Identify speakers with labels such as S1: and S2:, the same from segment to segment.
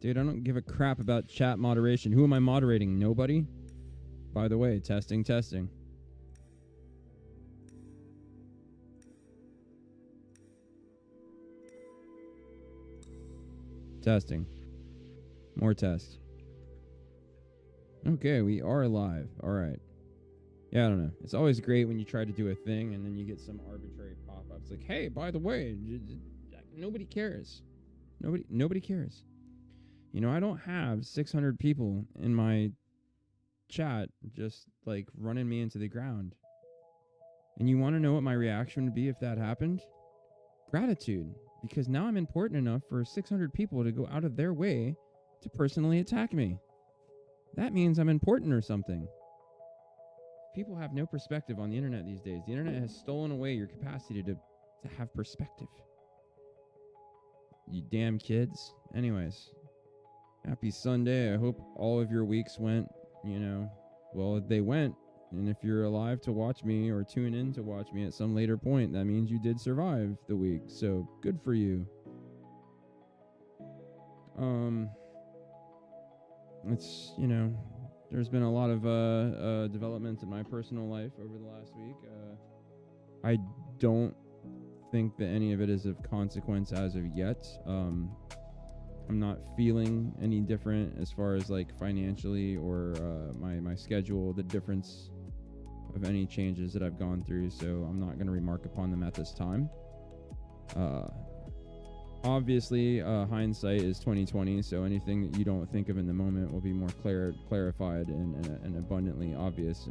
S1: Dude, I don't give a crap about chat moderation. Who am I moderating? Nobody? By the way, testing. Testing. More tests. Okay, we are live. All right. Yeah, I don't know. It's always great when you try to do a thing and then you get some arbitrary pop-ups like, hey, by the way, nobody cares. Nobody cares. You know, I don't have 600 people in my chat just like running me into the ground. And you want to know what my reaction would be if that happened? Gratitude. Because now I'm important enough for 600 people to go out of their way to personally attack me. That means I'm important or something. People have no perspective on the internet these days. The internet has stolen away your capacity to have perspective. You damn kids. Anyways, happy Sunday. I hope all of your weeks went, well, they went. And if you're alive to watch me or tune in to watch me at some later point, that means you did survive the week. So good for you. It's, there's been a lot of developments in my personal life over the last week. I don't think that any of it is of consequence as of yet. I'm not feeling any different as far as like financially or my schedule, the difference of any changes that I've gone through, so I'm not going to remark upon them at this time. Obviously, hindsight is 2020, so anything that you don't think of in the moment will be more clarified and abundantly obvious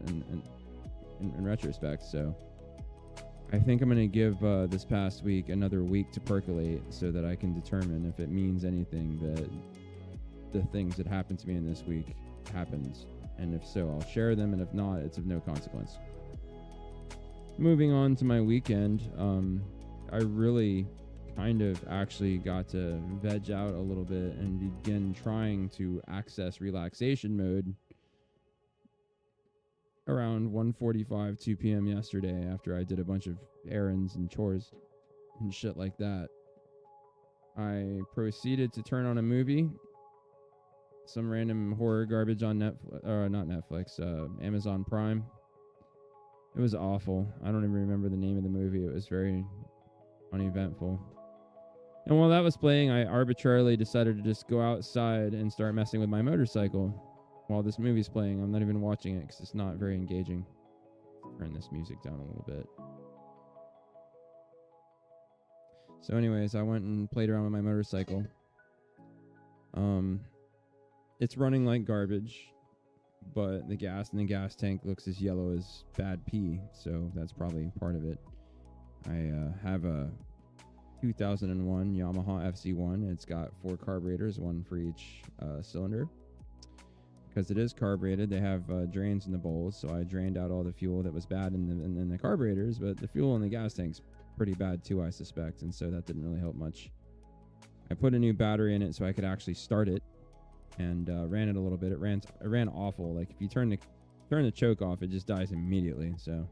S1: in retrospect. So I think I'm going to give this past week another week to percolate so that I can determine if it means anything that the things that happened to me in this week happened. And if so, I'll share them, and if not, it's of no consequence. Moving on to my weekend, I really kind of actually got to veg out a little bit and begin trying to access relaxation mode around 1:45, 2 p.m. yesterday after I did a bunch of errands and chores and shit like that. I proceeded to turn on a movie, some random horror garbage on Amazon Prime. It was awful. I don't even remember the name of the movie. It was very uneventful. And while that was playing, I arbitrarily decided to just go outside and start messing with my motorcycle while this movie's playing. I'm not even watching it because it's not very engaging. Turn this music down a little bit. So anyways, I went and played around with my motorcycle. It's running like garbage, but the gas in the gas tank looks as yellow as bad pee, so that's probably part of it. I have a 2001 Yamaha FC1. It's got 4 carburetors, one for each cylinder. Because it is carbureted, they have drains in the bowls, so I drained out all the fuel that was bad in the carburetors, but the fuel in the gas tank's pretty bad too, I suspect, and so that didn't really help much. I put a new battery in it so I could actually start it, and ran it a little bit. It ran awful. Like if you turn the choke off, it just dies immediately. So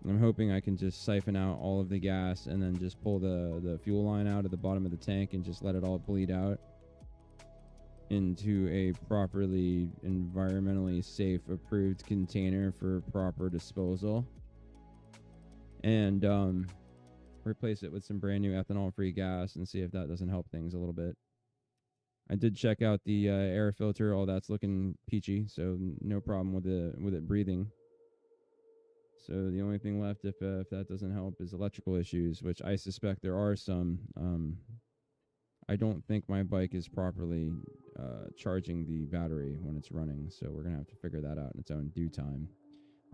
S1: I'm hoping I can just siphon out all of the gas and then just pull the fuel line out at the bottom of the tank and just let it all bleed out into a properly environmentally safe approved container for proper disposal, and replace it with some brand new ethanol free gas and see if that doesn't help things a little bit. I did check out the air filter. All that's looking peachy, so no problem with it breathing. So the only thing left, if that doesn't help, is electrical issues, which I suspect there are some. I don't think my bike is properly charging the battery when it's running, so we're going to have to figure that out in its own due time.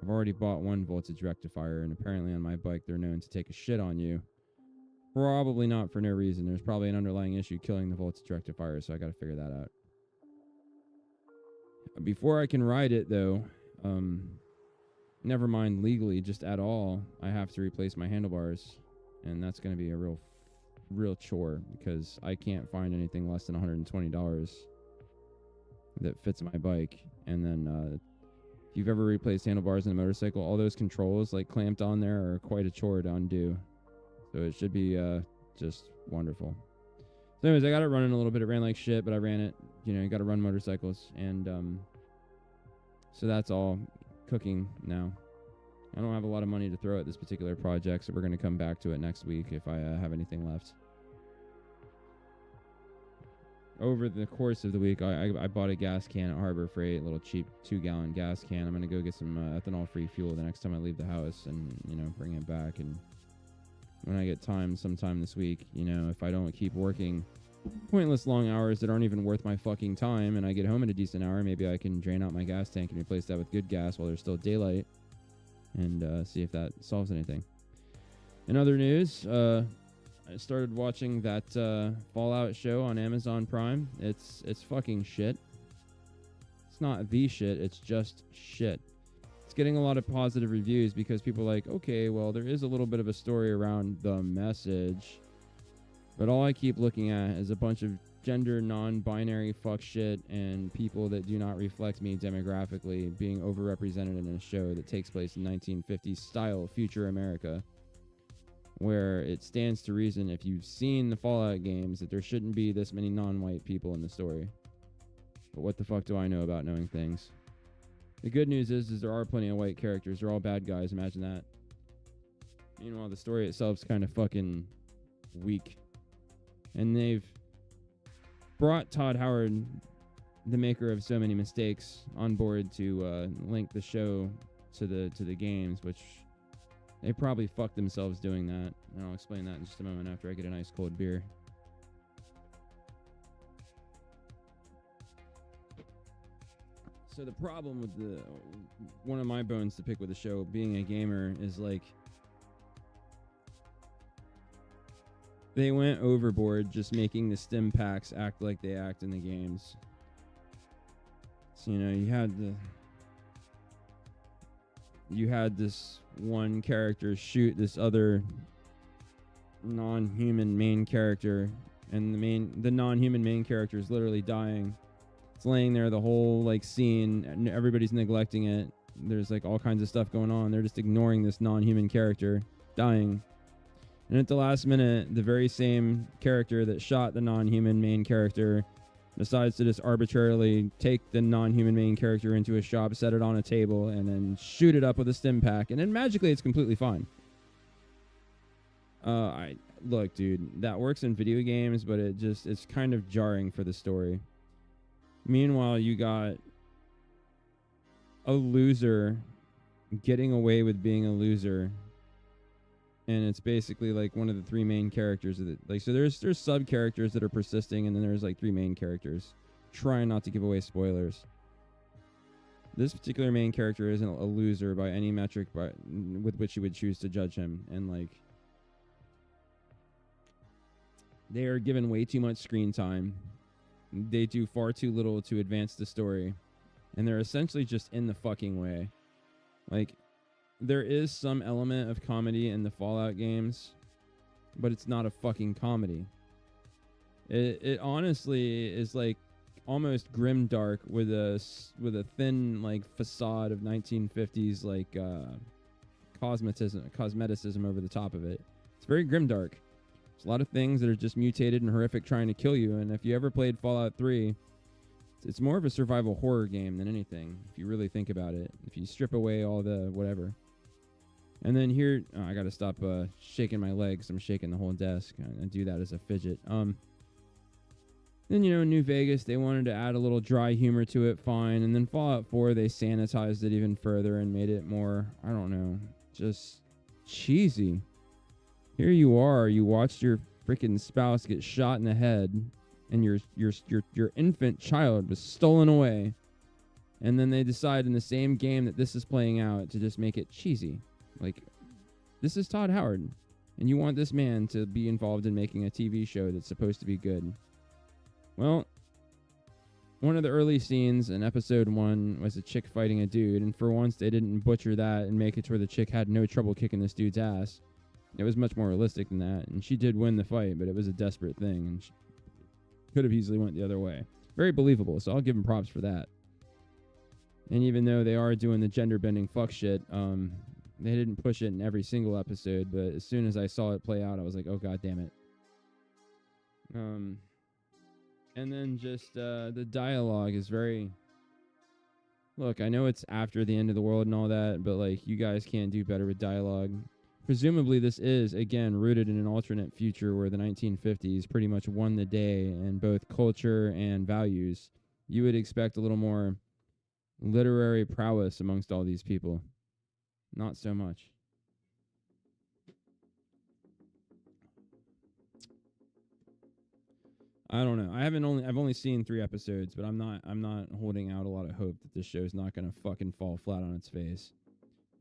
S1: I've already bought one voltage rectifier, and apparently on my bike they're known to take a shit on you. Probably not for no reason. There's probably an underlying issue killing the voltage rectifier, so I got to figure that out. Before I can ride it, though, never mind legally, just at all, I have to replace my handlebars, and that's going to be a real chore because I can't find anything less than $120 that fits my bike. And then if you've ever replaced handlebars in a motorcycle, all those controls like clamped on there are quite a chore to undo. So it should be just wonderful. So anyways, I got it running a little bit. It ran like shit, but I ran it. You know, you got to run motorcycles. And so that's all cooking now. I don't have a lot of money to throw at this particular project, so we're going to come back to it next week if I have anything left. Over the course of the week, I bought a gas can at Harbor Freight, a little cheap 2-gallon gas can. I'm going to go get some ethanol-free fuel the next time I leave the house and, you know, bring it back. And when I get time sometime this week, you know, if I don't keep working pointless long hours that aren't even worth my fucking time and I get home at a decent hour, maybe I can drain out my gas tank and replace that with good gas while there's still daylight and see if that solves anything. In other news, I started watching that Fallout show on Amazon Prime. It's fucking shit. It's not the shit, it's just shit. It's getting a lot of positive reviews because people are like, okay, well, there is a little bit of a story around the message. But all I keep looking at is a bunch of gender non-binary fuck shit and people that do not reflect me demographically being overrepresented in a show that takes place in 1950s style future America, where it stands to reason, if you've seen the Fallout games, that there shouldn't be this many non-white people in the story. But what the fuck do I know about knowing things? The good news is there are plenty of white characters. They're all bad guys. Imagine that. Meanwhile, the story itself's kind of fucking weak. And they've brought Todd Howard, the maker of So Many Mistakes, on board to link the show to the games, which they probably fucked themselves doing that. And I'll explain that in just a moment after I get a nice cold beer. So the problem with one of my bones to pick with the show, being a gamer, is like they went overboard just making the stim packs act like they act in the games. So, you know, you had this one character shoot this other non-human main character, and the non-human main character is literally dying. It's laying there the whole like scene, and everybody's neglecting it. There's like all kinds of stuff going on. They're just ignoring this non-human character dying. And at the last minute, the very same character that shot the non-human main character decides to just arbitrarily take the non-human main character into a shop, set it on a table, and then shoot it up with a stim pack. And then magically it's completely fine. Look, dude, that works in video games, but it's kind of jarring for the story. Meanwhile, you got a loser getting away with being a loser, and it's basically like one of the three main characters of it. Like, so there's sub characters that are persisting, and then there's like three main characters. Trying not to give away spoilers. This particular main character isn't a loser by any metric, with which you would choose to judge him, and like they are given way too much screen time. They do far too little to advance the story, and they're essentially just in the fucking way. Like, there is some element of comedy in the Fallout games, but it's not a fucking comedy. It honestly is like almost grimdark with a thin like facade of 1950s like cosmeticism over the top of it. It's very grimdark. There's a lot of things that are just mutated and horrific trying to kill you, and if you ever played Fallout 3, it's more of a survival horror game than anything, if you really think about it. If you strip away all the whatever. And then here, I gotta stop shaking my legs. I'm shaking the whole desk. I do that as a fidget. Then, you know, New Vegas, they wanted to add a little dry humor to it, fine. And then Fallout 4, they sanitized it even further and made it more, I don't know, just cheesy. Here you are, you watched your freaking spouse get shot in the head, and your infant child was stolen away. And then they decide in the same game that this is playing out to just make it cheesy. Like, this is Todd Howard, and you want this man to be involved in making a TV show that's supposed to be good. Well, one of the early scenes in episode 1 was a chick fighting a dude, and for once they didn't butcher that and make it to where the chick had no trouble kicking this dude's ass. It was much more realistic than that, and she did win the fight, but it was a desperate thing, and she could have easily went the other way. Very believable, so I'll give them props for that. And even though they are doing the gender-bending fuck shit, they didn't push it in every single episode, but as soon as I saw it play out, I was like, oh, god damn it. And then just the dialogue is very. Look, I know it's after the end of the world and all that, but like you guys can't do better with dialogue. Presumably, this is again rooted in an alternate future where the 1950s pretty much won the day in both culture and values. You would expect a little more literary prowess amongst all these people. Not so much. I don't know. I've only seen 3 episodes, but I'm not holding out a lot of hope that this show's not going to fucking fall flat on its face.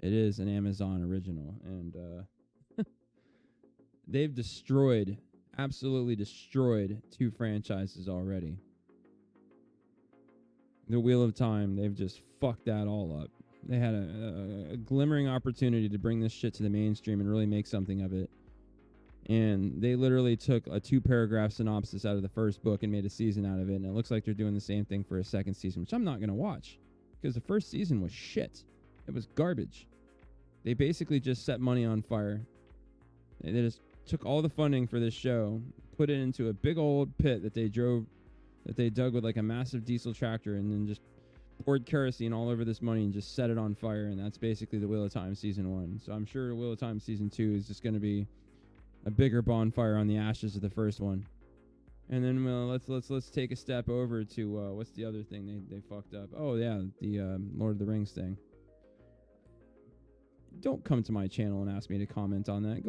S1: It is an Amazon original, and they've absolutely destroyed 2 franchises already. The Wheel of Time, they've just fucked that all up. They had a glimmering opportunity to bring this shit to the mainstream and really make something of it. And they literally took a 2-paragraph synopsis out of the first book and made a season out of it. And it looks like they're doing the same thing for a second season, which I'm not going to watch because the first season was shit. It was garbage. They basically just set money on fire. They just took all the funding for this show, put it into a big old pit that they dug with like a massive diesel tractor, and then just poured kerosene all over this money and just set it on fire. And that's basically the Wheel of Time season 1. So I'm sure Wheel of Time season 2 is just going to be a bigger bonfire on the ashes of the first one. And then let's take a step over to what's the other thing they fucked up? Oh yeah, the Lord of the Rings thing. Don't come to my channel and ask me to comment on that.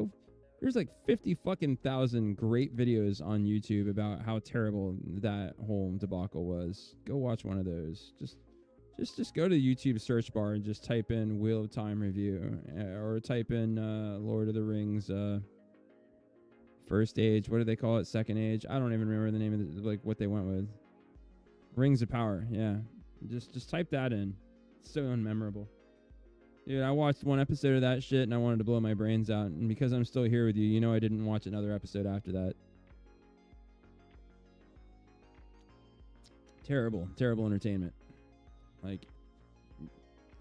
S1: There's like 50 fucking thousand great videos on YouTube about how terrible that whole debacle was. Go watch one of those. Just go to the YouTube search bar and just type in Wheel of Time review, or type in Lord of the Rings First Age. What do they call it? Second Age? I don't even remember the name of like what they went with. Rings of Power. Yeah. Just type that in. It's so unmemorable. Dude, I watched 1 episode of that shit and I wanted to blow my brains out. And because I'm still here with you, I didn't watch another episode after that. Terrible entertainment. Like,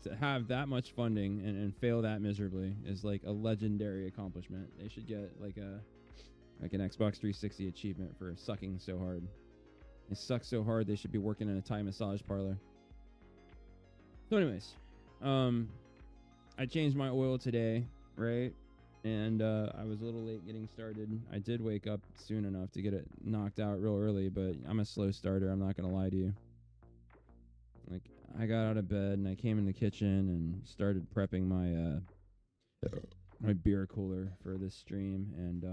S1: to have that much funding and fail that miserably is like a legendary accomplishment. They should get like an Xbox 360 achievement for sucking so hard. They suck so hard they should be working in a Thai massage parlor. So anyways, I changed my oil today, right? And I was a little late getting started. I did wake up soon enough to get it knocked out real early, but I'm a slow starter. I'm not going to lie to you. Like, I got out of bed and I came in the kitchen and started prepping my beer cooler for this stream, and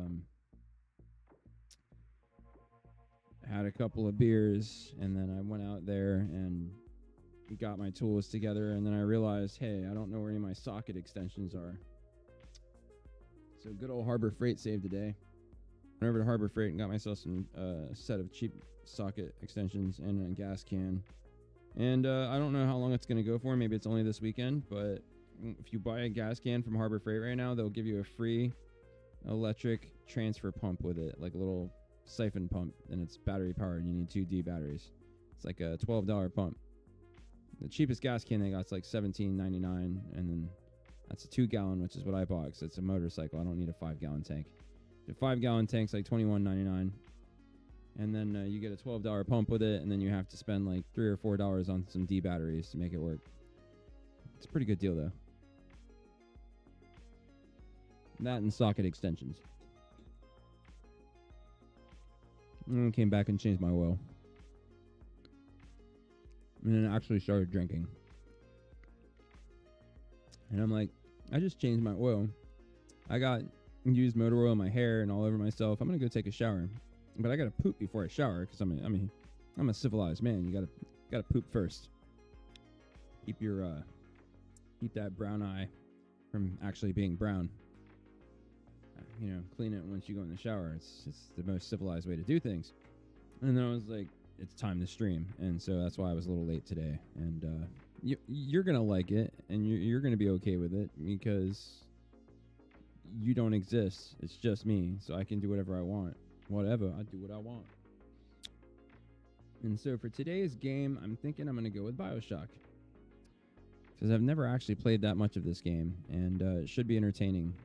S1: had a couple of beers, and then I went out there and got my tools together, and then I realized, hey, I don't know where any of my socket extensions are. So good old Harbor Freight saved the day. Went over to Harbor Freight and got myself some set of cheap socket extensions and a gas can. And I don't know how long it's going to go for. Maybe it's only this weekend, but if you buy a gas can from Harbor Freight right now, they'll give you a free electric transfer pump with it, like a little siphon pump, and it's battery powered. You need 2 D batteries. It's like a $12 pump. The cheapest gas can they got is like $17.99, and then that's a 2-gallon, which is what I bought because it's a motorcycle. I don't need a 5-gallon tank. The 5-gallon tank's like $21.99, and then you get a $12 pump with it, and then you have to spend like $3 or $4 on some D batteries to make it work. It's a pretty good deal though. That and socket extensions. And came back and changed my oil. And then actually started drinking. And I'm like, I just changed my oil. I got used motor oil in my hair and all over myself. I'm gonna go take a shower, but I gotta poop before I shower because I'm a civilized man. You gotta poop first. Keep that brown eye from actually being brown. Clean it once you go in the shower. It's the most civilized way to do things. And then I was like, it's time to stream, and so that's why I was a little late today. And you're gonna like it, and you're gonna be okay with it because you don't exist. It's just me, so I can do whatever I want. Whatever, I do what I want. And so for today's game, I'm thinking I'm gonna go with BioShock because I've never actually played that much of this game, and it should be entertaining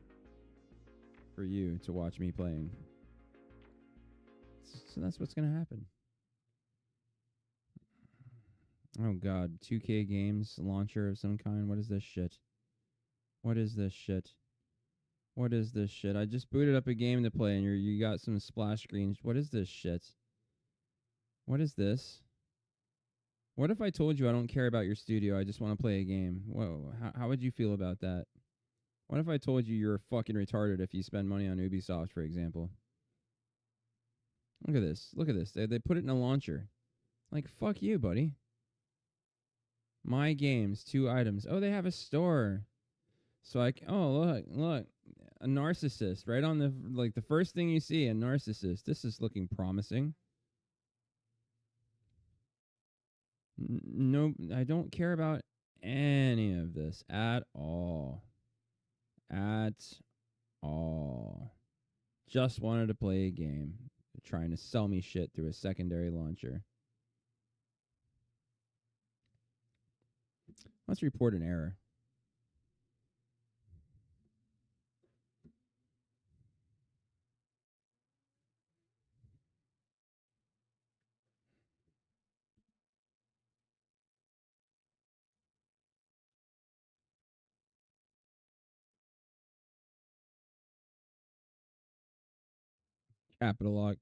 S1: for you to watch me playing. So that's what's gonna happen. Oh god, 2K games launcher of some kind. What is this shit? What is this shit? What is this shit? I just booted up a game to play and you got some splash screens. What is this shit? What is this? What if I told you I don't care about your studio? I just want to play a game. Whoa, how would you feel about that? What if I told you you're fucking retarded if you spend money on Ubisoft, for example? Look at this. Look at this. They put it in a launcher. Like, fuck you, buddy. My games, 2 items. Oh, they have a store. So oh, look. A narcissist right on the first thing you see, a narcissist. This is looking promising. No, I don't care about any of this at all. At all. Just wanted to play a game. They're trying to sell me shit through a secondary launcher. Let's report an error. Capital lock.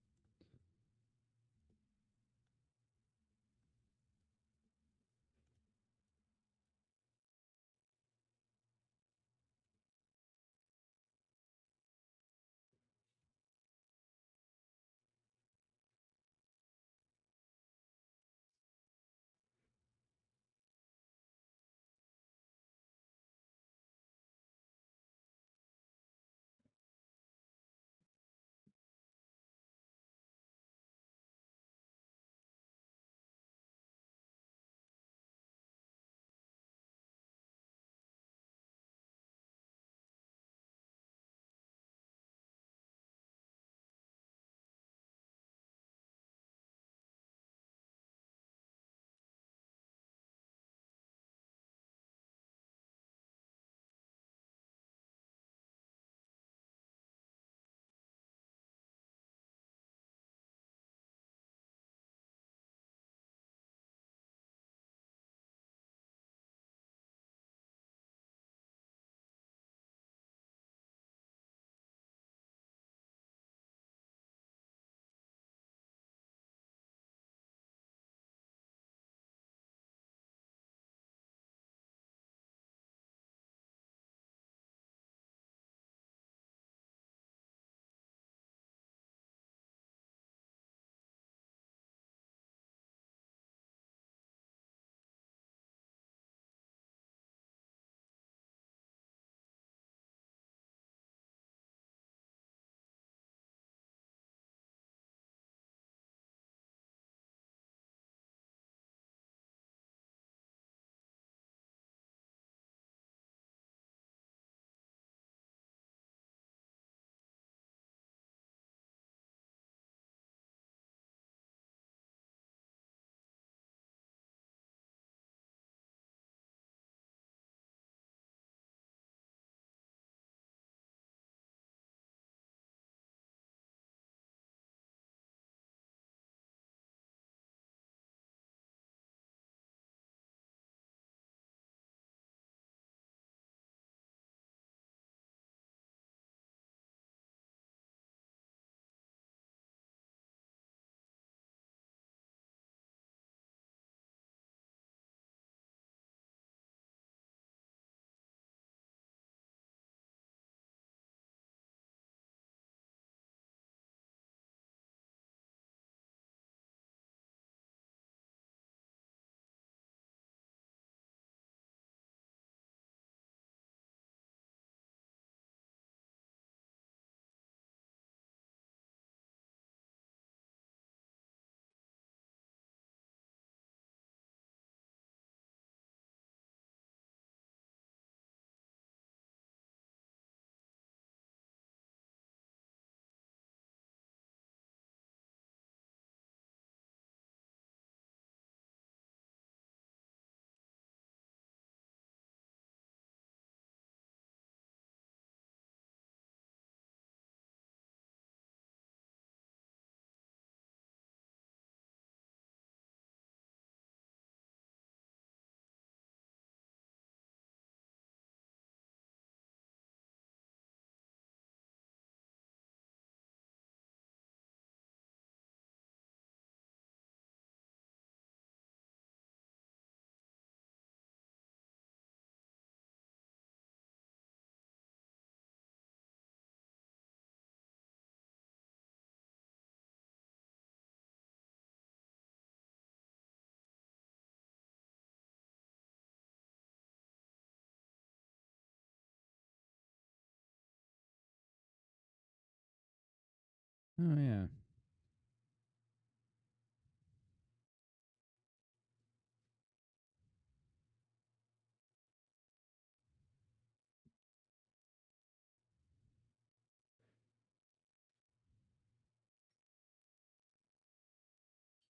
S1: Oh, yeah.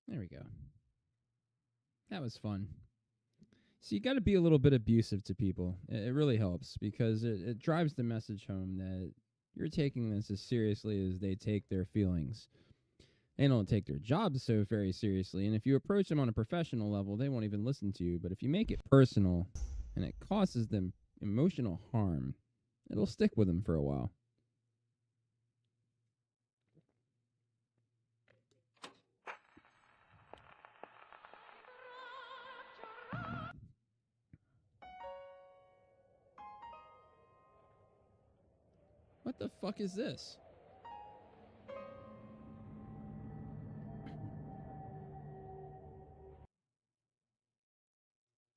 S1: There we go. That was fun. So you got to be a little bit abusive to people. It really helps because it drives the message home that you're taking this as seriously as they take their feelings. They don't take their jobs so very seriously. And if you approach them on a professional level, they won't even listen to you. But if you make it personal and it causes them emotional harm, it'll stick with them for a while. What the fuck is this?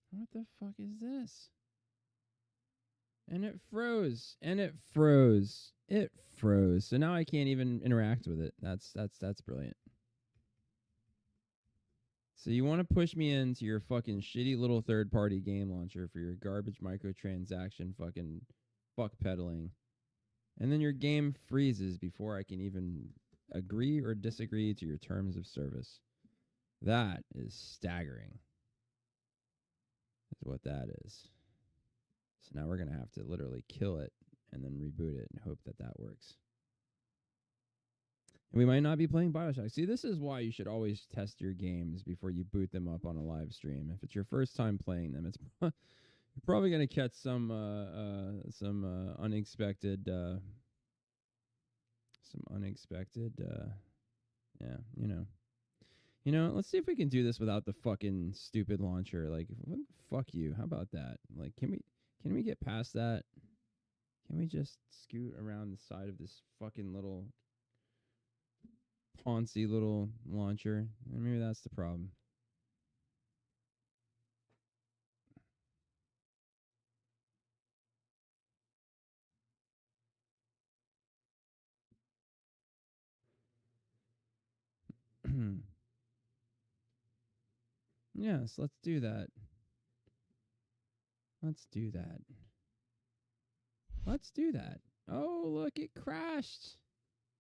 S1: What the fuck is this? And it froze. And it froze. It froze. So now I can't even interact with it. That's brilliant. So you want to push me into your fucking shitty little third-party game launcher for your garbage microtransaction fucking fuck peddling. And then your game freezes before I can even agree or disagree to your terms of service. That is staggering. Is what that is. So now we're going to have to literally kill it and then reboot it and hope that that works. And we might not be playing BioShock. See, this is why you should always test your games before you boot them up on a live stream. If it's your first time playing them, it's you're probably going to catch some unexpected yeah, you know, let's see if we can do this without the fucking stupid launcher. Like, fuck you. How about that? Like, can we get past that? Can we just scoot around the side of this fucking little poncy little launcher? And maybe that's the problem. Yes, let's do that. Let's do that. Let's do that. Oh, look, it crashed.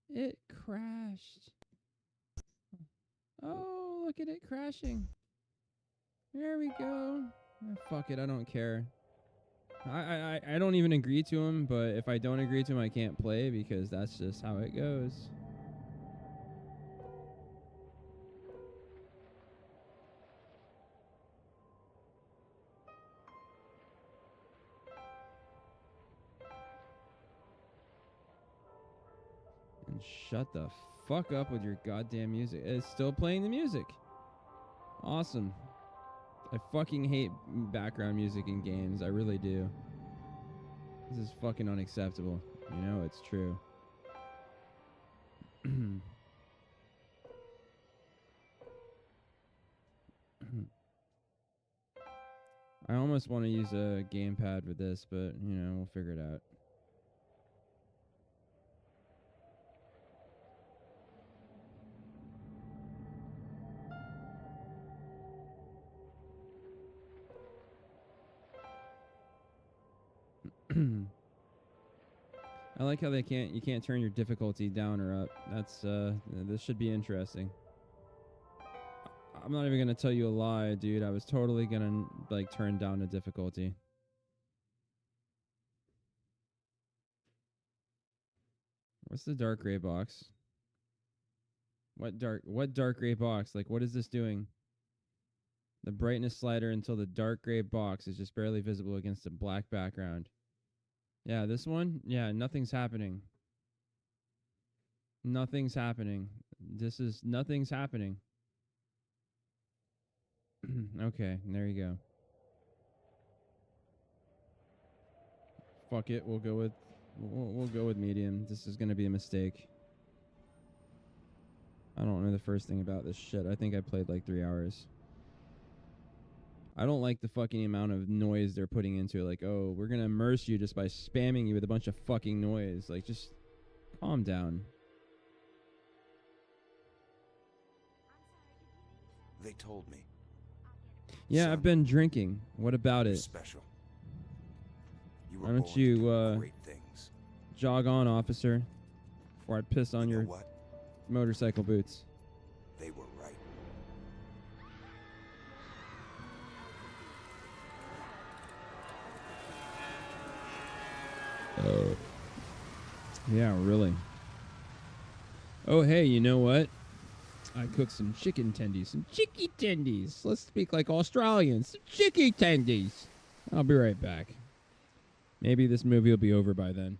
S1: It crashed. Oh, look at it crashing. There we go. Oh, fuck it, I don't care. I don't even agree to him, but if I don't agree to him, I can't play because that's just how it goes. And shut the fuck up with your goddamn music. It's still playing the music. Awesome. I fucking hate background music in games. I really do. This is fucking unacceptable. You know it's true. I almost want to use a gamepad for this, but, you know, we'll figure it out. I like how you can't turn your difficulty down or up. That's this should be interesting. I'm not even gonna tell you a lie, dude. I was totally gonna like turn down the difficulty. What's the dark gray box? What dark gray box? Like, what is this doing? The brightness slider until the dark gray box is just barely visible against a black background. Yeah, this one? Yeah, nothing's happening. Nothing's happening. Nothing's happening. Okay, there you go. Fuck it, we'll go with medium. This is gonna be a mistake. I don't know the first thing about this shit. I think I played like 3 hours. I don't like the fucking amount of noise they're putting into it. Like, oh, we're gonna immerse you just by spamming you with a bunch of fucking noise. Like, just calm down.
S2: They told me.
S1: Yeah,
S2: Son,
S1: I've been drinking. What about
S2: you're
S1: it?
S2: special. You
S1: Why
S2: were
S1: don't
S2: born to
S1: you,
S2: do great things.
S1: Jog on, officer, before I piss on
S2: You know
S1: your
S2: what?
S1: motorcycle boots.
S2: They were right.
S1: Oh. Yeah, really. Oh, hey, you know what? I cooked some chicken tendies, some chicky tendies. Let's speak like Australians. Some chicky tendies. I'll be right back. Maybe this movie will be over by then.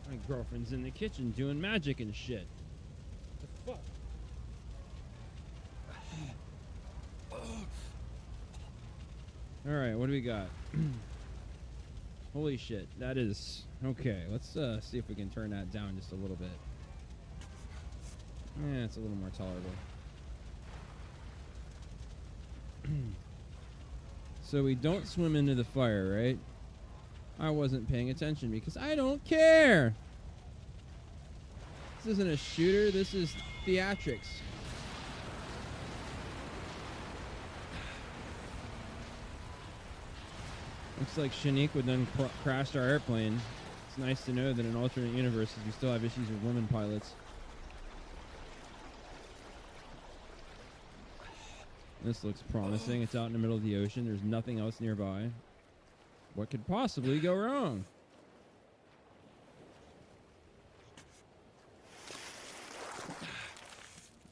S1: My girlfriend's in the kitchen doing magic and shit. The fuck? Alright, what do we got? Holy shit, that is... Okay, let's see if we can turn that down just a little bit. Yeah, it's a little more tolerable. So we don't swim into the fire, right? I wasn't paying attention because I don't care! This isn't a shooter, this is theatrics. Looks like Shanique would then crash our airplane. It's nice to know that in alternate universes we still have issues with women pilots. This looks promising. It's out in the middle of the ocean. There's nothing else nearby. What could possibly go wrong?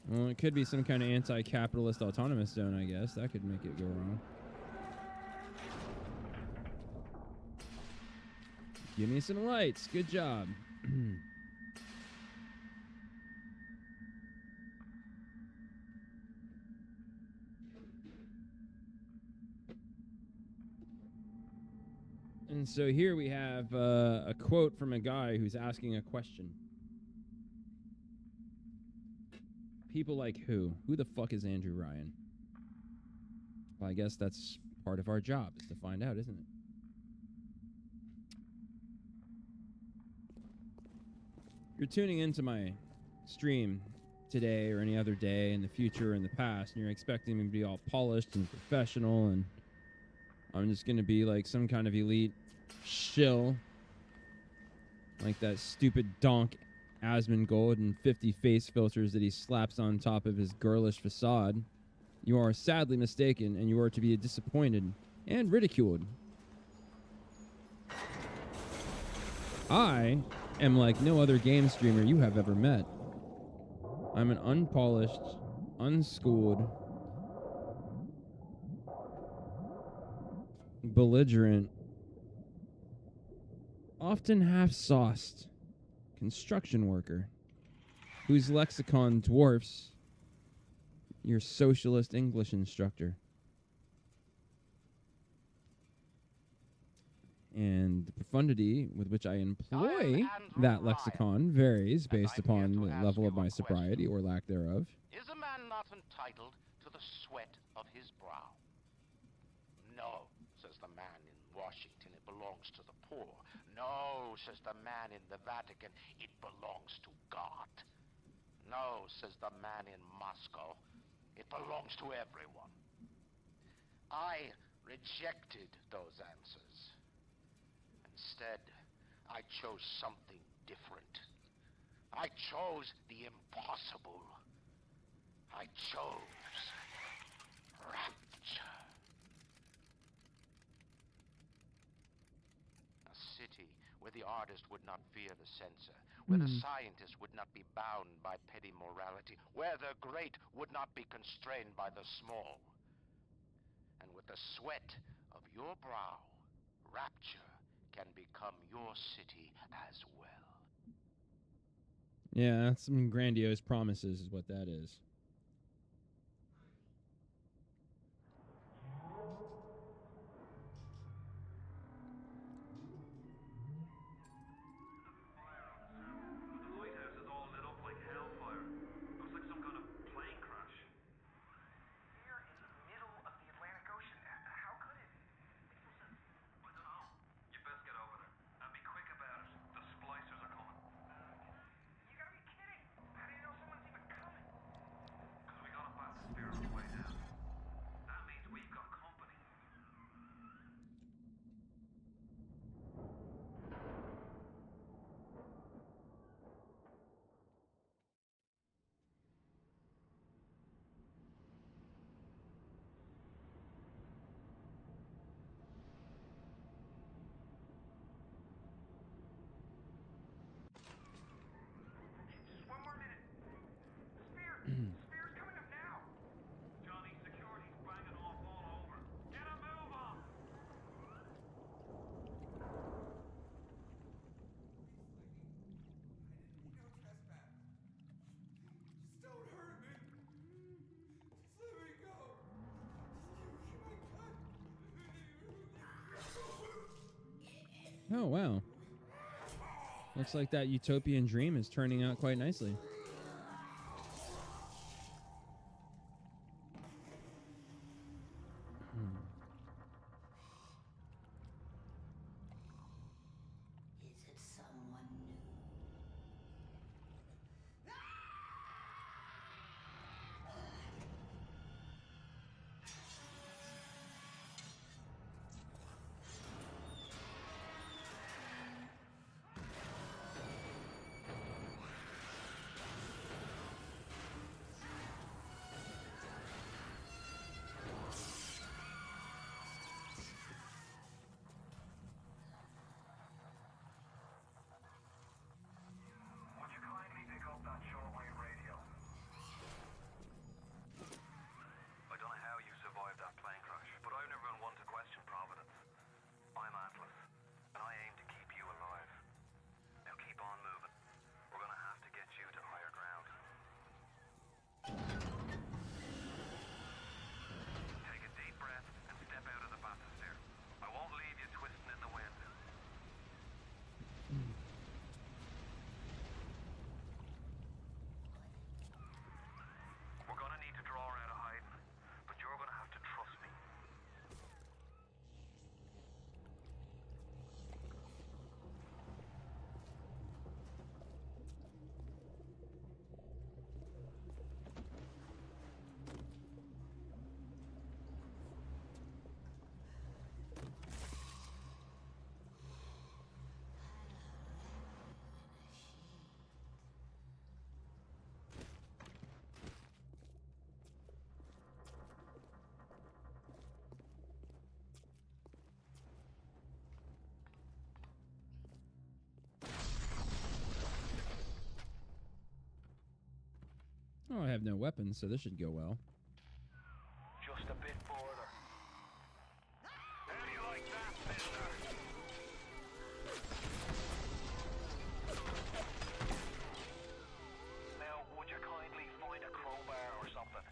S1: Well, it could be some kind of anti-capitalist autonomous zone, I guess. That could make it go wrong. Give me some lights. Good job. And so here we have a quote from a guy who's asking a question. People like who? Who the fuck is Andrew Ryan? Well, I guess that's part of our job is to find out, isn't it? If you're tuning into my stream today or any other day in the future or in the past, and you're expecting me to be all polished and professional and I'm just going to be like some kind of elite shill, like that stupid donk Asmongold and 50 face filters that he slaps on top of his girlish facade, you are sadly mistaken, and you are to be disappointed and ridiculed. I am like no other game streamer you have ever met. I'm an unpolished, unschooled, belligerent, often half-sauced construction worker whose lexicon dwarfs your socialist English instructor. And the profundity with which I employ that lexicon varies based upon the level of my sobriety or lack thereof.
S3: Is a man not entitled to the sweat of his brow? No, says the man in Washington, it belongs to the poor. No, says the man in the Vatican, it belongs to God. No, says the man in Moscow, it belongs to everyone. I rejected those answers. Instead, I chose something different. I chose the impossible. I chose rapture. A city where the artist would not fear the censor, where the scientist would not be bound by petty morality, where the great would not be constrained by the small. And with the sweat of your brow, rapture can become your city as well.
S1: Yeah, that's some grandiose promises is what that is. Oh, wow. Looks like that utopian dream is turning out quite nicely.
S4: Is it someone new?
S5: Would you kindly pick up that shortwave radio? I don't know how you survived that plane crash, but I've never been one to question Providence. I'm Atlas, and I aim to keep you alive. Now keep on moving. We're gonna have to get you to higher ground. Take a deep breath and step out of the bathysphere. I won't leave you twisting in the wind. We're gonna need to draw her out of hiding, but you're gonna have to trust me.
S1: Oh, I have no weapons, so this should go well.
S5: Just a bit further. How do you like that, mister? Now, would you kindly find a crowbar or something?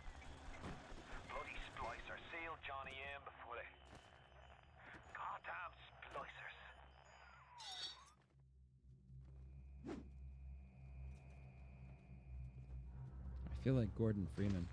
S5: Bloody splicer. Seal Johnny in before they... Goddamn splicers.
S1: I feel like Gordon Freeman.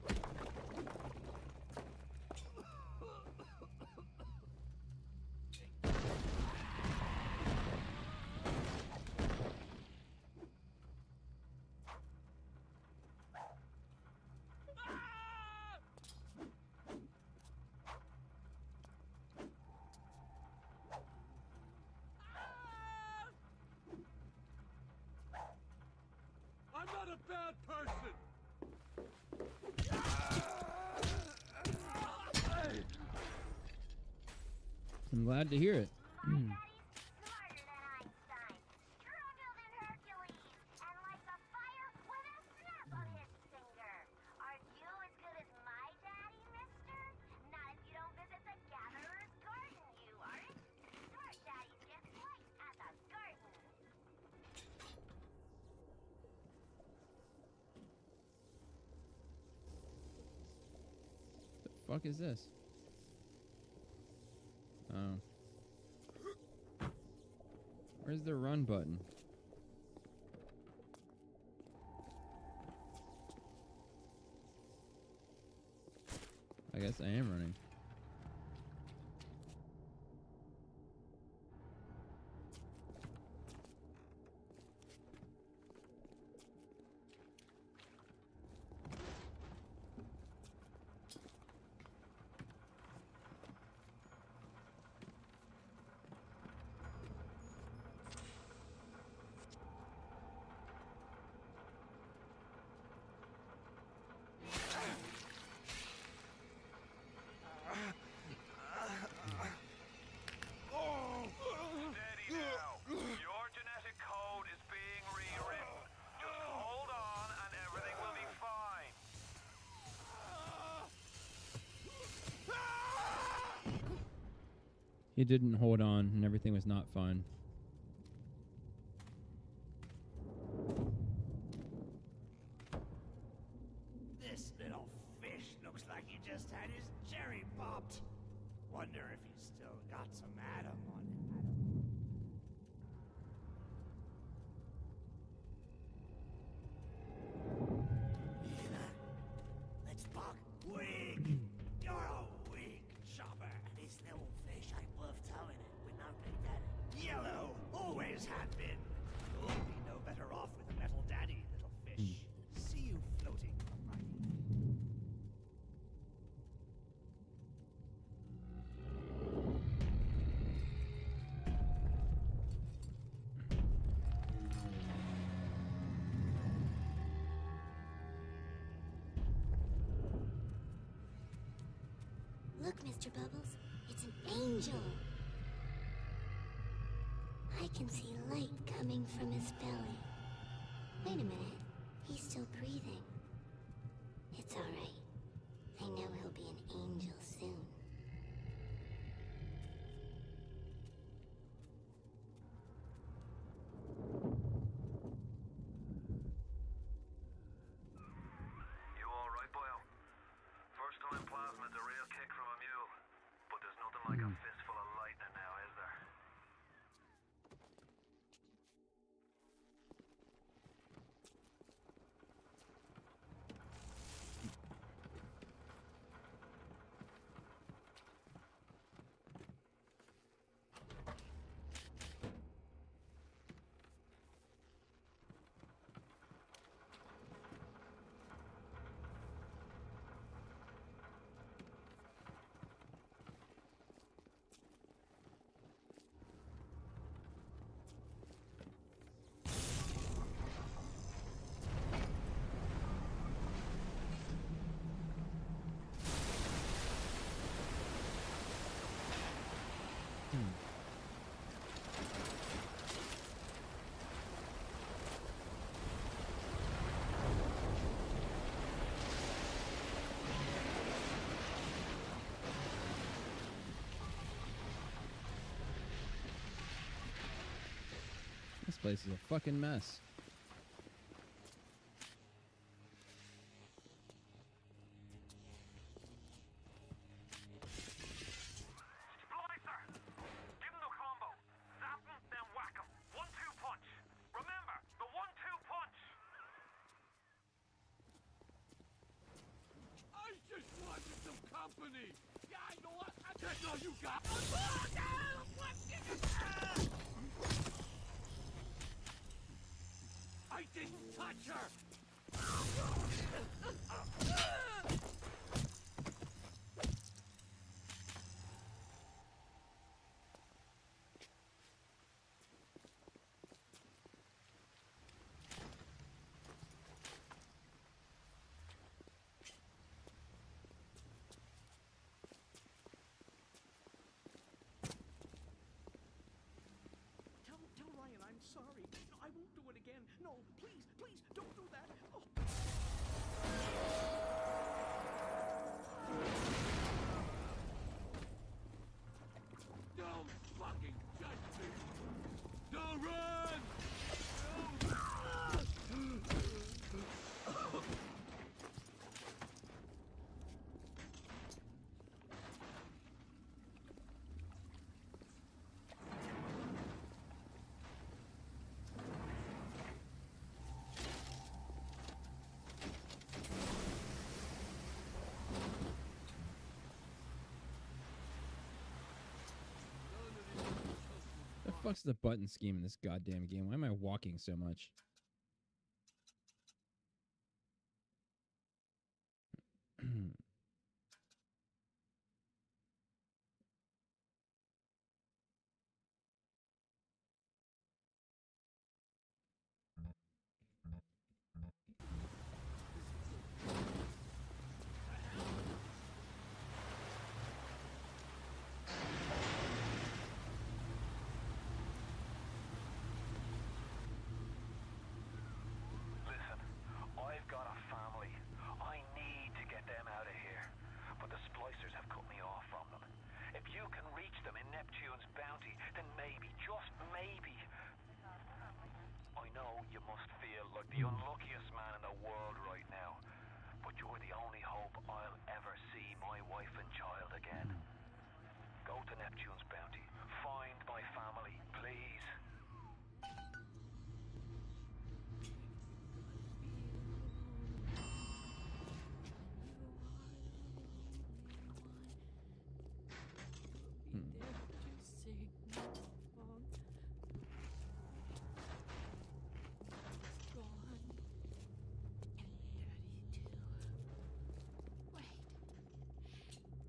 S6: that person!
S1: I'm glad to hear it.
S7: My daddy's smarter than Einstein, stronger than Hercules, and like a fire with a snap of his finger. Are you as good as my daddy, mister? Not if you don't visit the Gatherer's Garden, you aren't. Smart daddies get twice at the garden.
S1: The fuck is this? Oh. Where's the run button? I guess I am running.
S5: Steady now. Your genetic code is being rewritten. Just hold on and everything will be fine.
S1: He didn't hold on, and everything was not fun.
S8: This little fish looks like he just had his cherry popped. Wonder if he's still got some Adam on him. Let's buck wig. You're a wig chopper. This little fish ain't worth towing it with no big daddy. Yellow, always have been. You'll be no better off with a metal daddy, little fish. See you floating on my
S4: Look, Mr. Bubbles, it's an angel. I can see light coming from his belly. Wait a minute, he's still breathing. It's all right. I know he'll be an angel soon.
S5: You alright, boyo? First time plasmid's a real kick from a mule. But there's nothing like a fistful of lightning now, is there?
S1: This place is a fucking mess.
S5: Splicer! Give him the combo. Zap him, then whack him. 1-2 punch. Remember, the 1-2 punch.
S6: I just wanted some company! Yeah, I know what? I didn't know you got... I didn't touch her! run!
S1: The fuck's the button scheme in this goddamn game? Why am I walking so much?
S5: Listen, I've got a family. I need to get them out of here. But the splicers have cut me off from them. If you can reach them in Neptune's bounty, then maybe, just maybe. I know you must feel like the unluckiest man in the world right now. But you're the only hope I'll ever see my wife and child again. Go to Neptune's bounty. Find my family, please.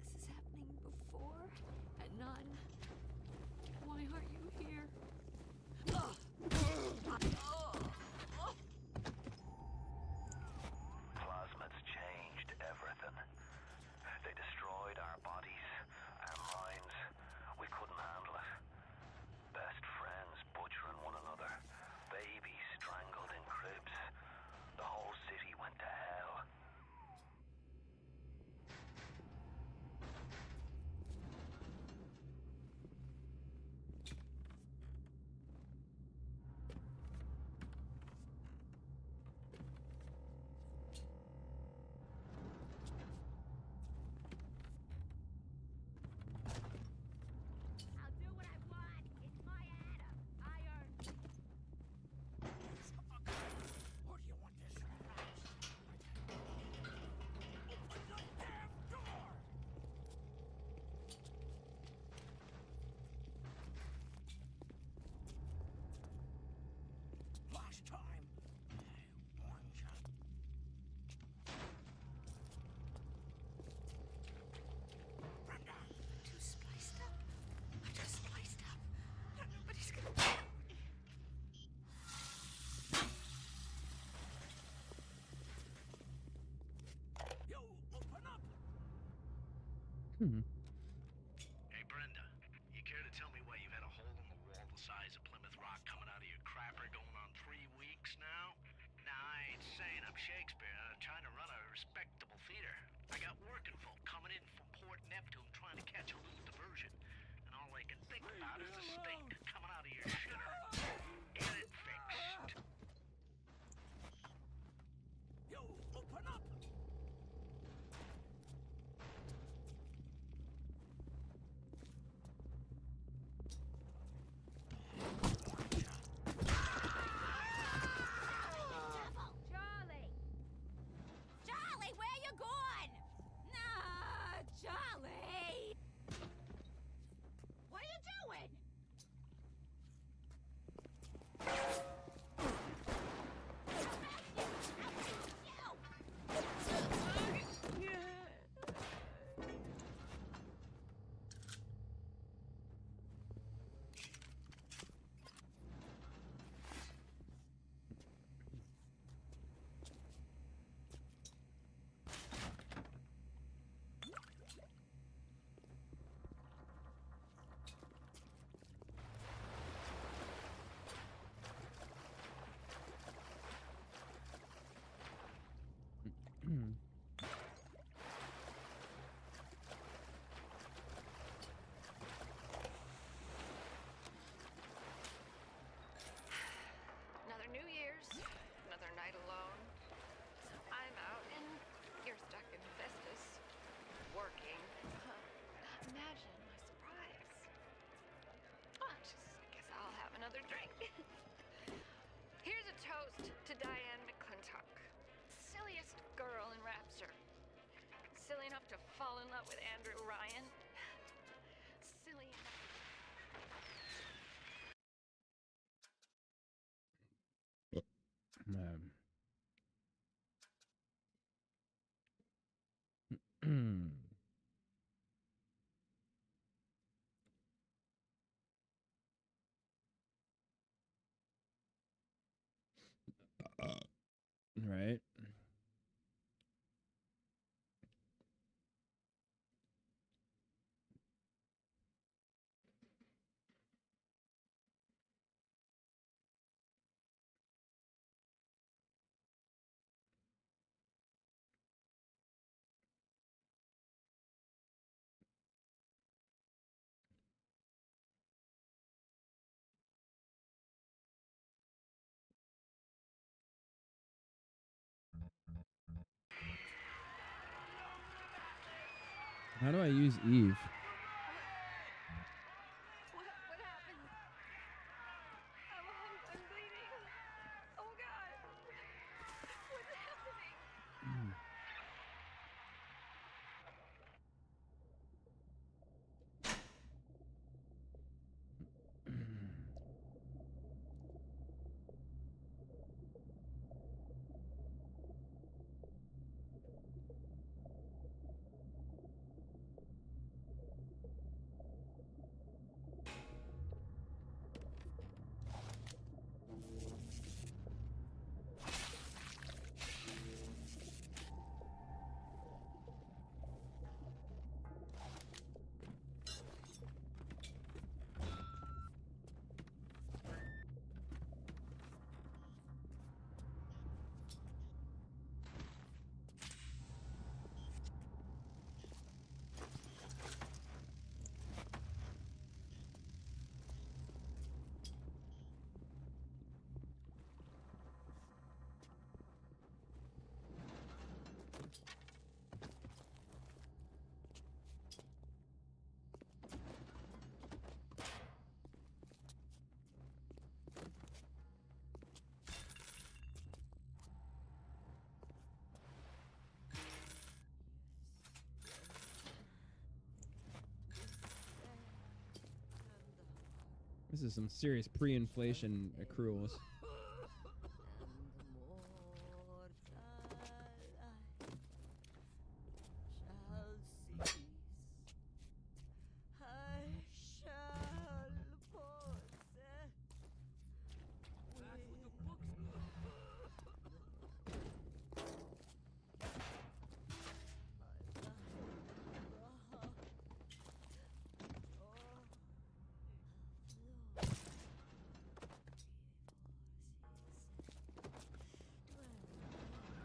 S9: This is happening before and none. Why aren't you here?
S5: Plasmids changed everything. They destroyed our bodies, our minds. We couldn't handle it. Best friends butchering one another. Babies strangled in cribs. The whole city went to hell.
S7: I'll do what I want. It's my Adam. I earned it.
S8: Or do you want this? Open the damn door! Last time, I warned you. Brenda!
S9: Too spliced up. I'm too spliced up. Nobody's gonna kill me.
S8: You open up!
S10: Hey, Brenda, you care to tell me why you've had a hole in the wall the size of Plymouth Rock coming out of your crapper going on 3 weeks now? Nah, I ain't saying I'm Shakespeare. I'm trying to run a respectable theater. I got working folk coming in from Port Neptune trying to catch a little diversion. And all I can think about is the stink coming out of your shitter. Get it fixed.
S8: You open up!
S7: Charlie! Charlie, where you going? Nah, Charlie!
S9: to Diane McClintock. Silliest girl in Rapture. Silly enough to fall in love with Andrew Ryan. Silly
S1: Right. How do I use Eve?
S9: What happened? I'm bleeding. Oh God. What's happening?
S1: This is some serious pre-inflation accruals.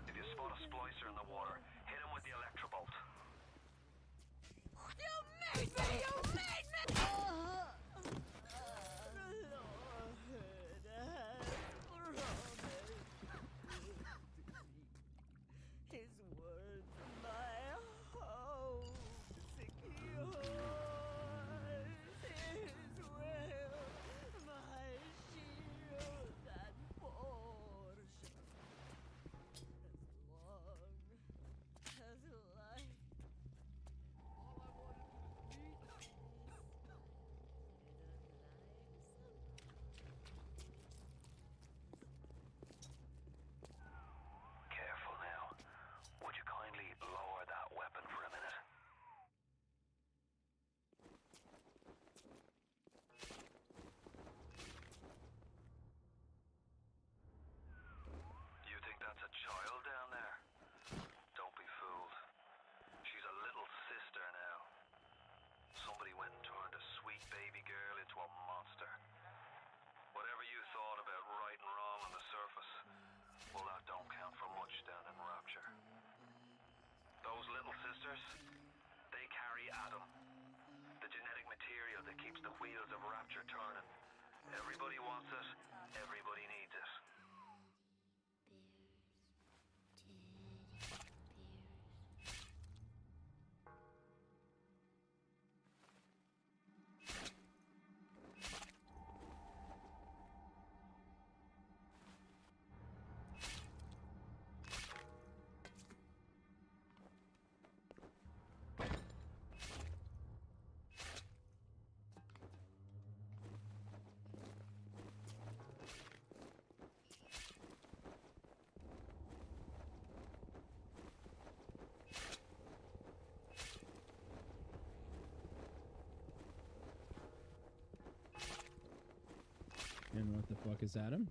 S5: If you spot a splicer in the water, hit him with the electrobolt.
S9: You made me! You made me!
S8: His words, my hope secures. His will, my shield and portion. As long as life.
S5: Careful now. Would you kindly lower that weapon for a minute? You think that's a child down there? Don't be fooled. She's a little sister now. Somebody went and turned a sweet baby girl into a monster. Whatever you thought about right and wrong on the surface, well, that don't count for much down in Rapture. Those little sisters, they carry Adam, the genetic material that keeps the wheels of Rapture turning. Everybody wants it, everybody needs it.
S1: And what the fuck is Adam?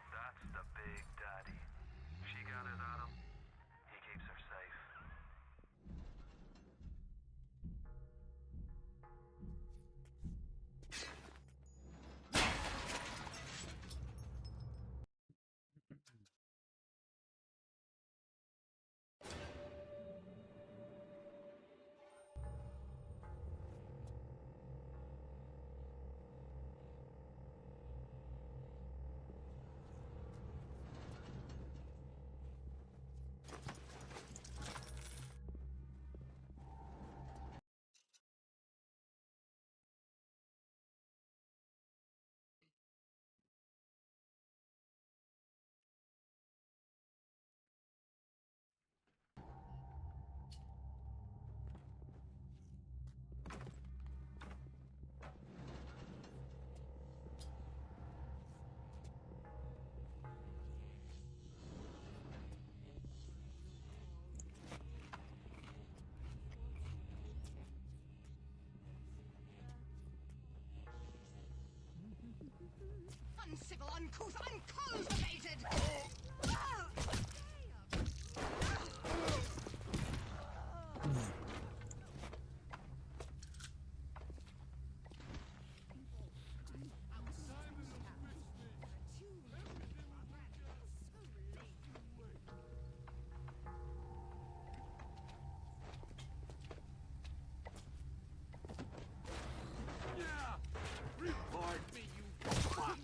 S5: That's the big daddy. She got his Adam. He keeps her safe.
S11: Uncivil, uncouth, uncultivated!
S6: Yeah! Report me, you fuck!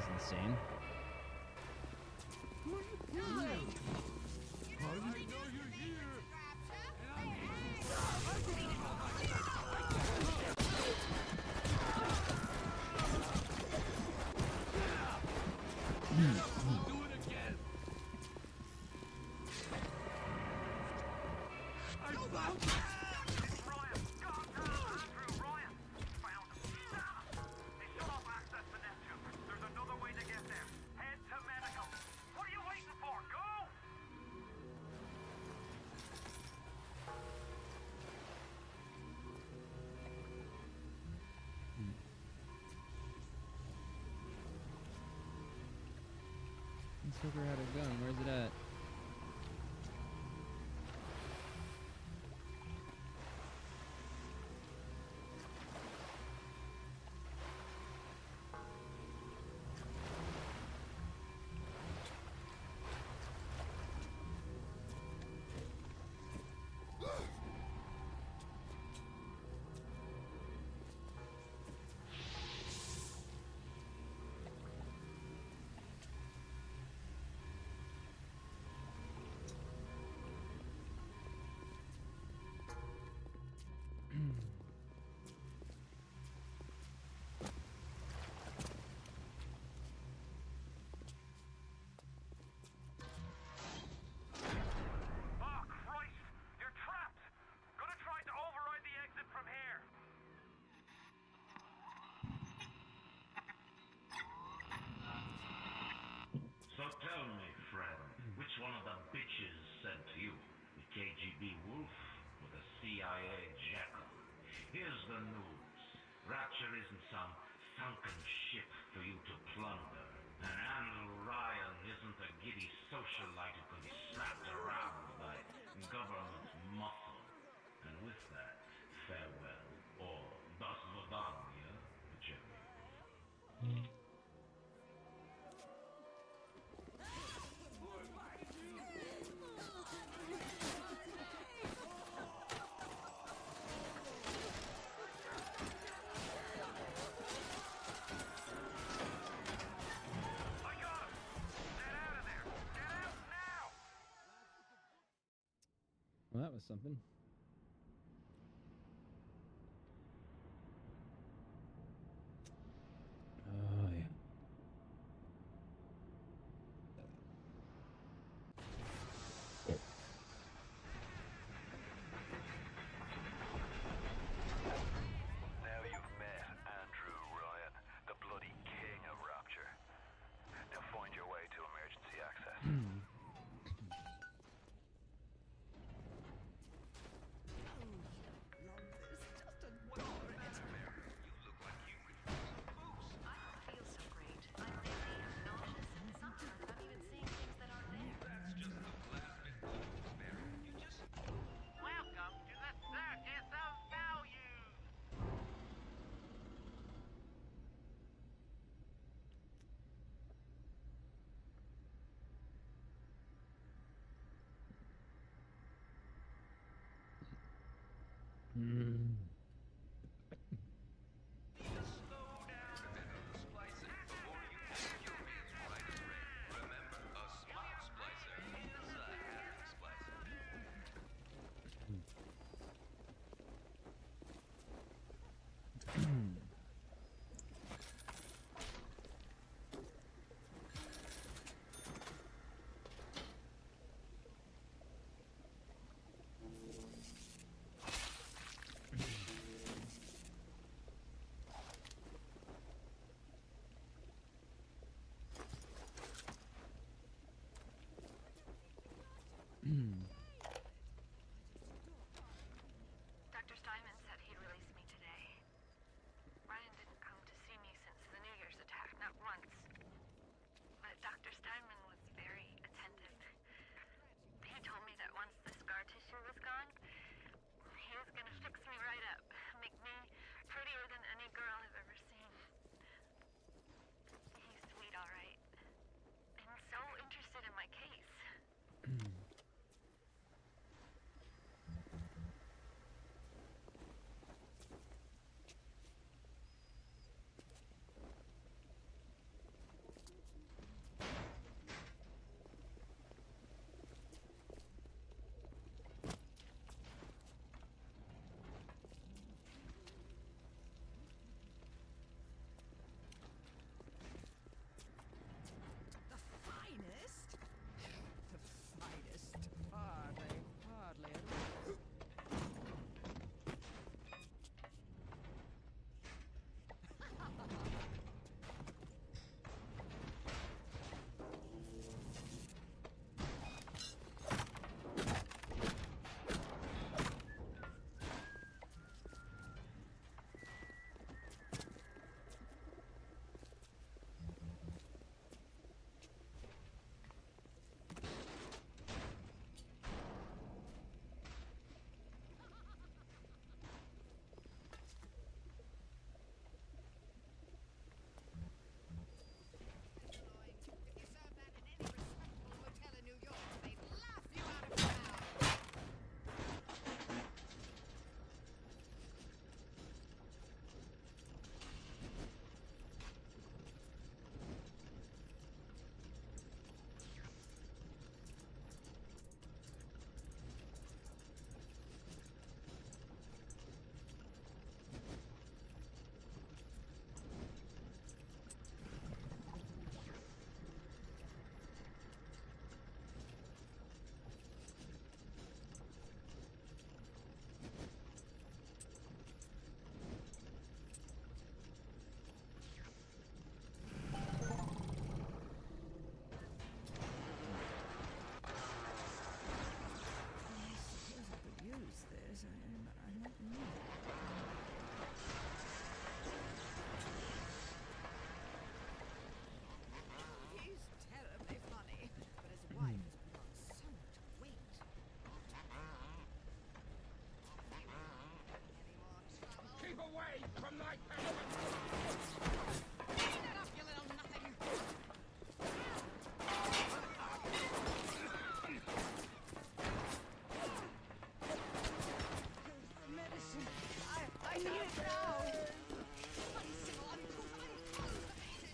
S1: was insane. This fucker had a gun. Where's it at?
S10: So tell me, friend, which one of the bitches sent you? The KGB Wolf or the CIA Jackal? Here's the news. Rapture isn't some sunken ship for you to plunder. And Andrew Ryan isn't a giddy socialite who can be slapped around by government muscle. And with that, farewell, or das Vidania, whichever.
S1: Well, that was something. Oh, yeah.
S5: Now you've met Andrew Ryan, the bloody king of Rapture. Now find your way to emergency access.
S3: Welcome to the Circus of Value.
S11: He's terribly funny, but his wife has put on so much weight. Any more trouble?
S6: Keep away from my passion!
S11: Clean it up, you little nothing! The medicine. I need it now! Uncivil, uncouth, uncultivated!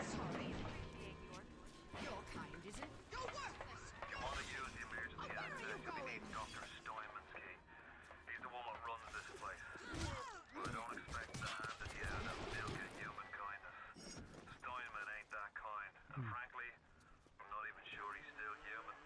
S11: Sorry. Your kind, is it? You're worthless!
S5: You want to use the emergency
S11: Where are you
S5: access, you'll
S11: going?
S5: need Dr. Steinman's key. He's the one that runs this place. But I don't expect the hand that he has of milk and human kindness. Steinman ain't that kind. And frankly, I'm not even sure he's still human.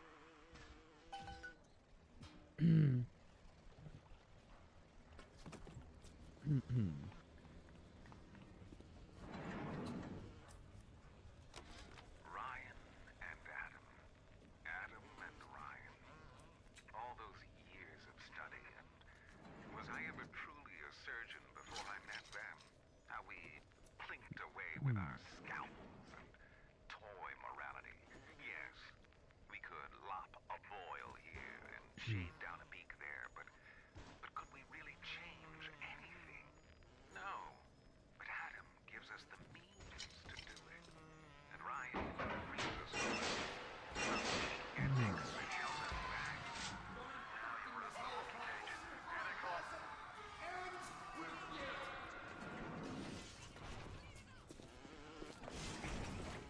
S5: Ryan and Adam. Adam and Ryan. All those years of study, and was I ever truly a surgeon before I met them? How we plinked away with our scalpels and toy morality. Yes, we could lop a boil here and shave down a beak there, but could we really change anything? No. But Adam gives us the means to do it. And Ryan frees us from it. And makes us help us back. Now you run the whole contagion.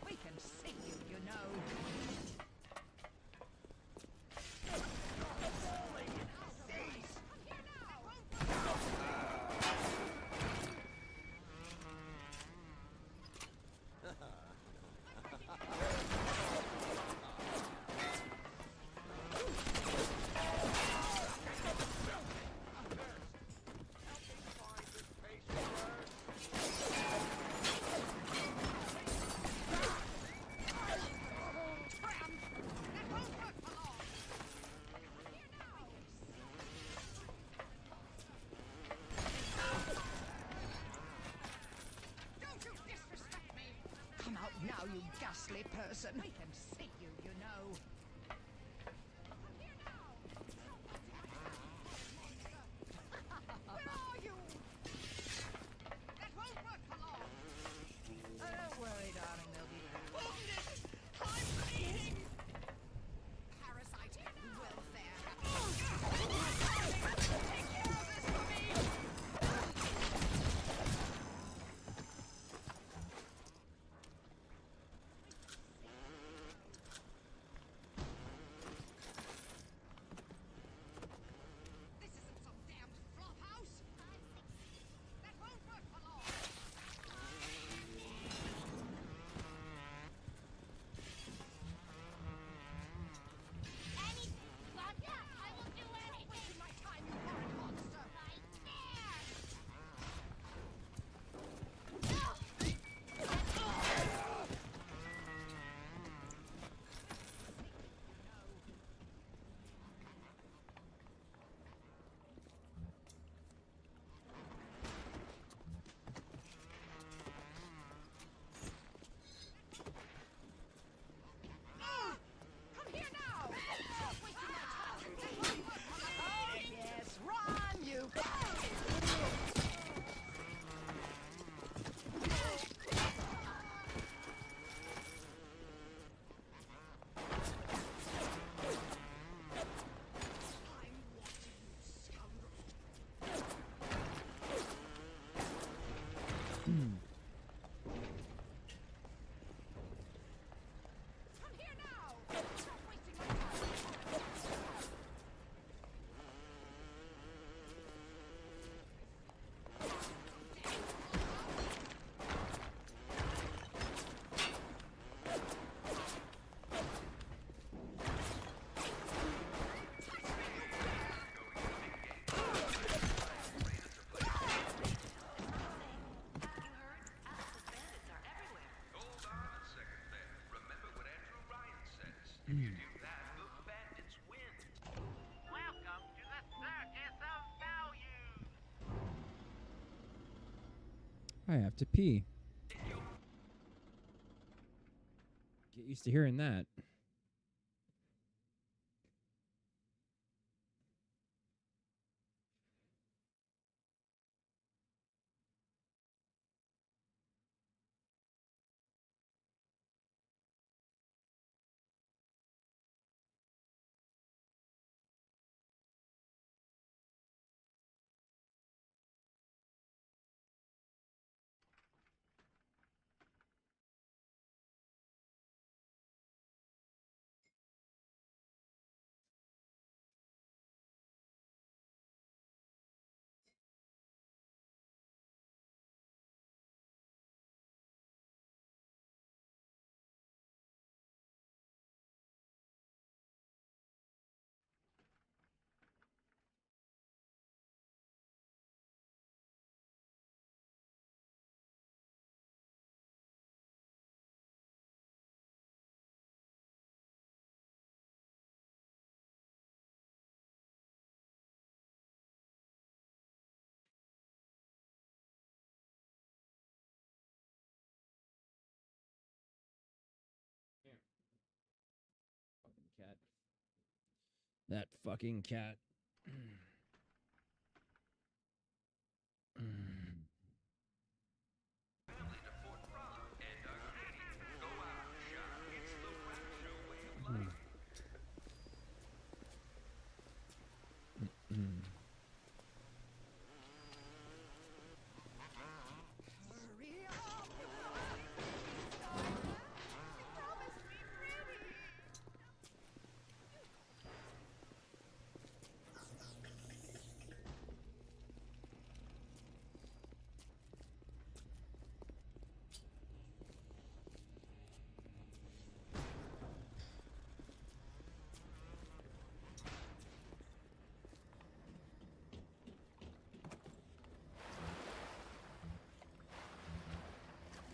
S11: We can see you, you know. Don't you disrespect me! Come out now, you ghastly person. We can see you, you know. Where are you? That won't work for long. Don't worry, darling, they'll be back. Wounded! I'm bleeding! Parasite welfare. Take care of this for me!
S5: If you do that, the bandits win.
S10: Welcome to the Circus of Values.
S1: I have to pee. Get used to hearing that. Cat. That fucking cat.
S11: Hurry up! Promise me pretty!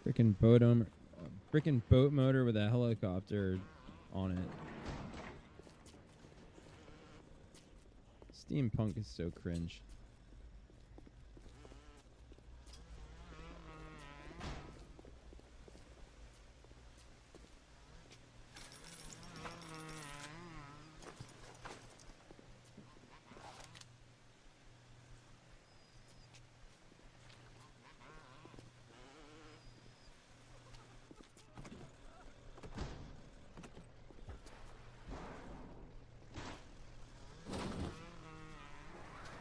S1: Frickin' boat motor with a helicopter on it. Steampunk is so cringe.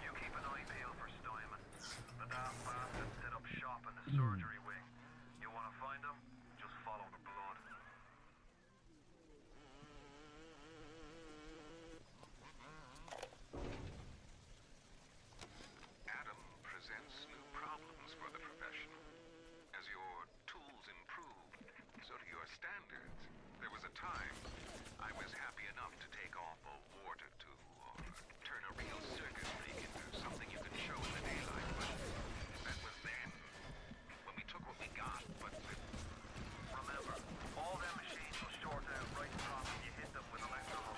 S5: You keep an eye peeled for Steinman. The daft bastard set up shop in the surgery wing. You want to find him? Just follow the blood. Adam presents new problems for the profession. As your tools improve, so do your standards. There was a time I was happy enough to take off a wart or two, or turn a real circus freak into something you can show in the daylight, but that was then, when we took what we got, but with... Remember, all them machines will short out right from when you hit them with electrical.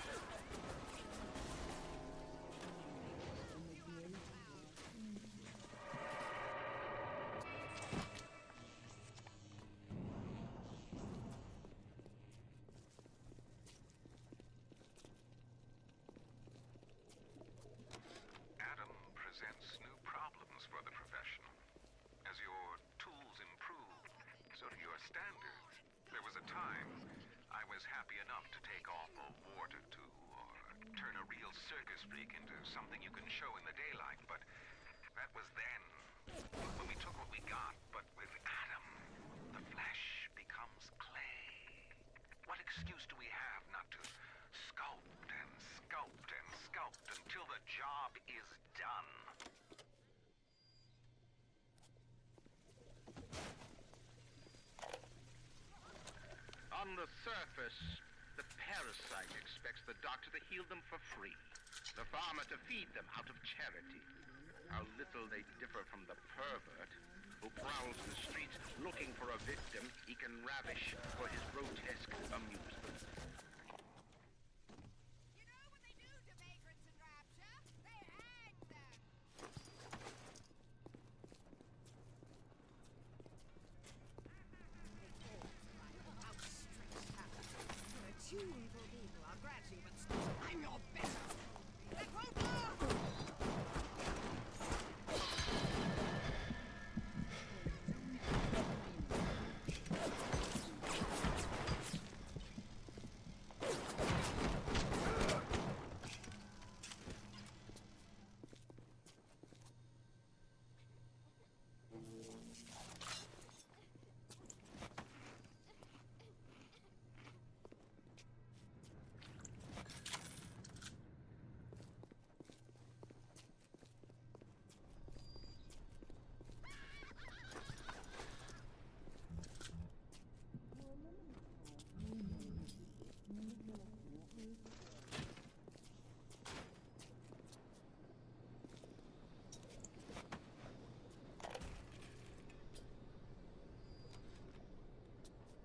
S5: Adam presents new problems for the profession. As your tools improve, so do your standards. There was a time I was happy enough to take off a wart or two, or turn a real circus freak into something you can show in the daylight, but that was then, when we took what we got, but with Adam, the flesh becomes clay. What excuse do we have not to sculpt and sculpt and sculpt until the job is done?
S3: On the surface, the parasite expects the doctor to heal them for free, the farmer to feed them out of charity. How little they differ from the pervert who prowls the streets looking for a victim he can ravish for his grotesque amusement.
S11: You know what they do to vagrants in Rapture? They hang them. Outstretched hand. You're a tuneful people are grudging, but I'm your better. That won't work.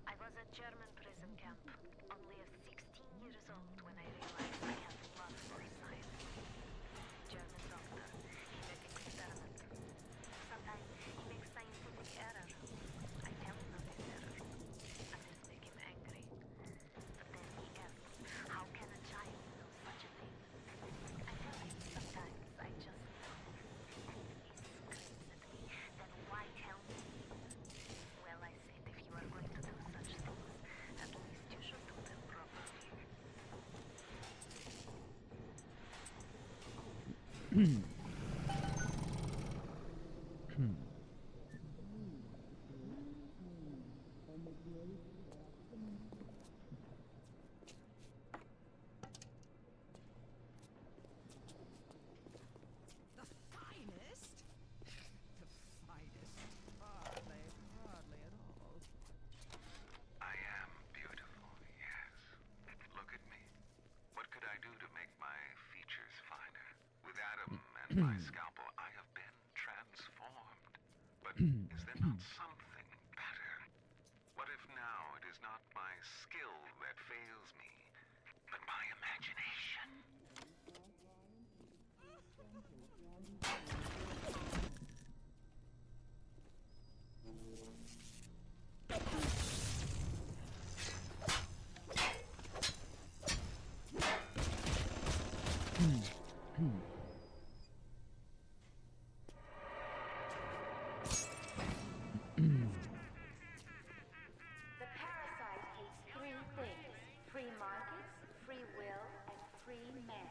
S7: I was at German prison camp, only 16 years old when I realized I had love for science. German doctor, he made experiment. Sometimes he makes scientific error. I tell him of his error. I just make him angry. But then he asks, how can a child know such a thing? I tell him sometimes I just know. He screams at me, then why tell me? Well, I said, if you are going to do such things, at least you should do them properly.
S11: The finest? The finest? Hardly at all.
S5: I am beautiful, yes. Look at me. What could I do to make my features finer? With Adam and my scalpel, I have been transformed. But is there not something better? What if now it is not my skill that fails me, but my imagination?
S7: The parasite hates three things: free markets, free will, and free men.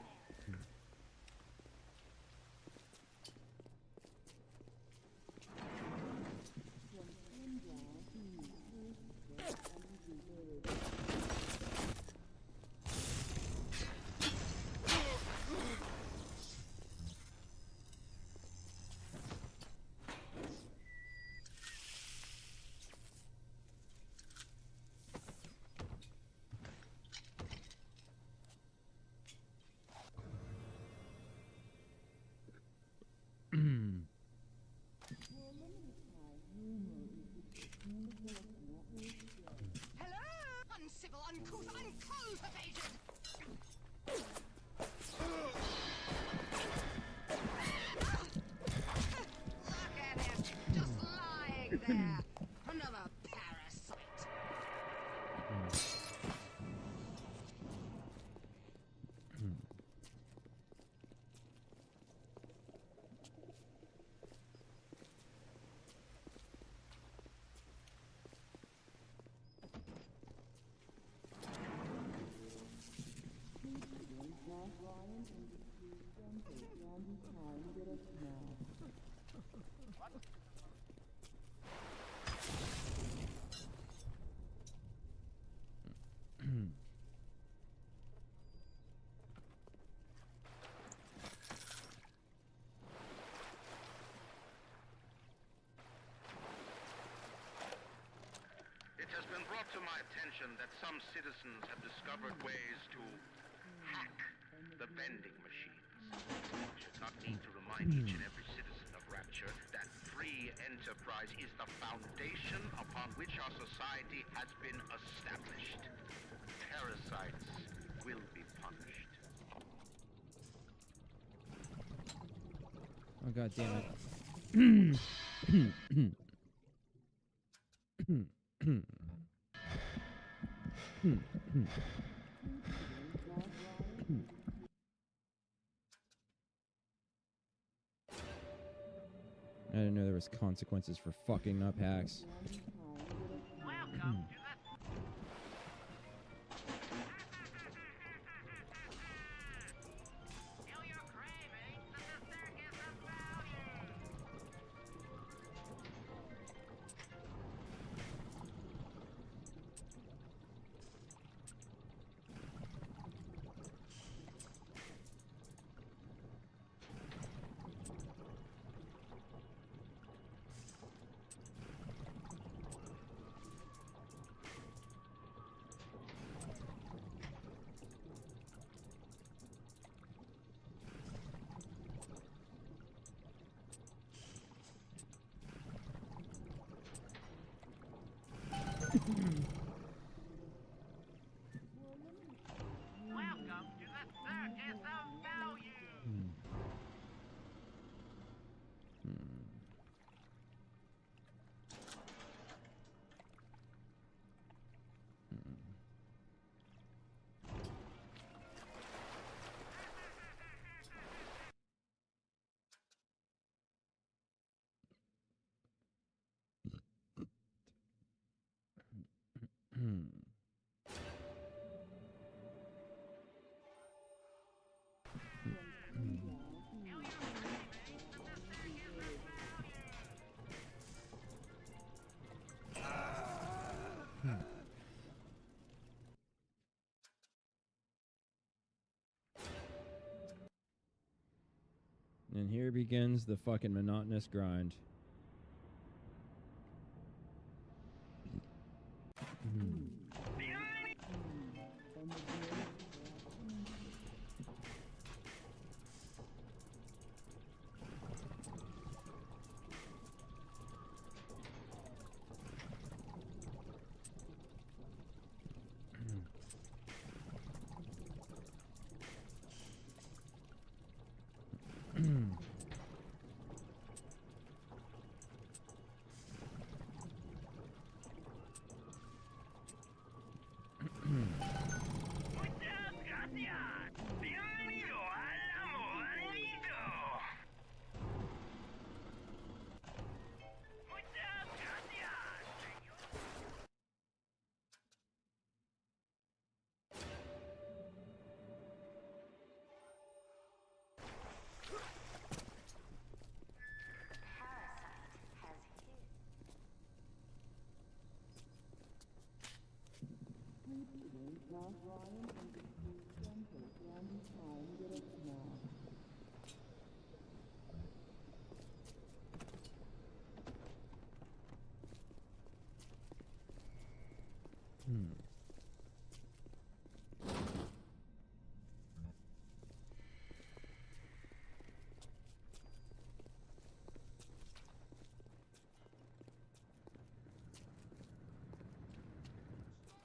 S11: Hello? Uncivil, uncouth, uncultivated! Look at him, just lying there. Another parasite.
S3: It has been brought brought to my attention that some citizens have discovered ways to hack the vending machines. I should not need to remind each and every citizen of Rapture that free enterprise is the foundation upon which our society has been established. Parasites will be punished.
S1: Oh, god damn it. I didn't know there was consequences for fucking up hacks.
S10: Welcome to
S1: And here begins the fucking monotonous grind.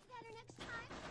S7: Better next time.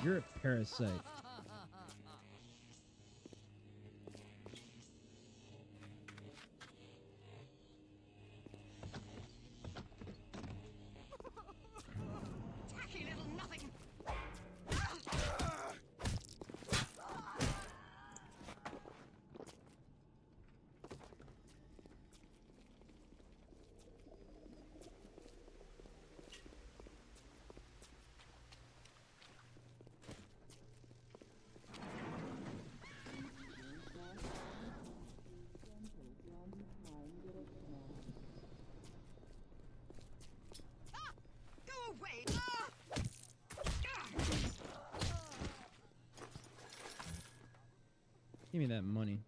S1: You're a parasite.
S11: Tacky little nothing. Go away!
S1: Give me that money.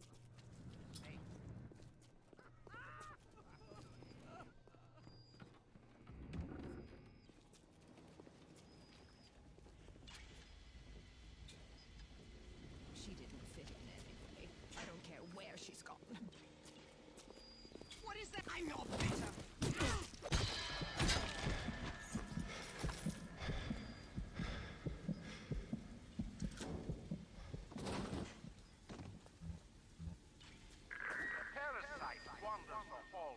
S11: She didn't fit in anyway. I don't care where she's gone. What is that? I'm no better.
S3: Parasite wanders the hall.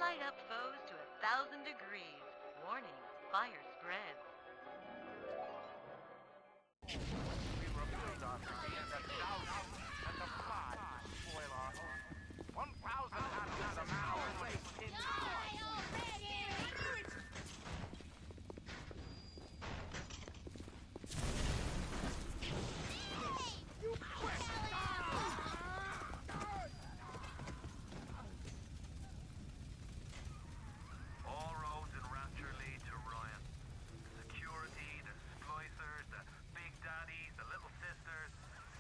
S12: Light up foes to 1,000 degrees. Warning, fire spreads.
S3: We refuse our fears and doubts, and the flies spoil our home. 1,000 atoms of power waste in
S5: All roads in Rapture lead to Ryan. The security, the splicers, the big daddies, the little sisters.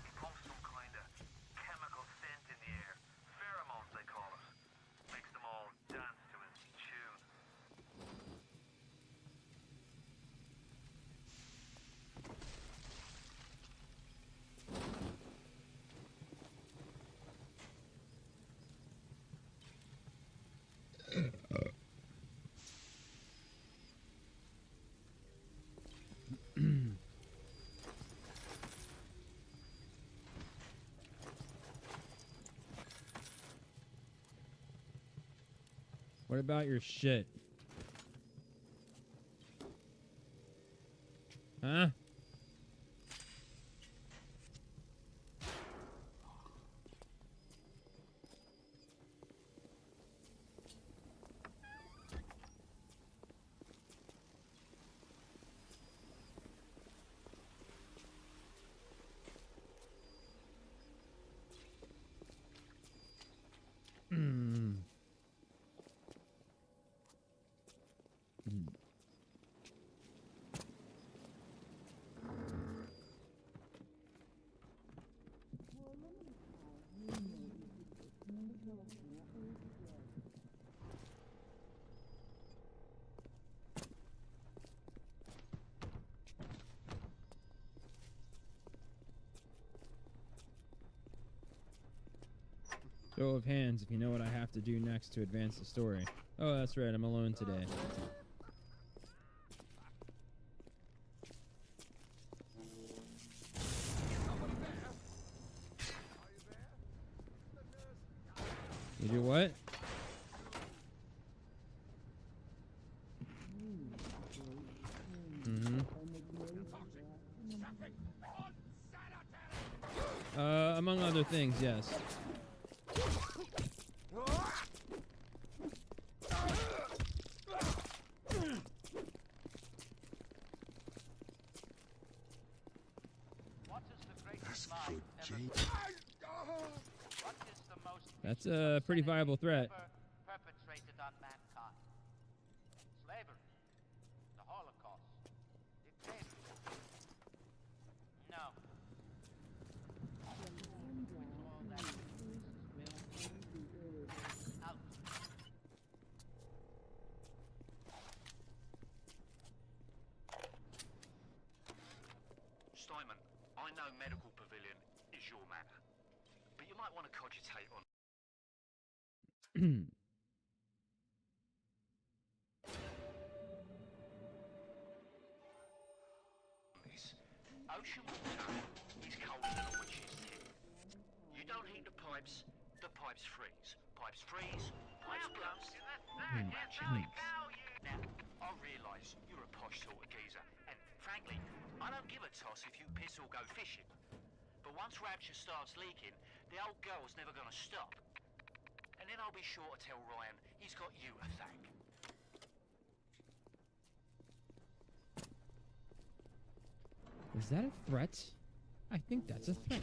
S5: He pumps some kind of chemical scent in the air. Pheromones, they call it. Makes them all dance to his tune.
S1: What about your shit? Huh? Show of hands if you know what I have to do next to advance the story. Oh, that's right, I'm alone today. You do what? Among other things, yes. That's a pretty viable threat.
S3: Perpetrated on mankind. Slavery. The Holocaust. Dictatorship. No. All that out.
S10: Steinman, I know Medical Pavilion is your matter, but you might want to cogitate on Ocean water is colder than a witch's tip. You don't heat the pipes freeze. Pipes freeze, pipes burst. Now, I realise you're a posh sort of geezer, and frankly, I don't give a toss if you piss or go fishing. But once Rapture starts leaking, the old girl's never gonna stop. And then I'll be sure to tell Ryan he's got you to thank.
S1: Was that a threat? I think that's a threat.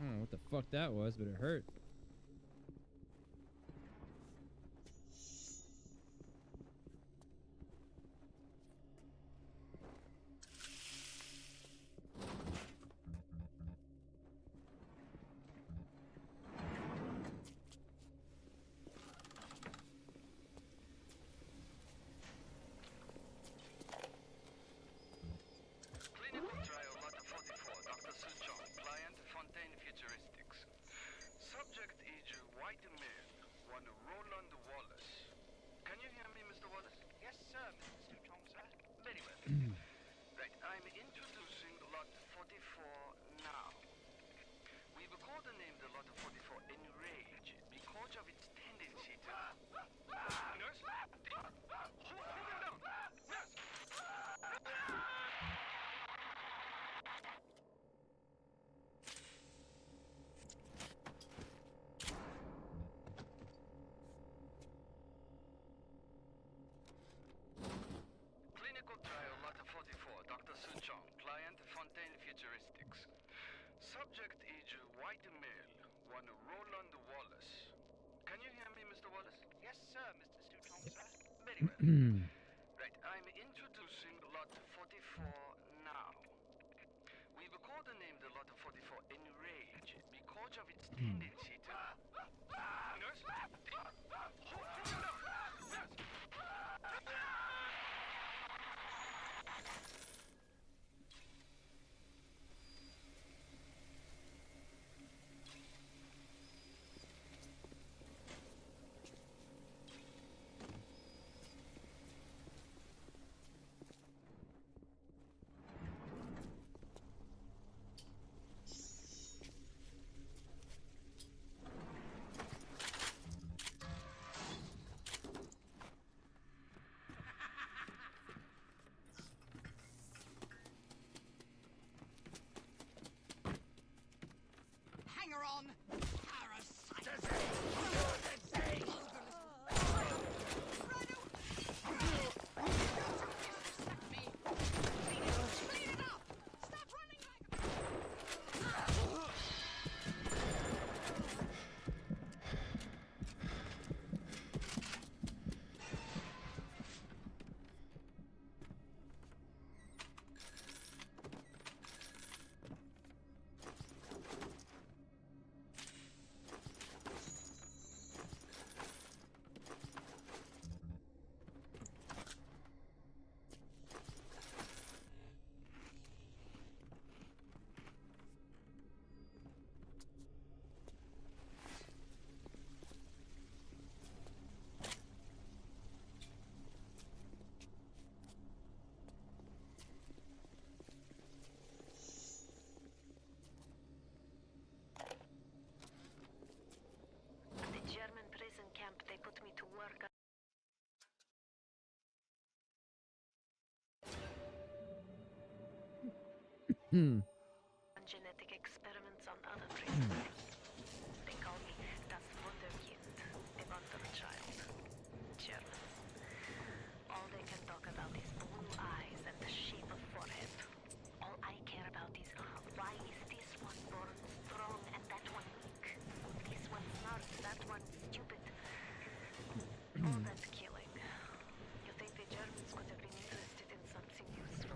S1: I don't know what the fuck that was, but it hurt.
S5: Clinical trial lot 44, Dr. Suchong, client Fontaine Futuristics. Subject is white male, one Roland Wallace. Can you hear me, Mr. Wallace?
S10: Yes, sir, Mr. Suchong, sir.
S5: Very well. Right, I'm introducing lot 44 now. We've codenamed the lot 44 Enrage because of its tendency to... Nurse? Hold him down! Nurse! Clinical trial lot 44, Dr. Suchong, client Fontaine Futuristics. Subject is white male, one Roland Wallace. Can you hear me, Mr. Wallace?
S10: Yes, sir, Mr. Suchong, sir.
S5: Very well. Right, I'm introducing lot 44 now. We've codenamed the lot 44 Enrage because of its tendency to... Nurse? Hold him down! Nurse!
S1: Hmm.
S13: On genetic experiments on other prisoners. They call me das Wunderkind, a wonder child. Germans. All they can talk about is blue eyes and the shape of forehead. All I care about is why is this one born strong and that one weak? This one smart, that one stupid. All that killing. You think the Germans could have been interested in something useful?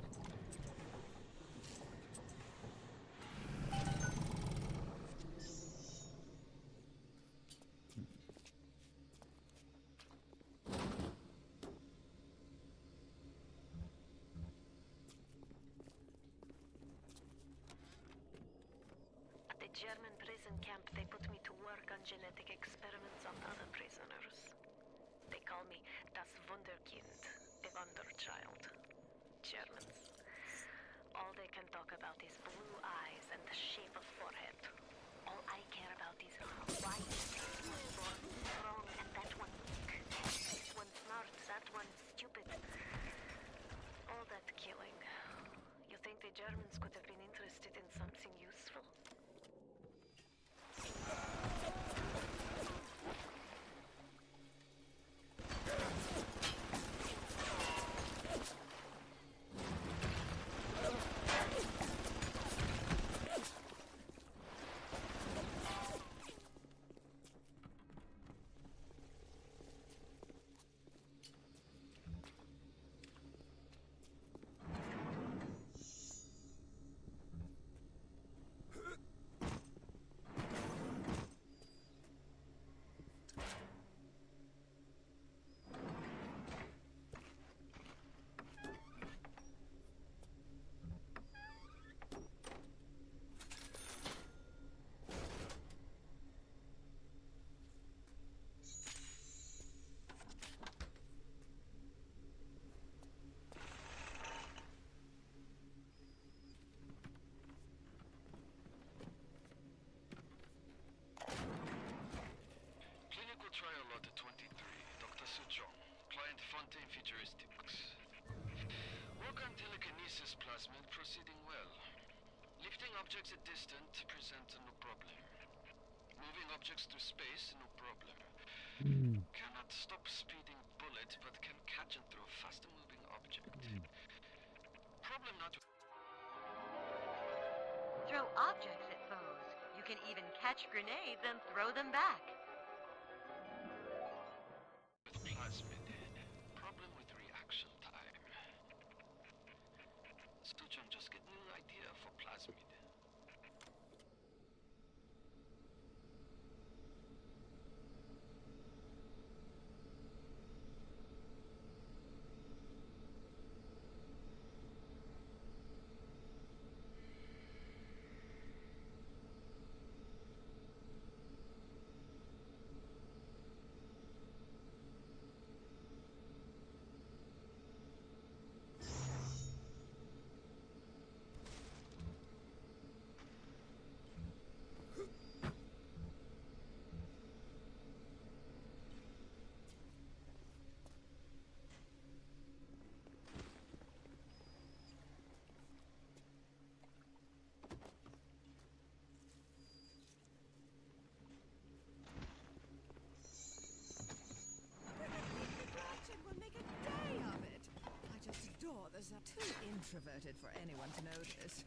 S13: At the German prison camp, they put me to work on genetic experiments on other prisoners. They call me das Wunderkind, a wonder child. Germans. All they can talk about is blue eyes and the shape of forehead. All I care about is why is this one born strong and that one weak? This one smart, that one stupid. All that killing. You think the Germans could have been interested in something useful?
S5: Clinical trial lot 23, Dr. Sujong, client Fontaine Futuristics. Work on telekinesis plasmid proceeding well. Lifting objects at distance present no problem. Moving objects through space, no problem. Cannot stop speeding bullet, but can catch and throw faster moving object. Problem not
S12: Throw objects at foes. You can even catch grenades and throw them back.
S5: with plasmid. Problem with reaction time. Sujong just get new idea for plasmid.
S11: Gretchen will make a day of it. I just adore the too introverted for anyone to notice.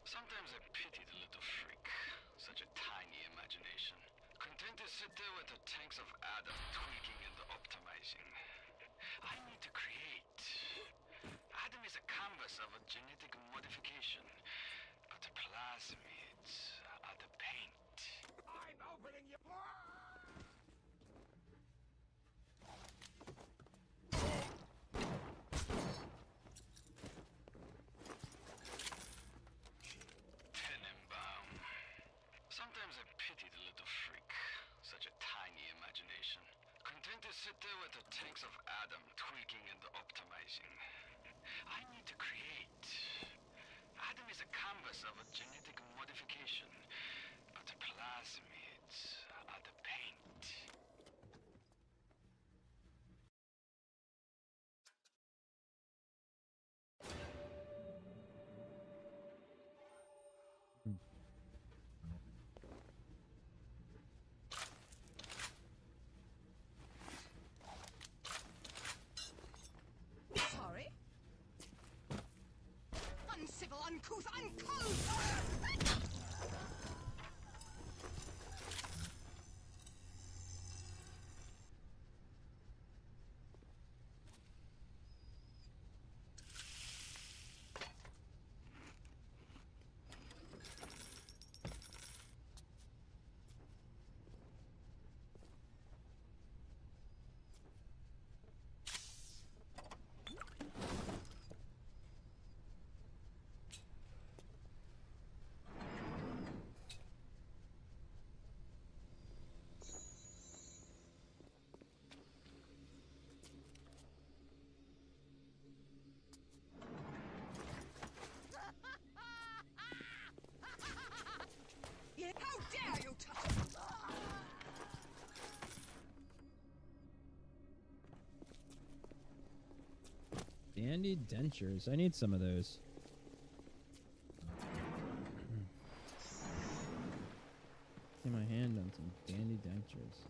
S10: Sometimes I pity the little freak. Such a tiny imagination. Content to sit there with the tanks of Adam tweaking and optimizing. I need to create. Adam is a canvas of a genetic modification, but the plasmids are the paint.
S6: I'm opening your...
S10: Tenenbaum. Sometimes I pity the little freak. Such a tiny imagination. Content to sit there with the tanks of Adam tweaking and optimizing. I need to create. Adam is a canvas of a genetic modification, but the plasmids are the paint.
S11: Sorry? Uncivil, uncouth, uncouth! How dare you touch me?
S1: Dandy dentures. I need some of those. Get my hand on some dandy dentures.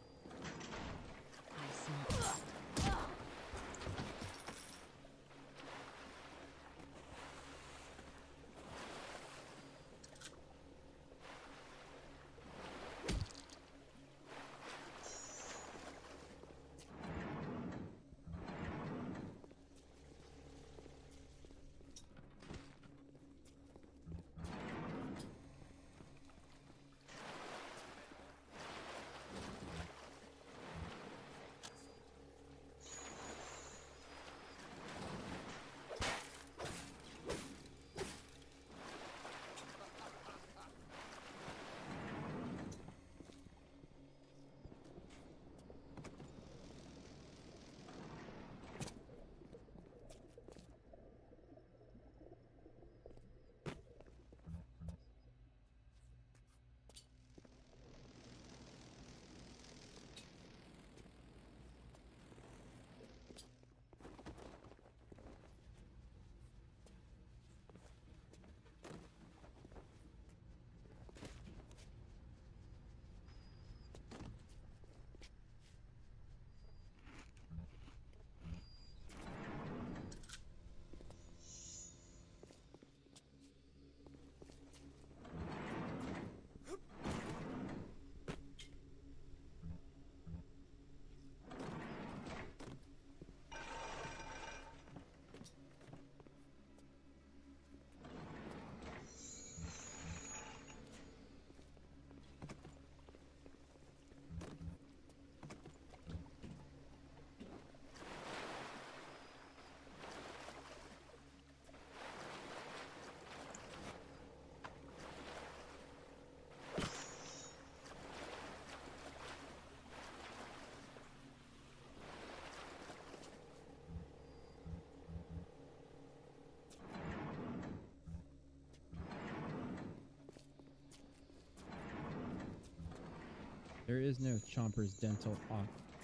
S1: There is no Chomper's dental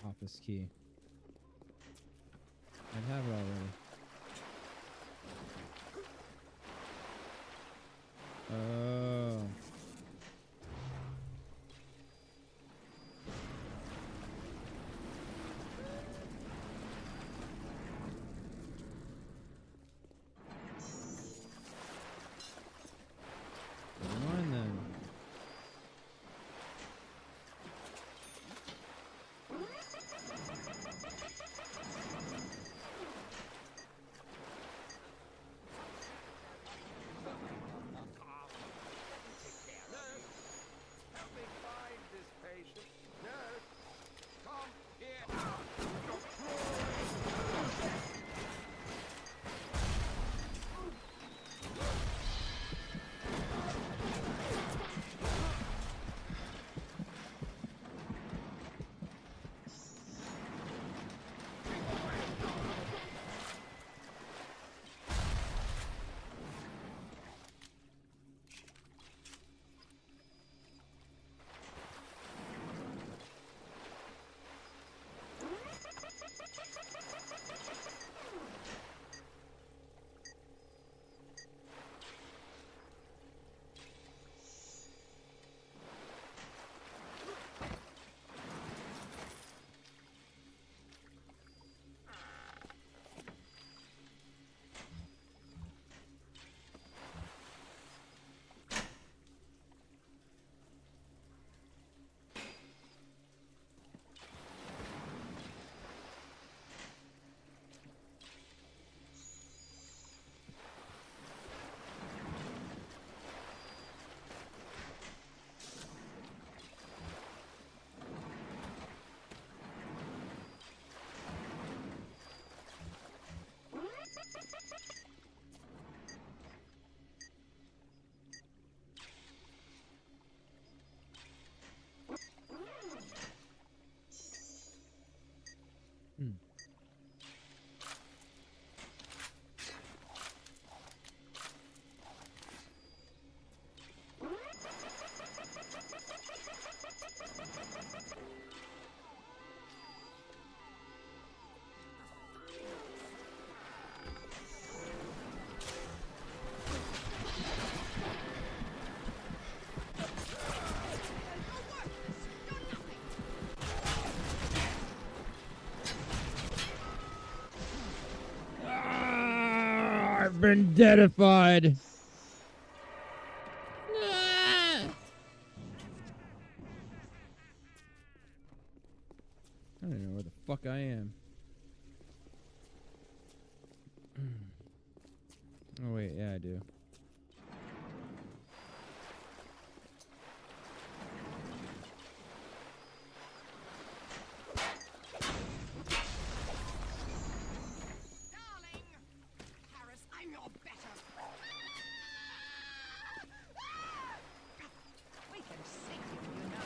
S1: office key. I'd have it already. Oh. Never mind then.
S6: Help me find this patient. Nurse, come here.
S1: I've been deadified. Ah! I don't know where the fuck I am. Oh wait, yeah I do.
S11: I'm your better. We can sink you, you know.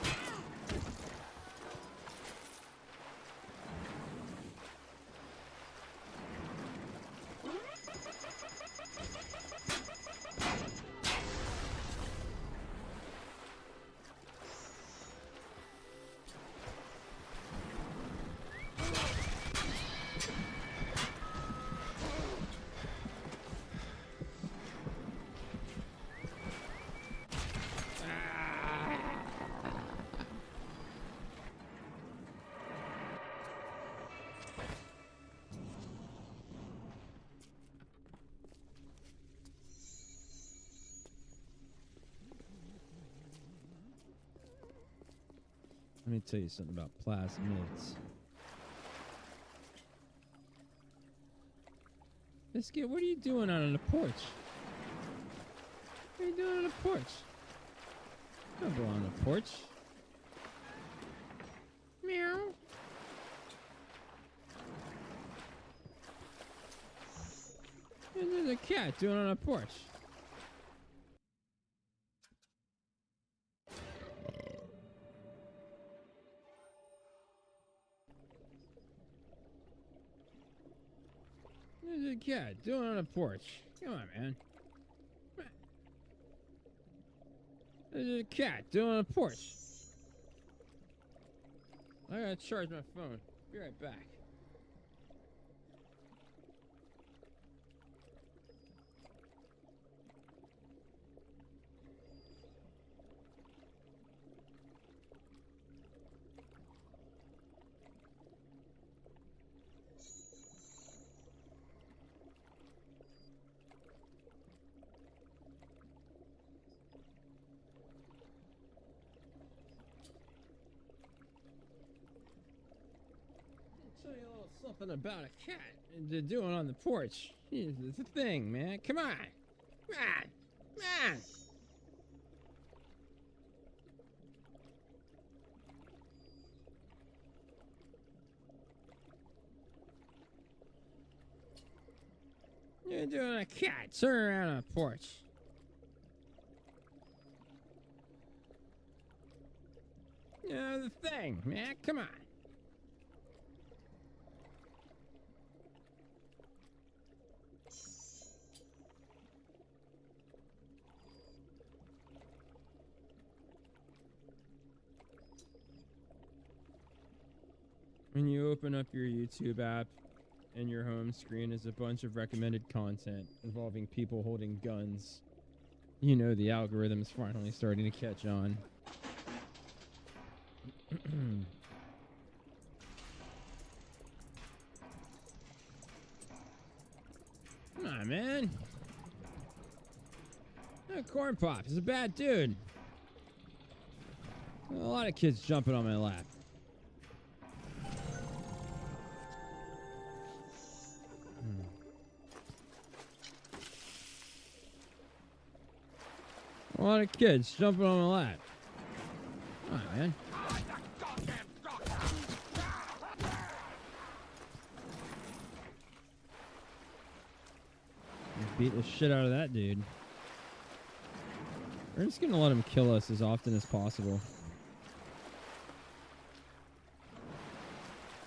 S1: Let me tell you something about plasmids. Biscuit, what are you doing out on the porch? What are you doing on the porch? Don't go on the porch. Meow. There's a cat doing on a porch. There's a cat doing on a porch. Come on, man. There's a cat doing on a porch. I gotta charge my phone. Be right back. Tell you a little something about a cat and they're doing on the porch. It's a thing, man. Come on. Come on. Come on. You're doing a cat. Turn around on the porch. You know the thing, man. Come on. When you open up your YouTube app and your home screen is a bunch of recommended content involving people holding guns, you know the algorithm is finally starting to catch on. Come on, man. Corn Pop is a bad dude. A lot of kids jumping on my lap. A lot of kids jumping on my lap. Come on, man. Beat the shit out of that dude. We're just gonna let him kill us as often as possible.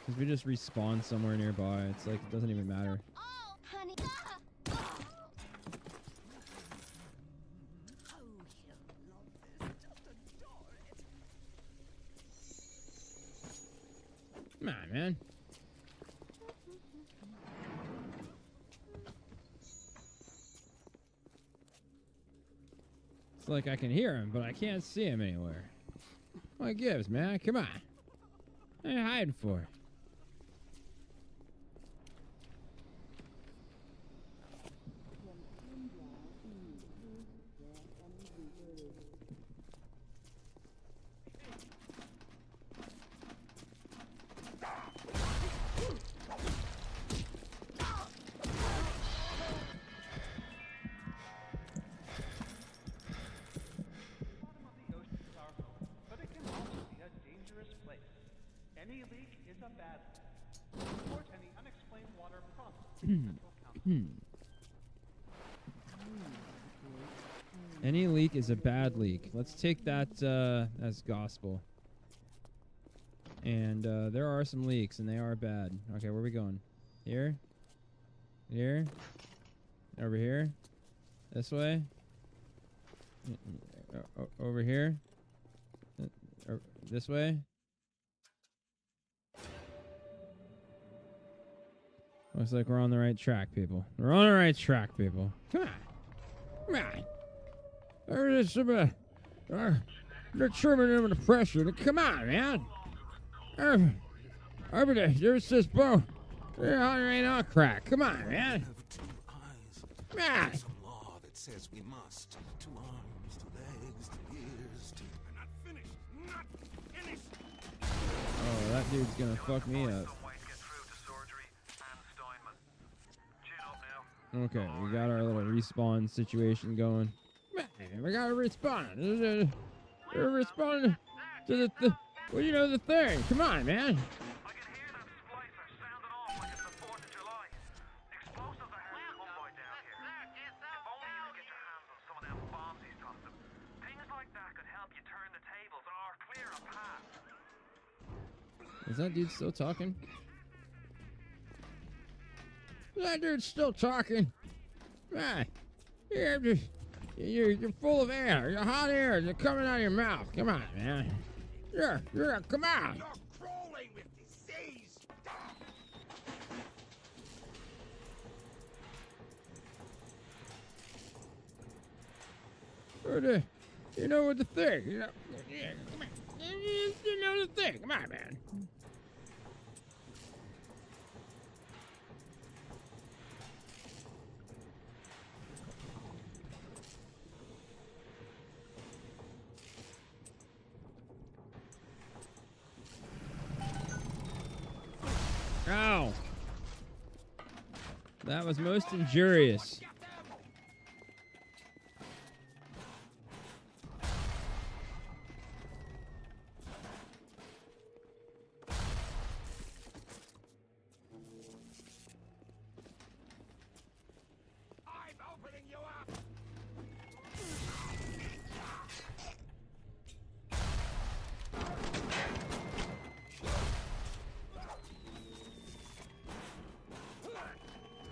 S1: Because we just respawn somewhere nearby. It's like, it doesn't even matter.
S4: Oh, honey.
S1: Come on, man. It's like I can hear him, but I can't see him anywhere. What gives, man? Come on. What are you hiding for? Any leak is a bad leak. Let's take that as gospel. And there are some leaks, and they are bad. Okay, where are we going? Here? Here? Over here? This way? Over here? This way? Looks like we're on the right track, people. We're on the right track, people. Come on. Come on. There's some, they're trimming under the pressure. Come on, man. Over there, there's this bow. There ain't on crack. Come on, man. Come on.
S14: There's a law that says we must. 2 arms, 2 legs, 2 ears, 2...
S6: I'm not finished. Not finished.
S1: Oh, that dude's gonna fuck me up. Okay, we got our little respawn situation going. Man, we gotta respawn. We're responding to the well, you know, the thing. Come on, man. Is that dude still talking? That dude's still talking. Man, you're full of air. You're hot air. You're coming out of your mouth. Come on, man. Come on. You know what the thing? You know, yeah, come on. You know the thing. Come on, man. Ow! That was most injurious.
S6: I'm opening you up.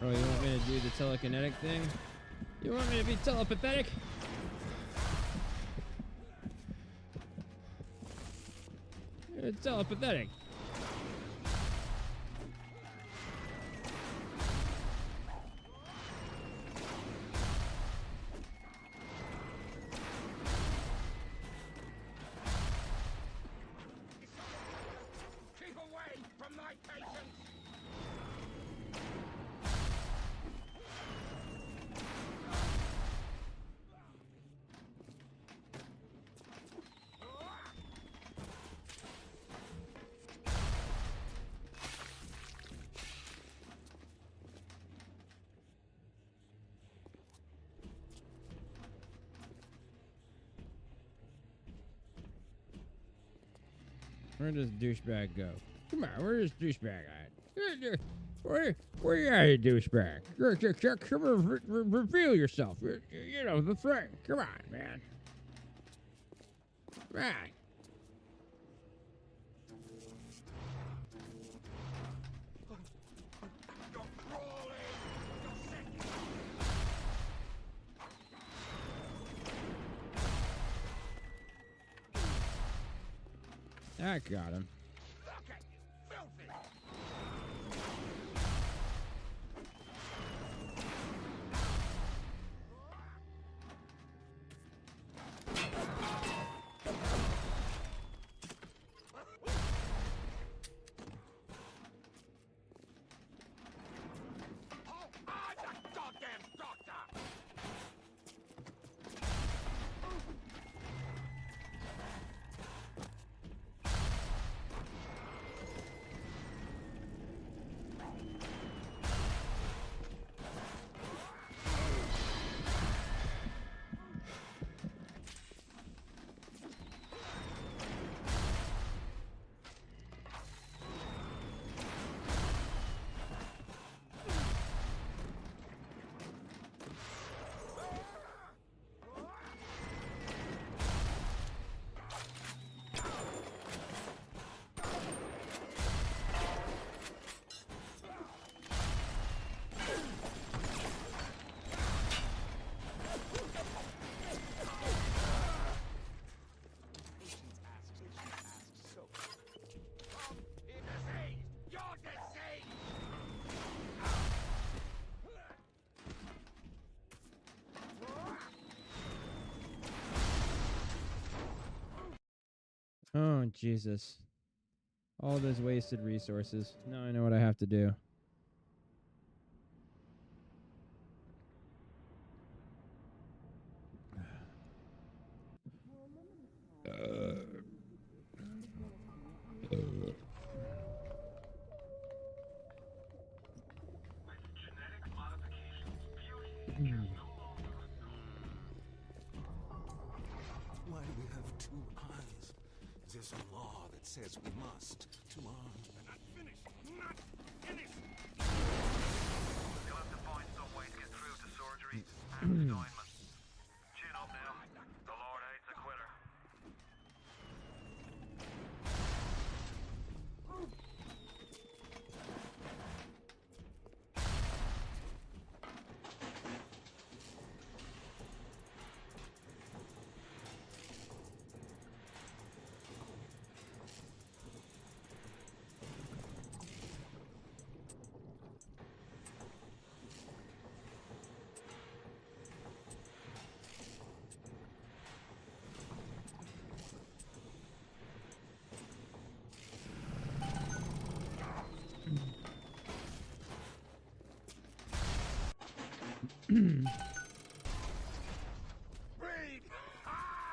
S1: Oh, you want me to do the telekinetic thing? You want me to be telepathetic? Telepathetic.
S6: Keep away from my patients.
S1: Where does douchebag go? Come on, where is douchebag at? Where you at, you douchebag? Come on, reveal yourself. You know the thing. Come on, man. Come on. That got him.
S6: Look at you, filthy. Oh, I'm the goddamn doctor.
S1: Oh, Jesus. All those wasted resources. Now I know what I have to do.
S14: Why do we have two eyes? There's a law that says we must. Two arms.
S6: Not finished. Not finished.
S5: You'll have to find some way to get through to surgery and Steinman. Chin up now. The Lord hates a quitter.
S6: Breed!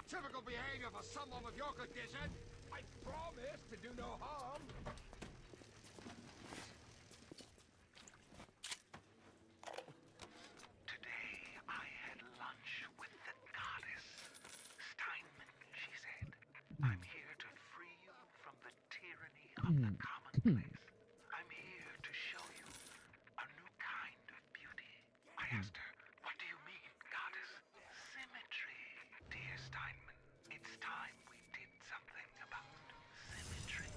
S6: Typical behavior for someone with your condition. I promise to do no harm.
S5: Today I had lunch with the goddess. Steinman, she said. I'm here to free you from the tyranny of the commonplace. I'm here to show you a new kind of beauty. I asked her, what do you mean, goddess? Symmetry, dear Steinman. It's time we did something about symmetry.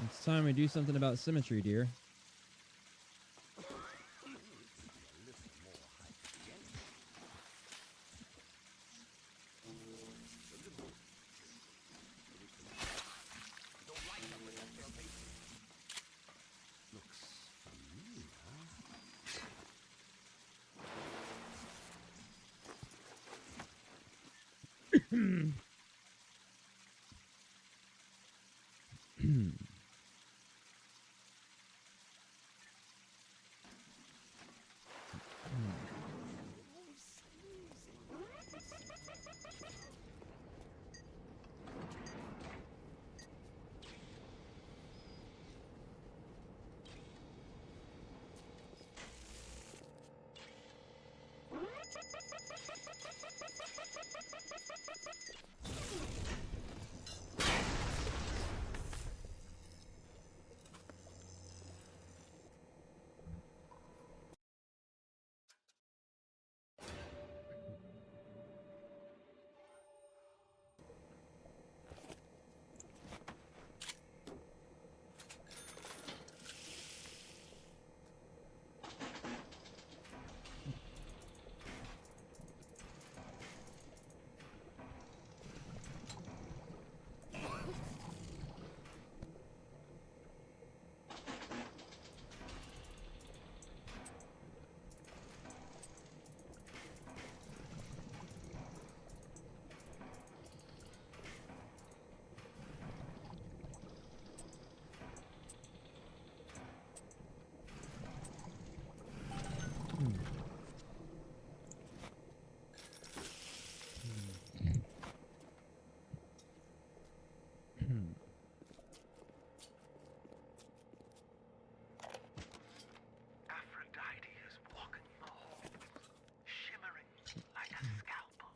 S1: It's time we do something about symmetry, dear.
S5: Aphrodite is walking the halls, shimmering like a scalpel.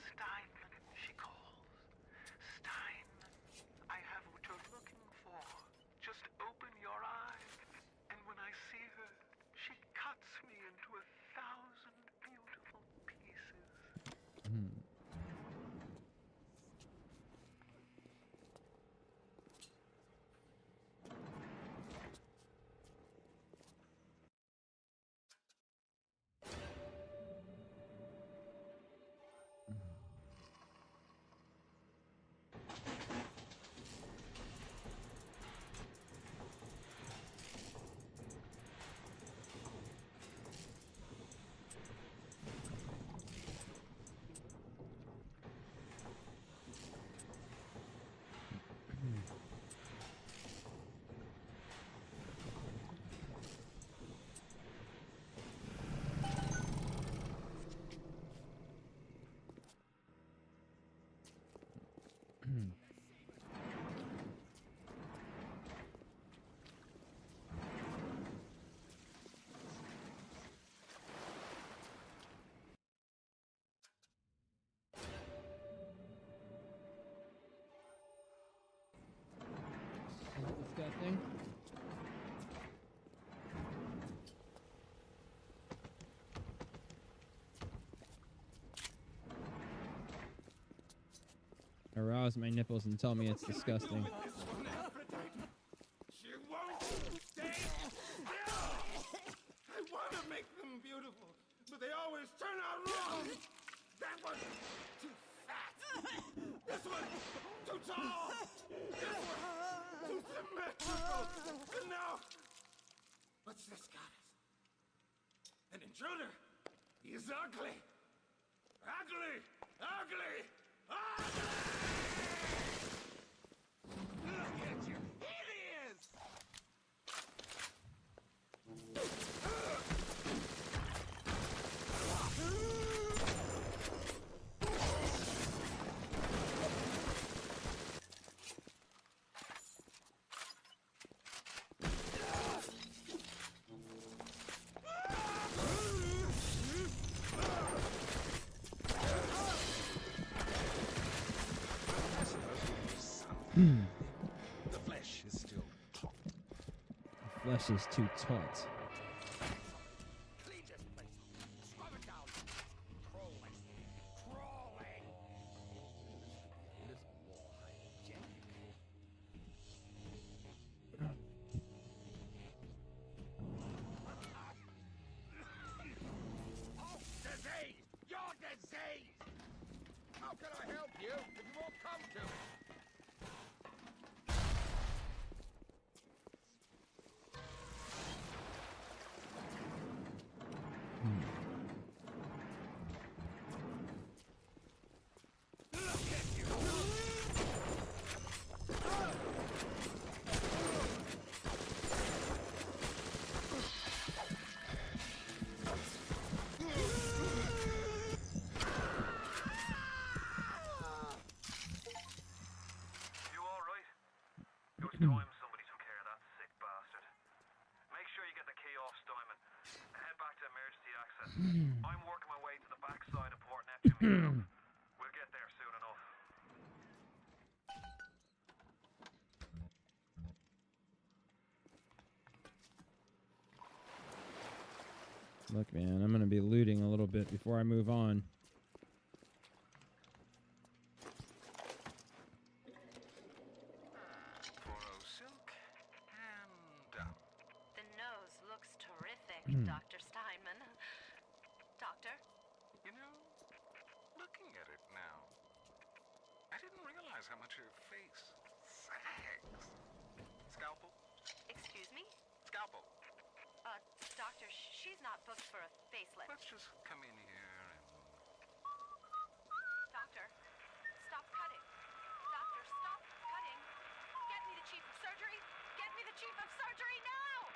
S5: Steinman, she calls. Steinman, I have what you're looking for. Just open your eyes, and when I see her, she cuts me into 1,000 beautiful pieces.
S1: Disgusting. Arouse my nipples and tell me it's disgusting.
S6: She won't stay wrong! That was too fat! This one too tall! This one too symmetrical! And now, what's this goddess? An intruder! He's ugly! Ugly! Ugly! Ugly! Look at you! Here he is!
S14: The flesh is still taut.
S1: The flesh is too taut.
S6: Clean this place! Scrub it down! Crawling! Crawling! A little more hygienic. Oh, disease! You're diseased! How can I help you if you won't come to me?
S5: You alright? It was time somebody took care of that sick bastard. Make sure you get the key off Steinman. Head back to emergency access. I'm working my way to the backside of Port Neptune. We'll get there soon enough.
S1: Look, man, I'm gonna be looting a little bit before I move on.
S5: Silk and
S12: The nose looks terrific, Dr. Steinman. Doctor?
S14: You know, looking at it now, I didn't realize how much her face sags. Scalpel?
S12: Excuse me?
S14: Scalpel.
S12: Doctor, she's not booked for a facelift.
S14: Let's just come in here and...
S12: Doctor, stop cutting. Doctor, stop cutting. Get me the chief of surgery. Get me the chief of surgery now!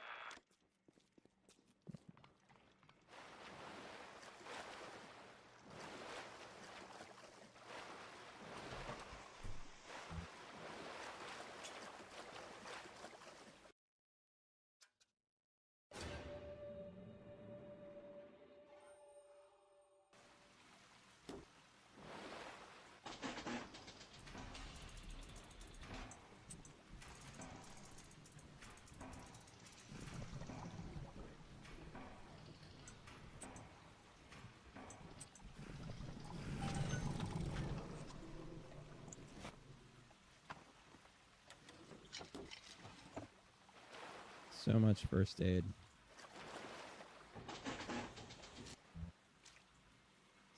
S1: So much first aid.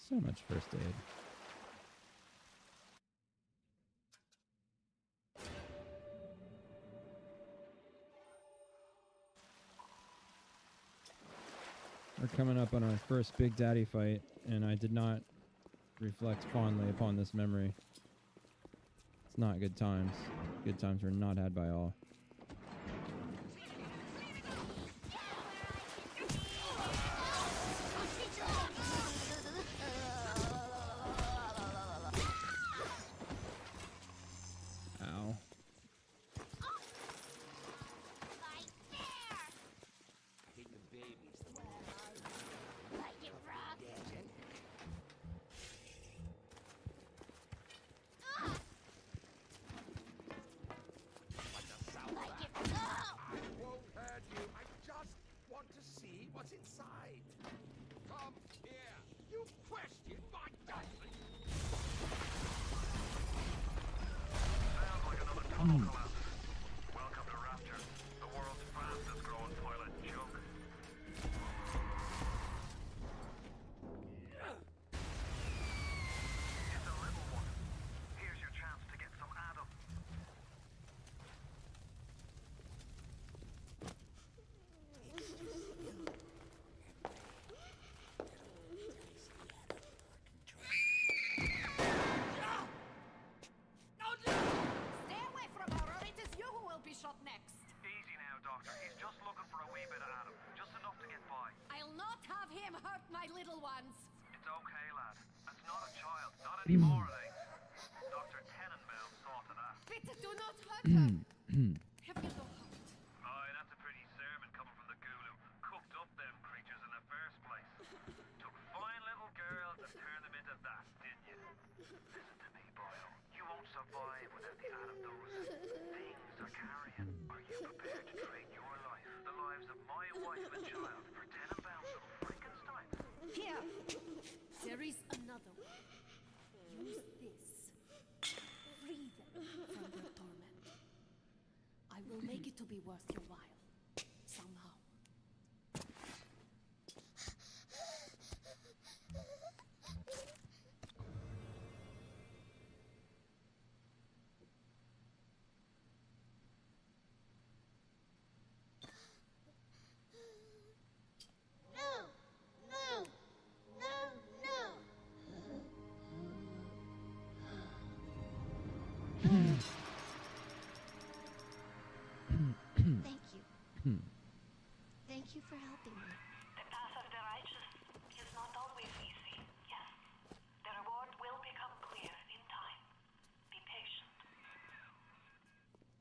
S1: So much first aid. We're coming up on our first Big Daddy fight, and I did not reflect fondly upon this memory. It's not good times. Good times were not had by all. Ow.
S6: I hate the babies.
S4: Like it rock. Like it go.
S6: I won't hurt you. I just want to see what's inside. Come here. You question my judgment.
S5: Sounds like another tunnel collapse. Welcome to Rapture, the world's fastest growing toilet joke.
S11: hurt my little ones.
S5: It's okay, lad. That's not a child. Not anymore, it ain't. Dr. Tenenbaum saw to that.
S11: Bitte do not hurt her. Have you no heart?
S5: Aye, that's a pretty sermon coming from the ghoul who cooked up them creatures in the first place. Took fine little girls and turned them into that, didn't you? Listen to me, Boyle. You won't survive without the Adam those things are carrying. Are you prepared to trade your life, the lives of my wife and child, for Tenenbaum's little Frankenstein?
S11: Here. There is another way. Use this. Free them from their torment. I will make it to be worth your while. Somehow.
S4: No! No! No! No! Thank you. Thank you for helping me.
S13: The path of the righteous is not always easy, yes. The reward will become clear in time. Be patient.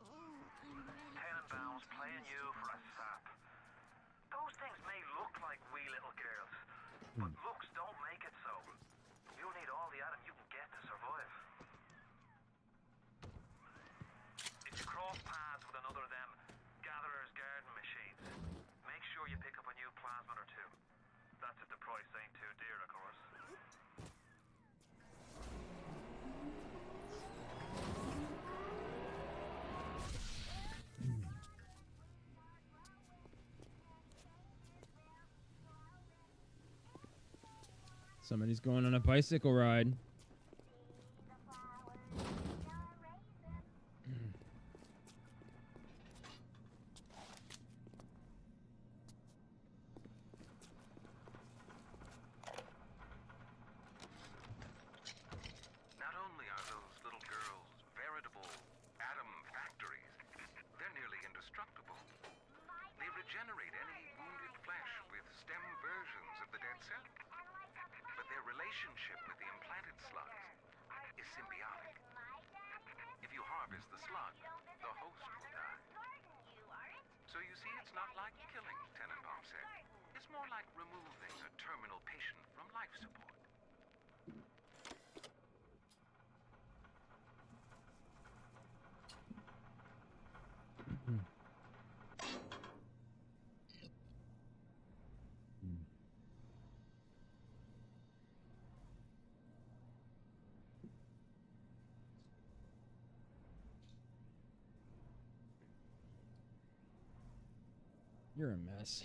S4: Oh, I'm ready.
S5: Tenenbaum's playing you for a sap. Those things may look like wee little girls, but looks don't make it so. You'll need all the Adam you can get to survive. If you cross paths with another of them gatherer's garden machines, make sure you pick up a new plasmid or two. That's if the price ain't too dear, of course.
S1: Somebody's going on a bicycle ride.
S14: Not only are those little girls veritable atom factories, they're nearly indestructible. They regenerate any wounded flesh with stem versions of the dead cell. But their relationship with the implanted slugs is symbiotic. If you harvest the slug, the host will die. So you see, it's not like killing, Tenenbaum said. It's more like removing a terminal patient from life support.
S1: You're a mess.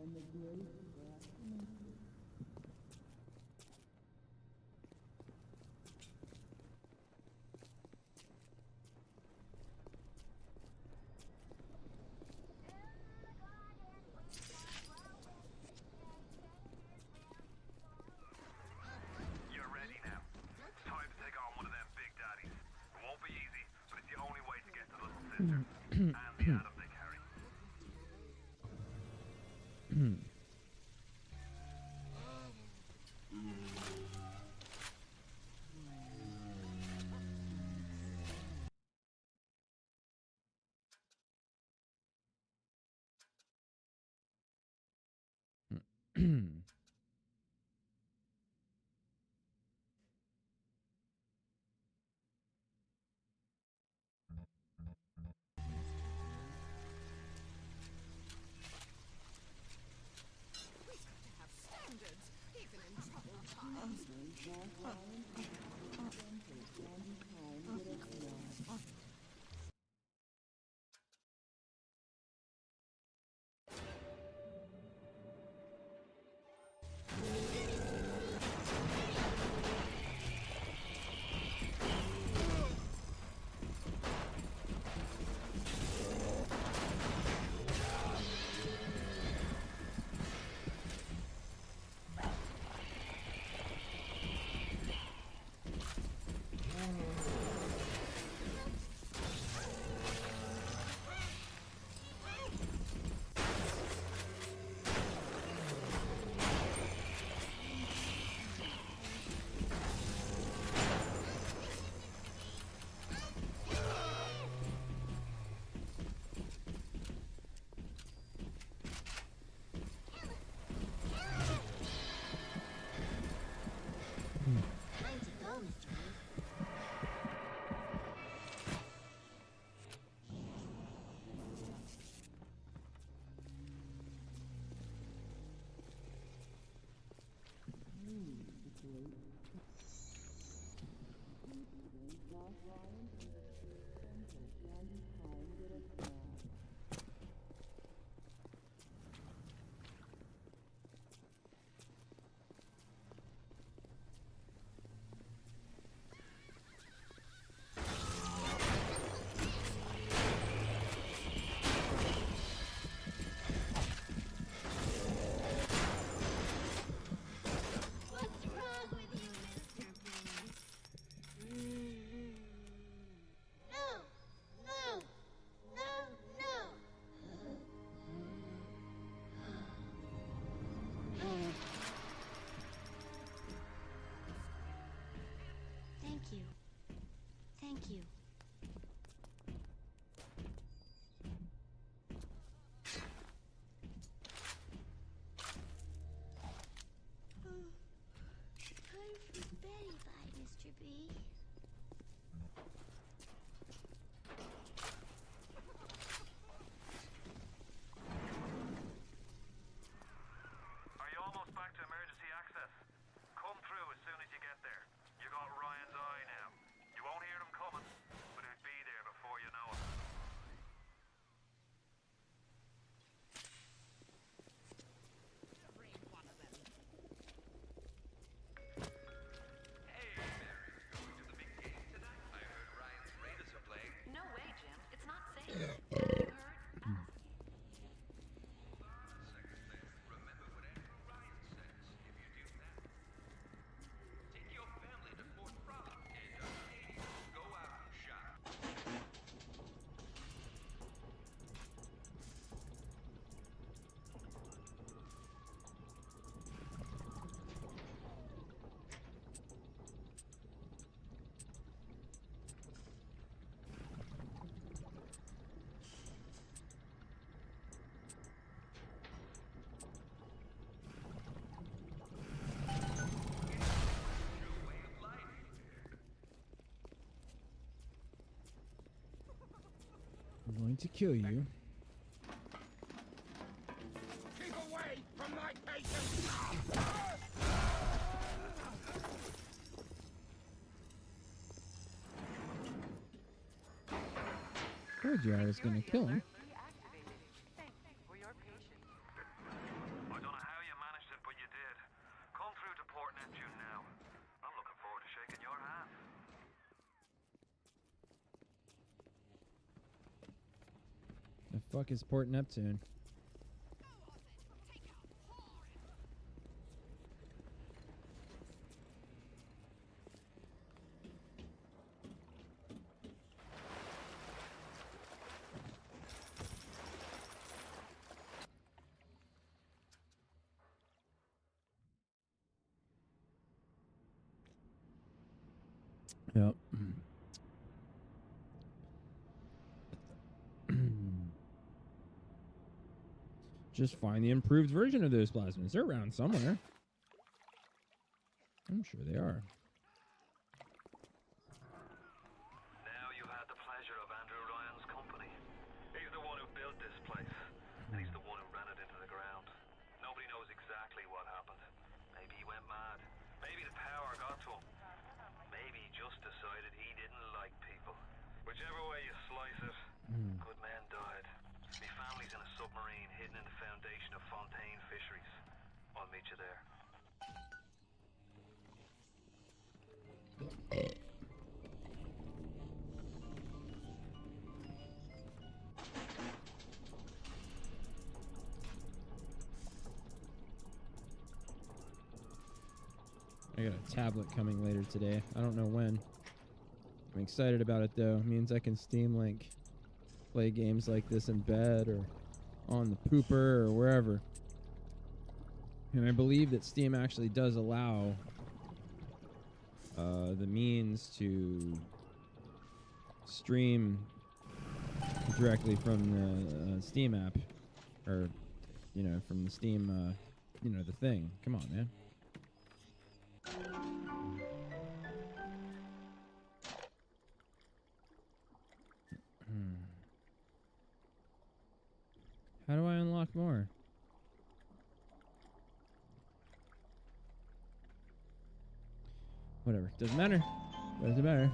S5: You're ready now. It's time to take on one of them big daddies. It won't be easy, but it's the only way to get to Little Sister and the Adam they carry.
S11: We've got to have standards, even in troubled times.
S4: Time to go, Mr. B. What's wrong with you, Mr. Bean? No! No! No! No! Thank you. Thank you. Time for Betty Bye, Mr. B.
S5: Are you almost back to emergency access? Come through as soon as you get there. You got Ryan's eye now. You won't hear them coming, but it'll be there before you know it.
S11: Every one of them.
S12: No way, Jim. It's not safe. You heard? Ask.
S1: I'm going to kill you.
S6: Keep away from my patients!
S1: Told you I was going to kill him.
S12: Reactivated. Thanks for your patience.
S1: fuck is Port Neptune? Yep. Just find the improved version of those plasmids. They're around somewhere. I'm sure they are.
S5: Now you've had the pleasure of Andrew Ryan's company. He's the one who built this place, and he's the one who ran it into the ground. Nobody knows exactly what happened. Maybe he went mad. Maybe the power got to him. Maybe he just decided he didn't like people. Whichever way you slice it, good men died. My family's in a submarine hidden in the foundation of Fontaine Fisheries. I'll meet you there.
S1: I got a tablet coming later today. I don't know when. I'm excited about it though. It means I can Steam Link, play games like this in bed or on the pooper or wherever. And I believe that Steam actually does allow the means to stream directly from the Steam app, or from the Steam, the thing. Come on, man. How do I unlock more? Whatever. Doesn't matter. Doesn't matter.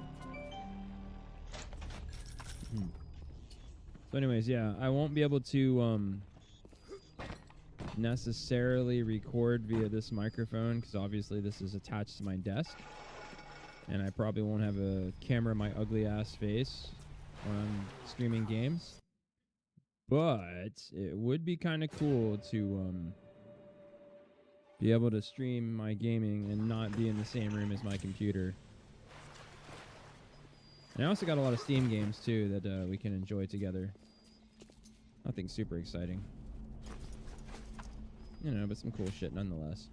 S1: So anyways, yeah, I won't be able to necessarily record via this microphone because obviously this is attached to my desk. And I probably won't have a camera in my ugly ass face when I'm streaming games. But it would be kind of cool to be able to stream my gaming and not be in the same room as my computer. And I also got a lot of Steam games too that we can enjoy together. Nothing super exciting. But some cool shit nonetheless.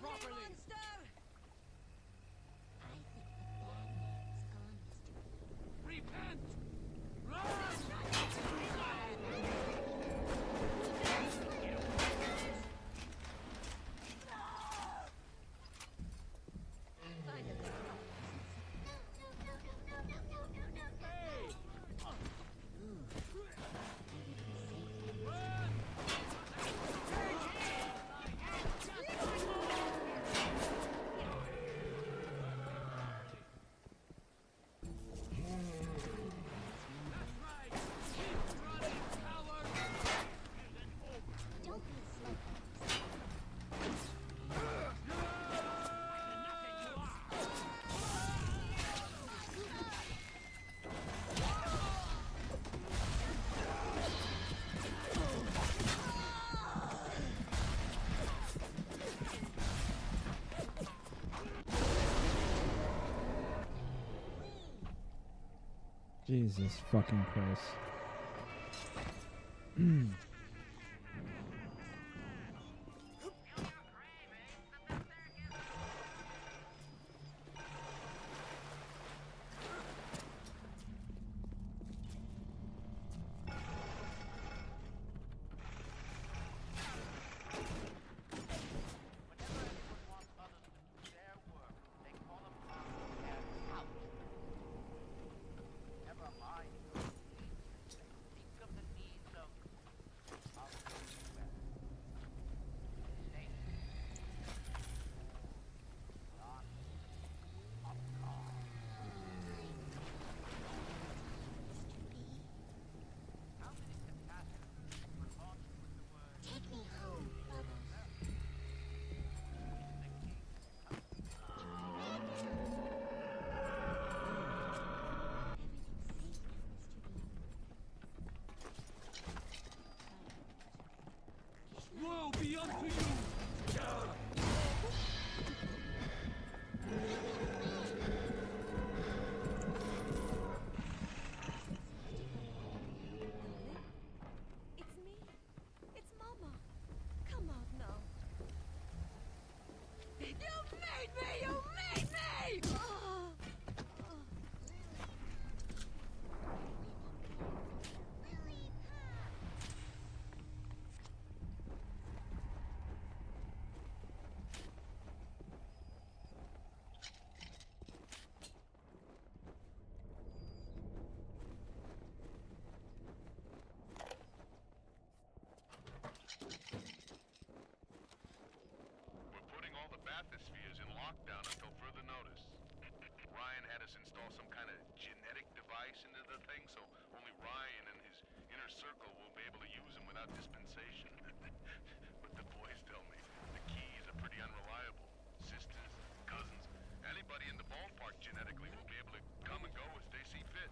S6: properly.
S11: Monster!
S4: I think the bad man's gone, Mr. B.
S6: Repent!
S4: Don't be slow.
S1: Jesus fucking Christ.
S4: Take me home, Bubbles.
S6: Woe be unto you!
S11: It's me. It's Mama. Come out now. You made me! You made me!
S14: We're putting all the bathyspheres in lockdown until further notice. Ryan had us install some kind of genetic device into the thing, so only Ryan and his inner circle will be able to use them without dispensation. But the boys tell me the keys are pretty unreliable. Sisters, cousins, anybody in the ballpark genetically will be able to come and go as they see fit.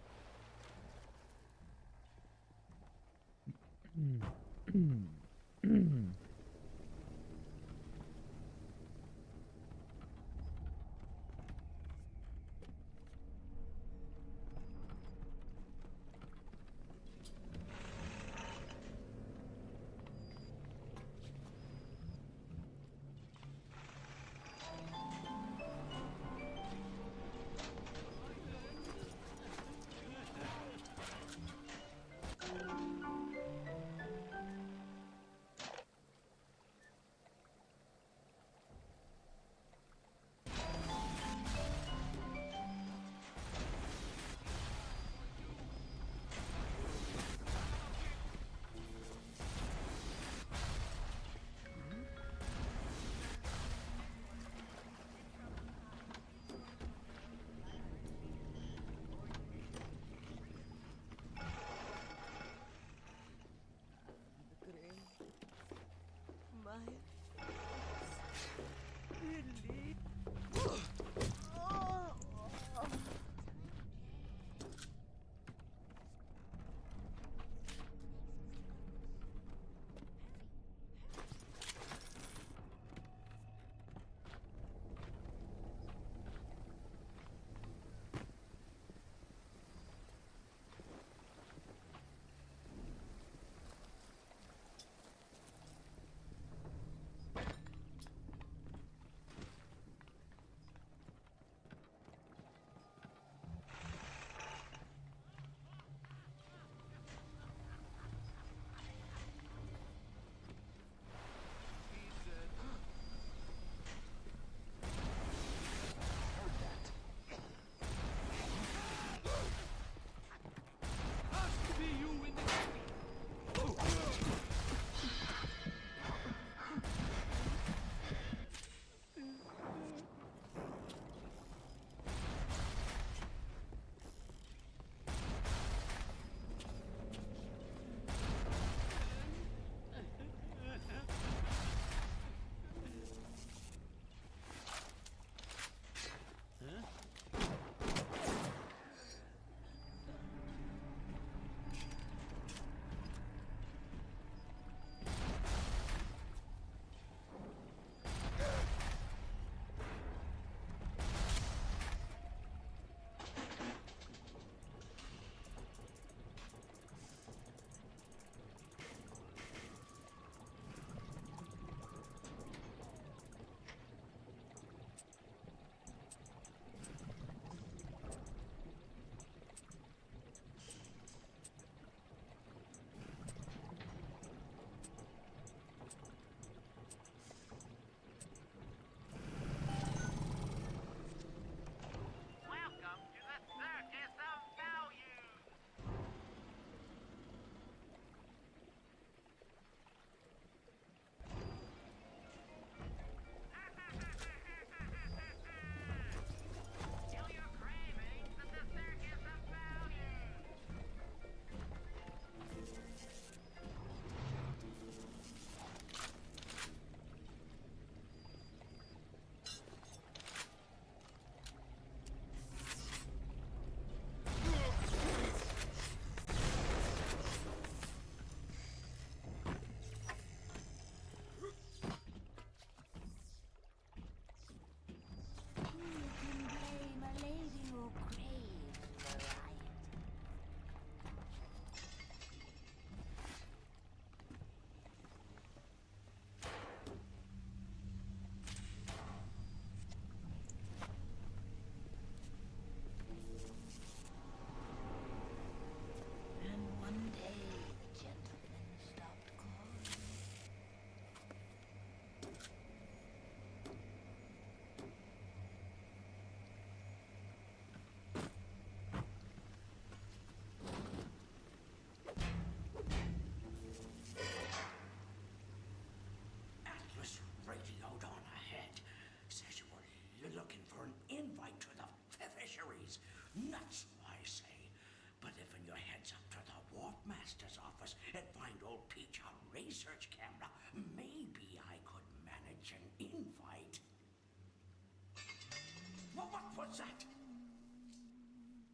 S8: What's that?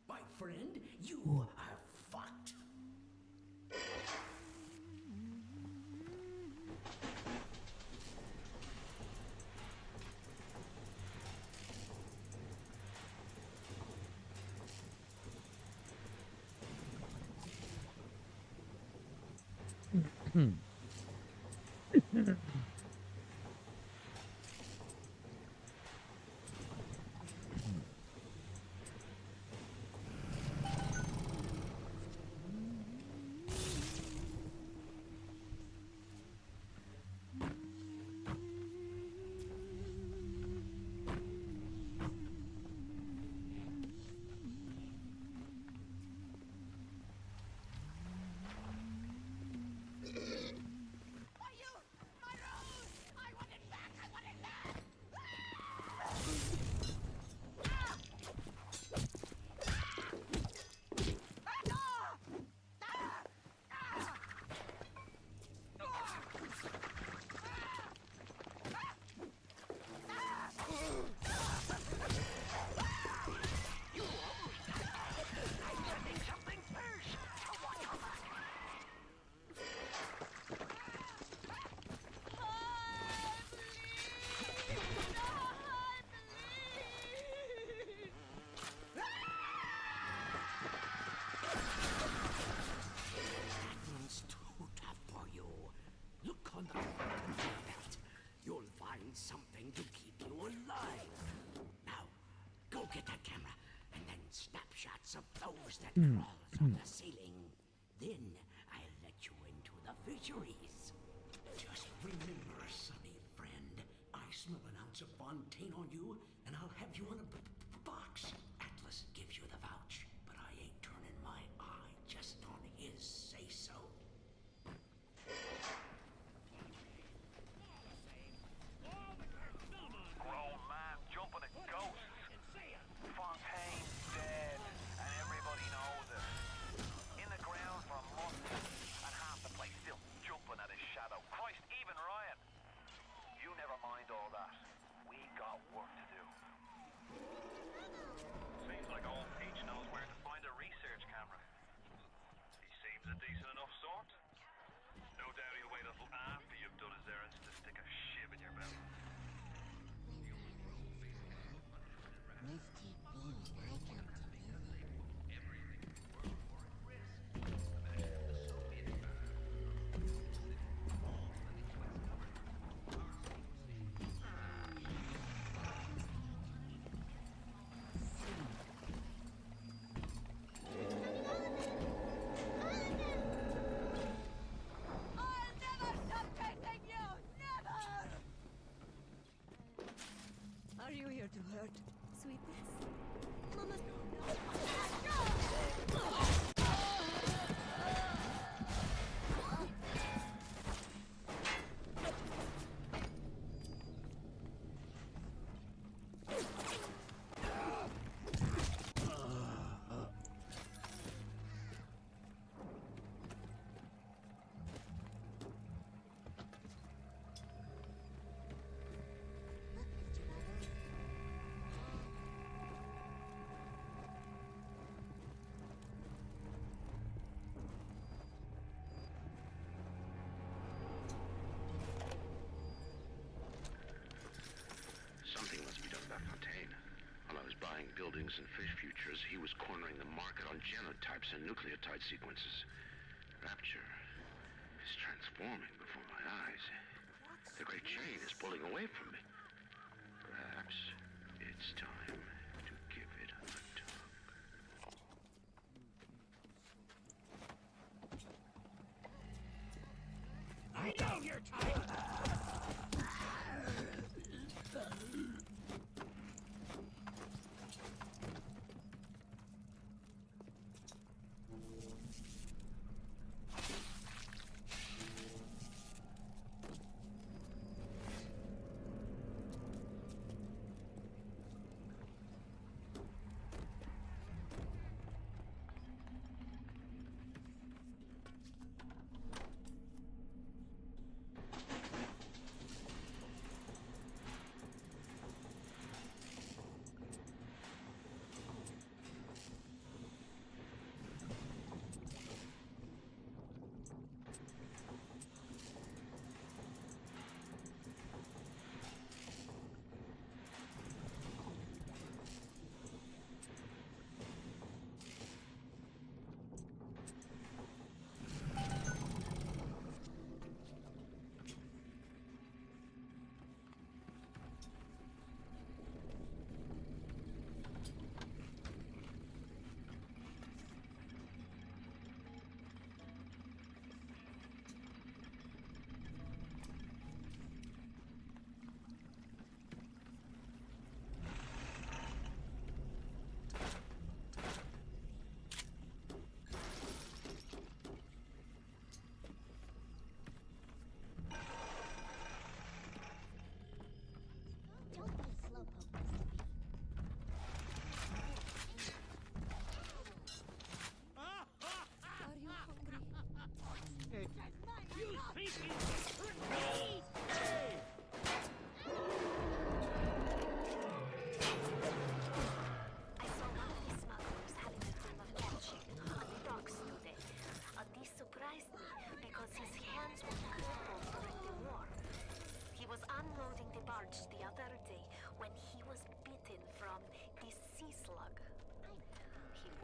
S8: My friend, you are fucked. Something to keep you alive. Now, go get that camera, and then snapshots of those that crawls on the ceiling. Then I'll let you into the fisheries. Just remember, sonny friend, I smell an ounce of Fontaine on you, and I'll have you on a box. Atlas gives you the vouch, but I ain't turning my eye just on his say-so.
S5: Grown man jumping at ghosts. Fontaine's dead, and everybody knows it. In the ground for months, and half the place still jumping at his shadow. Christ, even Ryan. You never mind all that. We got work to do. Seems like old Peach knows where to find a research camera. He seems a decent enough sort. No doubt he'll wait until after you've done his errands to stick a shiv in your belly.
S11: Are you here to hurt?
S4: Sweetness? Mama.
S3: Something must be done about Fontaine. While I was buying buildings and fish futures, he was cornering the market on genotypes and nucleotide sequences. Rapture is transforming before my eyes. The great chain is pulling away from me. Perhaps it's time to give it a tug.
S8: I know you're tired.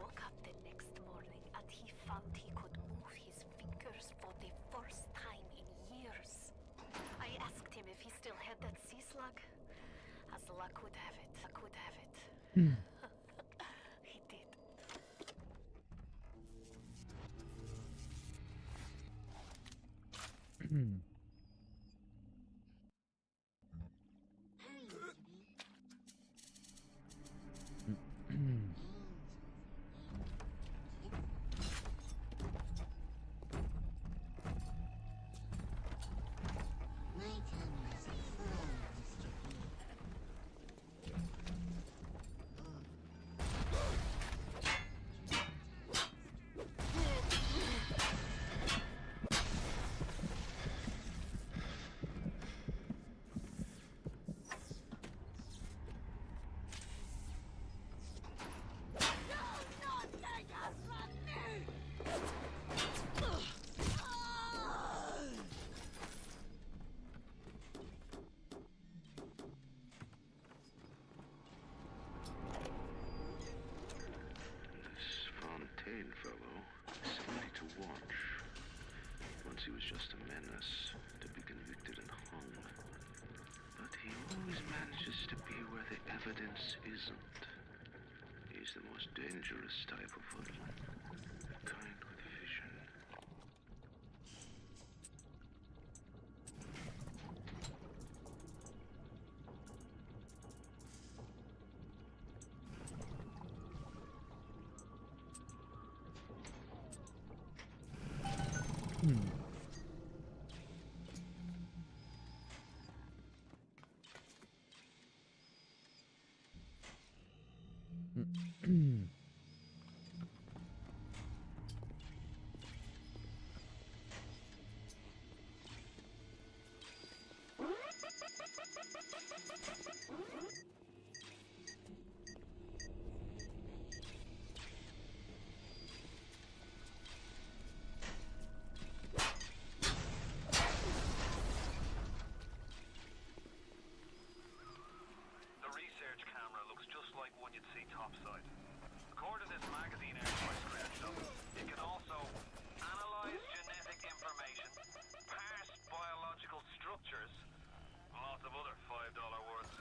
S13: woke up the next morning and he found he could move his fingers for the first time in years. I asked him if he still had that sea slug. As luck would have it, he did.
S15: Fellow, somebody to watch. Once he was just a menace, to be convicted and hung. But he always manages to be where the evidence isn't. He's the most dangerous type of hoodlum. The kind with vision.
S5: Topside. According to this magazine Airforce credential, it can also analyze genetic information, parse biological structures, and lots of other $5 words.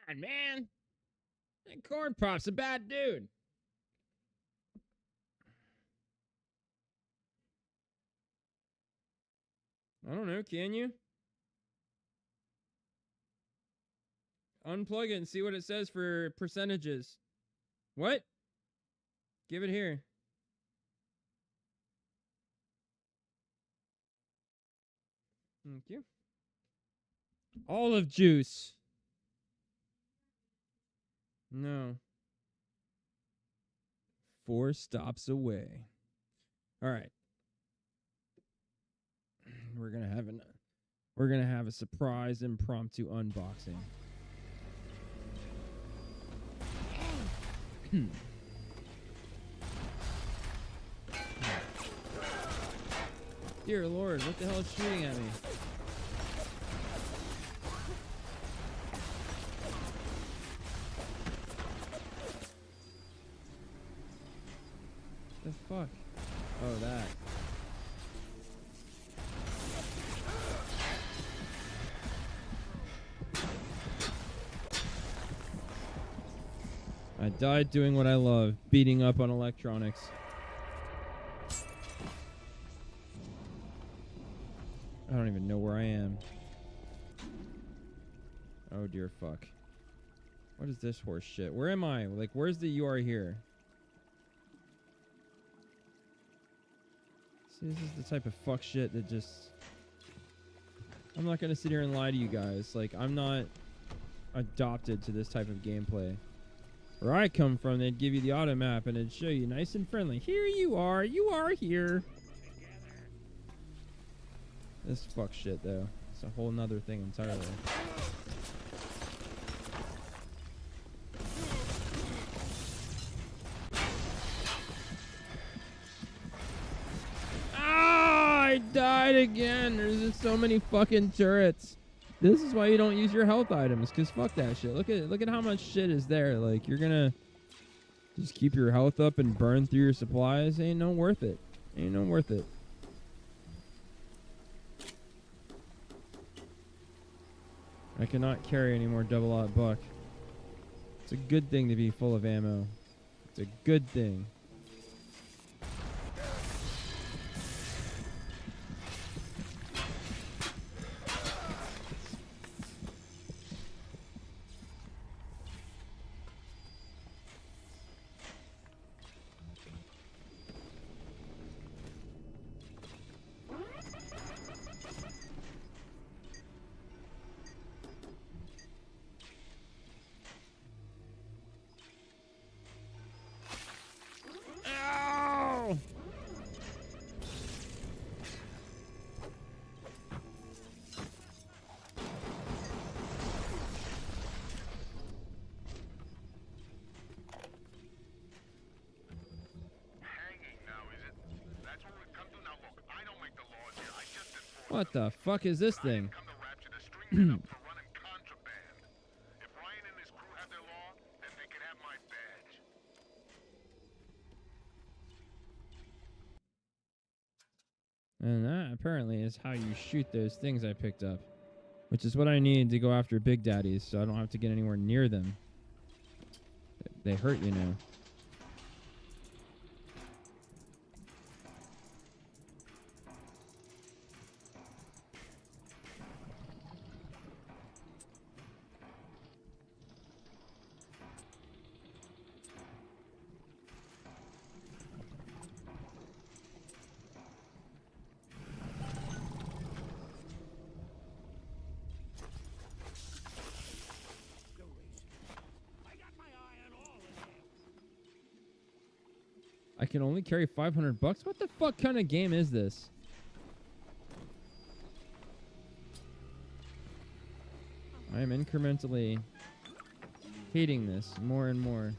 S1: on, man. That Corn Pop's a bad dude. I don't know, can you? Unplug it and see what it says for percentages. What? Give it here. Thank you. Olive juice. No. 4 stops away. All right. We're gonna have a surprise impromptu unboxing. Dear Lord, what the hell is shooting at me? The fuck? Oh, that. I died doing what I love, beating up on electronics. I don't even know where I am. Oh dear fuck. What is this horse shit? Where am I? Like, where's the you are here? See, this is the type of fuck shit that just... I'm not gonna sit here and lie to you guys. Like, I'm not adopted to this type of gameplay. Where I come from, they'd give you the auto map and it'd show you nice and friendly. Here you are here. This fuck shit, though. It's a whole nother thing entirely. Ah, I died again. There's just so many fucking turrets. This is why you don't use your health items, because fuck that shit. Look at how much shit is there. Like, you're gonna just keep your health up and burn through your supplies. Ain't no worth it. Ain't no worth it. I cannot carry any more double-aught buck. It's a good thing to be full of ammo. It's a good thing. What the fuck is this thing? And that apparently is how you shoot those things I picked up. Which is what I need to go after Big Daddies, so I don't have to get anywhere near them. They hurt, you know. I can only carry 500 bucks? What the fuck kind of game is this? I am incrementally hating this more and more.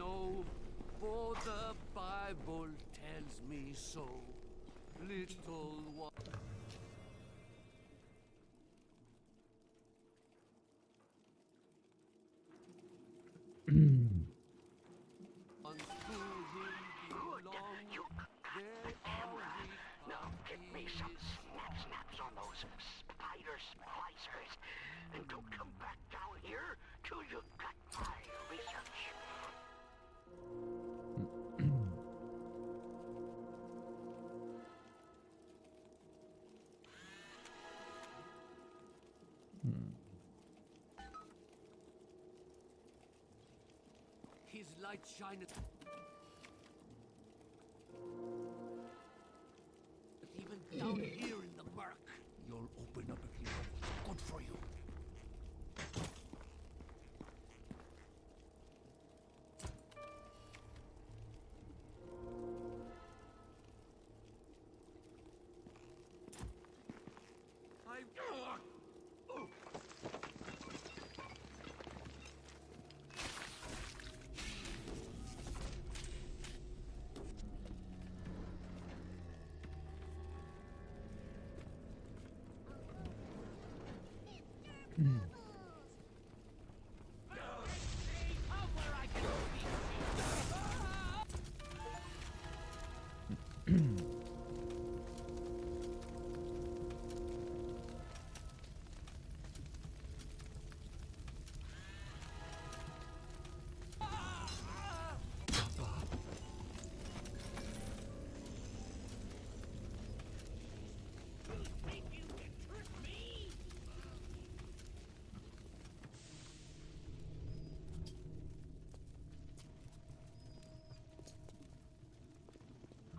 S6: know, for the Bible tells me so. Little one.
S10: Now get me some snaps on those spider splicers. And don't come back down here till you got my research.
S6: His light shineth. But even down here in the murk, you'll open up if you know what's good for you.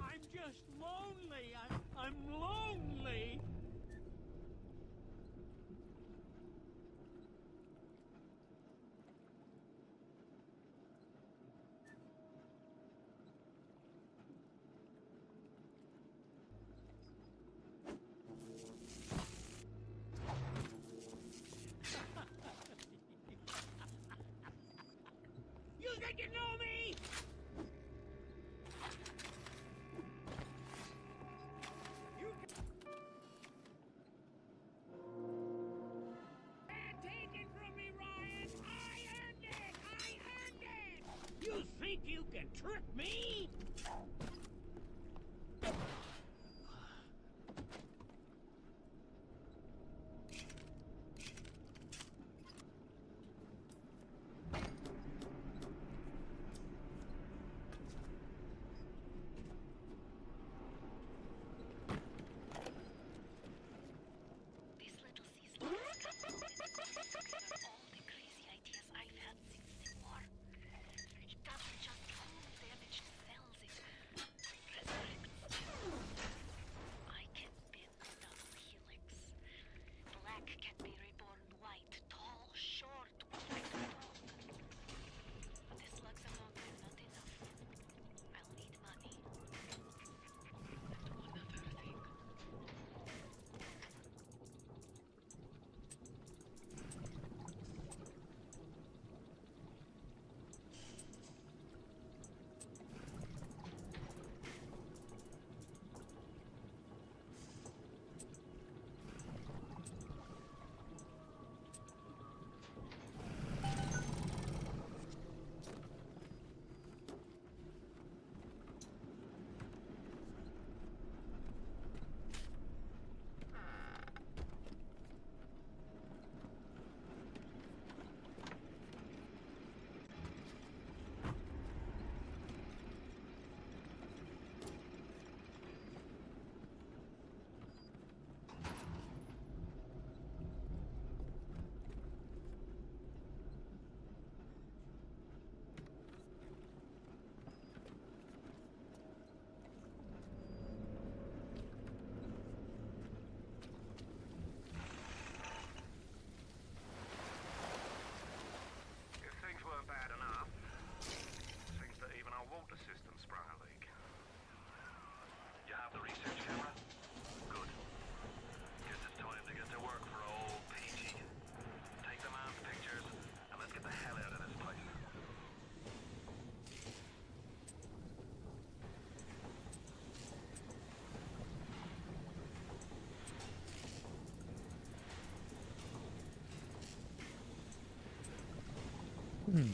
S8: I'm just lonely. I'm lonely. You think you know me? Take it from me, Ryan. I earned it. I earned it. You think you can trick me?
S13: This little season has come about all the crazy ideas I've had since the war. It doesn't just only damage cells, it
S7: We all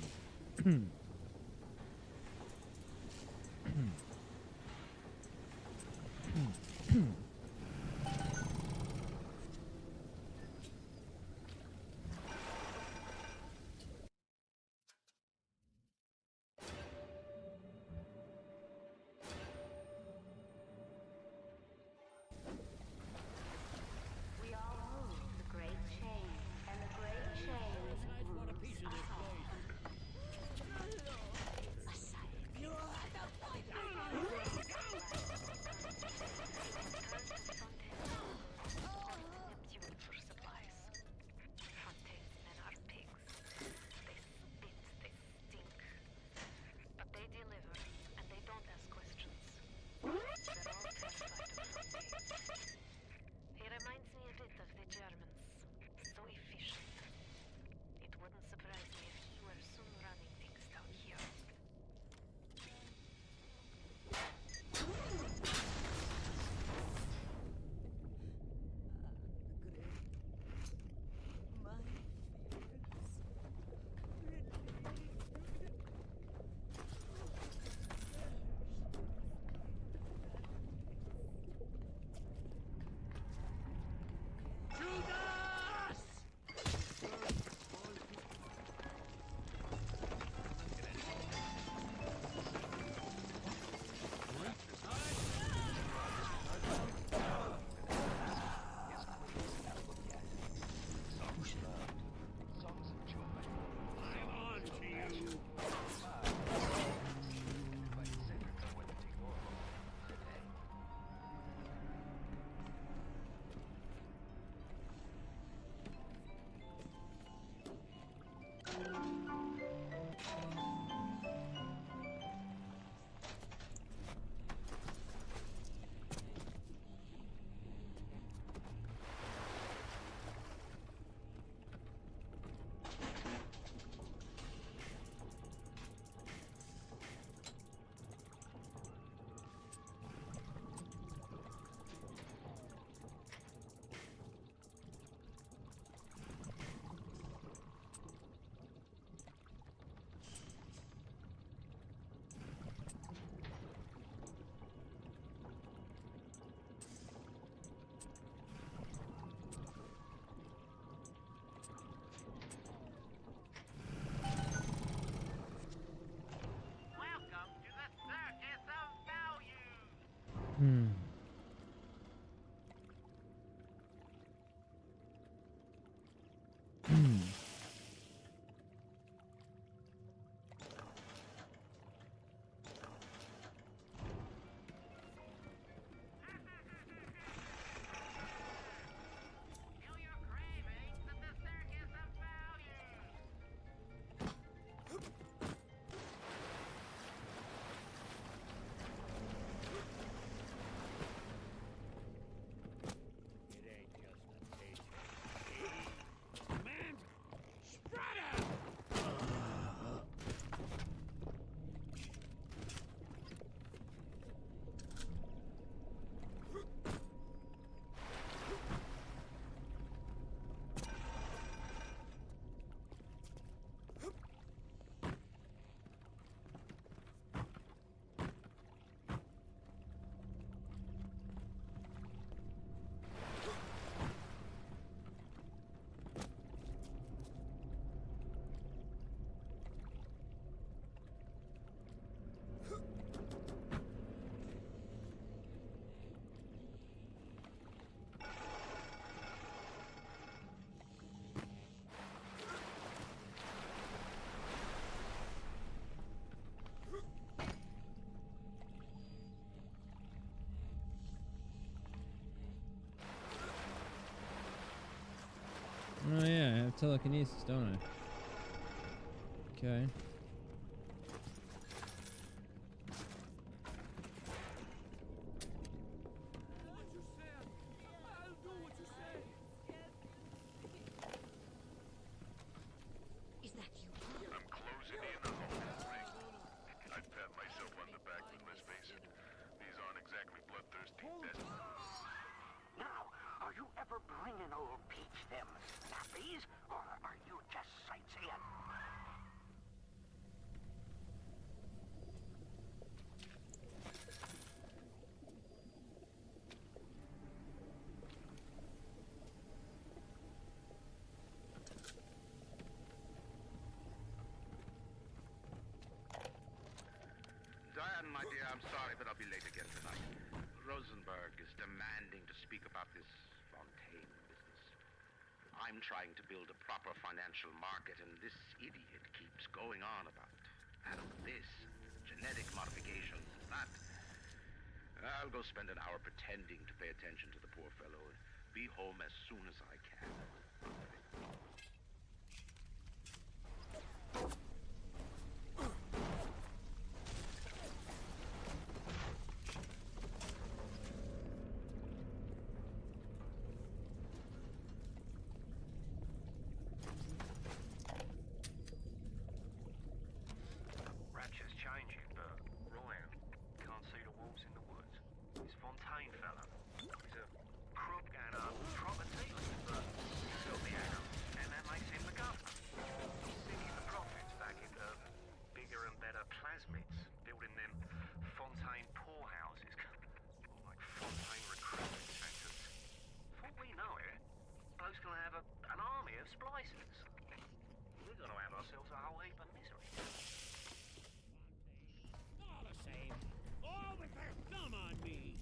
S7: move the great chain, and the great chain moves us all.
S13: Neptune for supplies. Fontaine's men are pigs. They spit, they stink. But they deliver, and they don't ask questions. They're all terrified of Fontaine. He reminds me a bit of the Germans. So efficient. It wouldn't surprise me if he were soon running things down here.
S10: Welcome to the Circus of Value.
S1: Hmm.
S10: Feel your cravings at the Circus of Value.
S6: It ain't just a paycheck. Command! Spreader!
S1: Oh yeah, I have telekinesis, don't I? Okay.
S4: Is that you?
S14: I'm closing in on the whole ring. I'd pat myself on the back, but let's face it, these aren't exactly bloodthirsty dead.
S8: Now, are you ever bringing old Peach them nappies, or are you just sightseeing?
S3: Sorry, but I'll be late again tonight. Rosenberg is demanding to speak about this Fontaine business. I'm trying to build a proper financial market, and this idiot keeps going on about this, genetic modifications, that. I'll go spend an hour pretending to pay attention to the poor fellow and be home as soon as I can.
S5: Rapture's changing, but Ryan can't see the wolves in the woods. This Fontaine fella, he's a crook and a proper thief, but he's got the Adam, and that makes him the governor. He's sinking the profits back into bigger and better plasmids, building them Fontaine poorhouses, or like Fontaine recruitment centers. Before we know it, bloke's gonna have an army of splicers. We're gonna have ourselves a whole heap of misery.
S8: All the same. All with their thumb on me.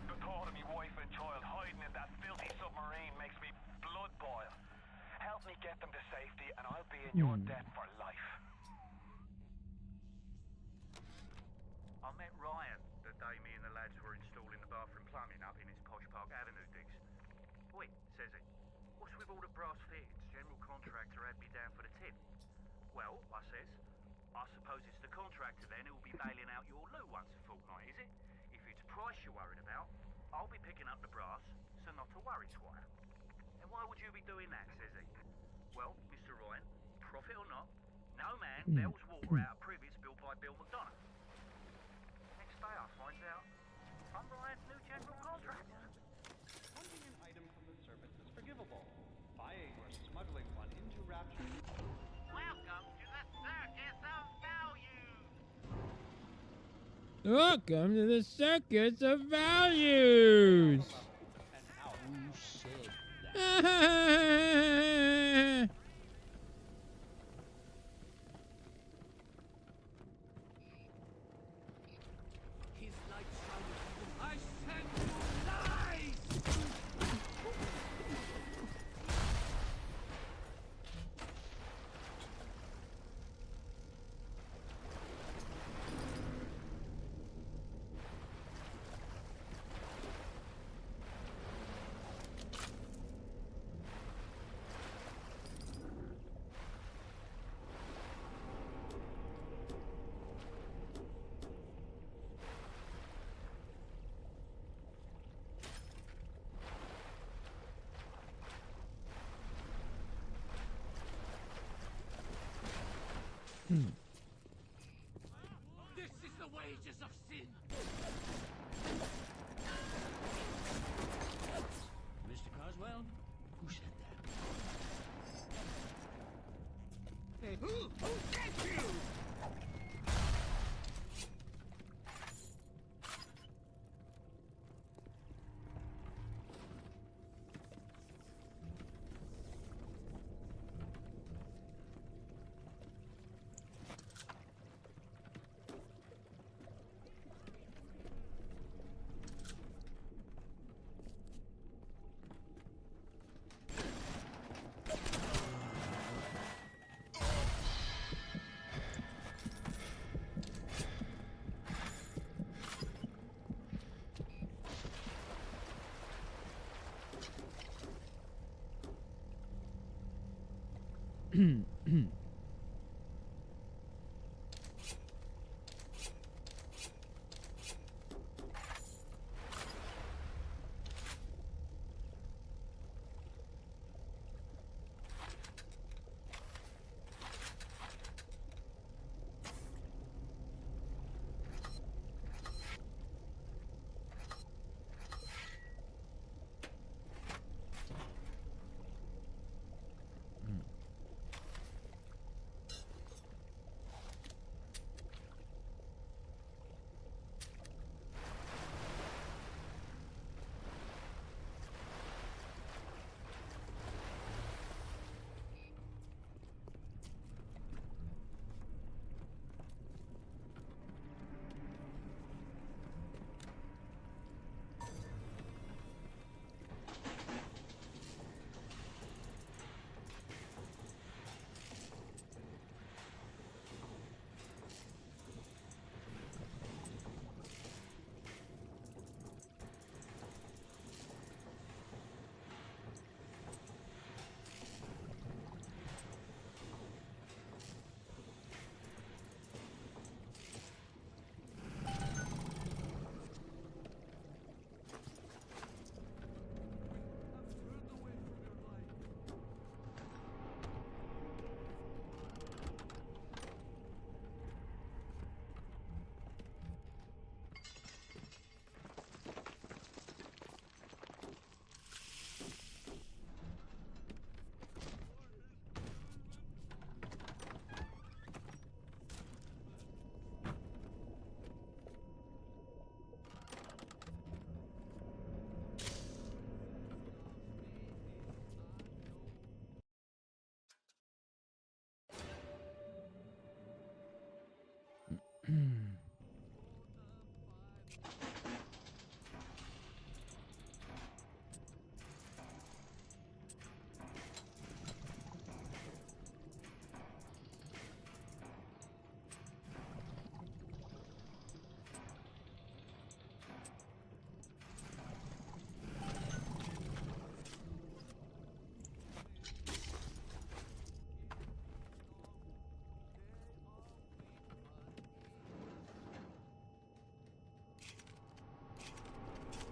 S5: The thought of me wife and child hiding in that filthy submarine makes me blood boil. Help me get them to safety, and I'll be in your debt for life. I met Ryan the day me and the lads were installing the bathroom plumbing up in his Posh Park Avenue digs. Oi, says he, what's with all the brass fittings? General contractor had me down for the tip. Well, I says, I suppose it's the contractor then who'll be bailing out your loo once a fortnight, is it? If it's price you're worried about, I'll be picking up the brass, so not to worry, Squire. And why would you be doing that, says he? Well, Mr. Ryan, profit or not, no man bails water out of privies built by Bill McDonough. Next day I find out I'm Ryan's new general contractor.
S16: Hunting an item from the surface is forgivable. Buying or smuggling one into Rapture.
S5: Welcome to the Circus of Values!
S1: Welcome to the Circus of Values.
S8: Who said wages of sin. Mr. Coswell, who said that? Hey, who sent you?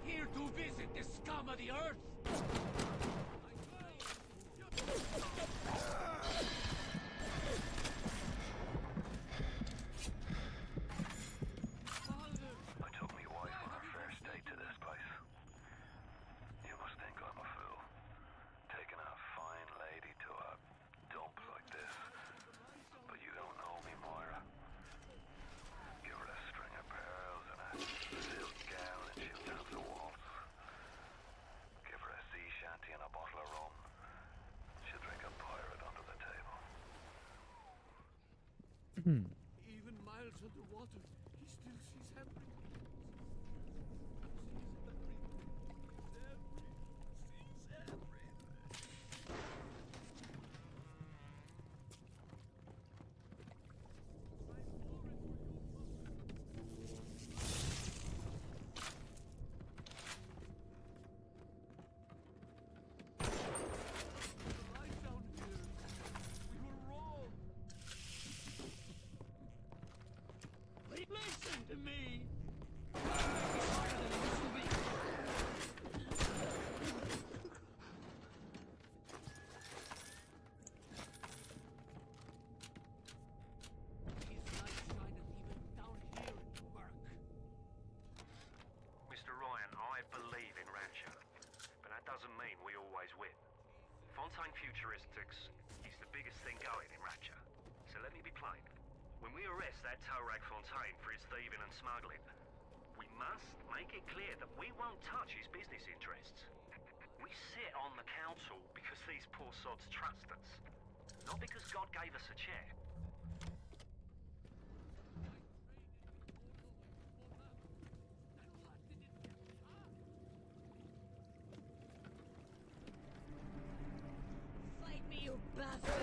S8: Here to visit the scum of the earth.
S5: I took me wife on our first date to this place. You must think I'm a fool. Taking a fine lady to a dump like this. But you don't know me, Moira. Give her a string of pearls and a silk gown and she'll dance a waltz. Give her a sea shanty and a bottle of rum. She'll drink a pirate under the table.
S8: Even miles underwater, he still sees everything.
S5: Futuristics is the biggest thing going in Ratchet. So let me be plain. When we arrest that Torag Fontaine for his thieving and smuggling, we must make it clear that we won't touch his business interests. We sit on the council because these poor sods trust us, not because God gave us a chair.
S11: Fight me, you bastard!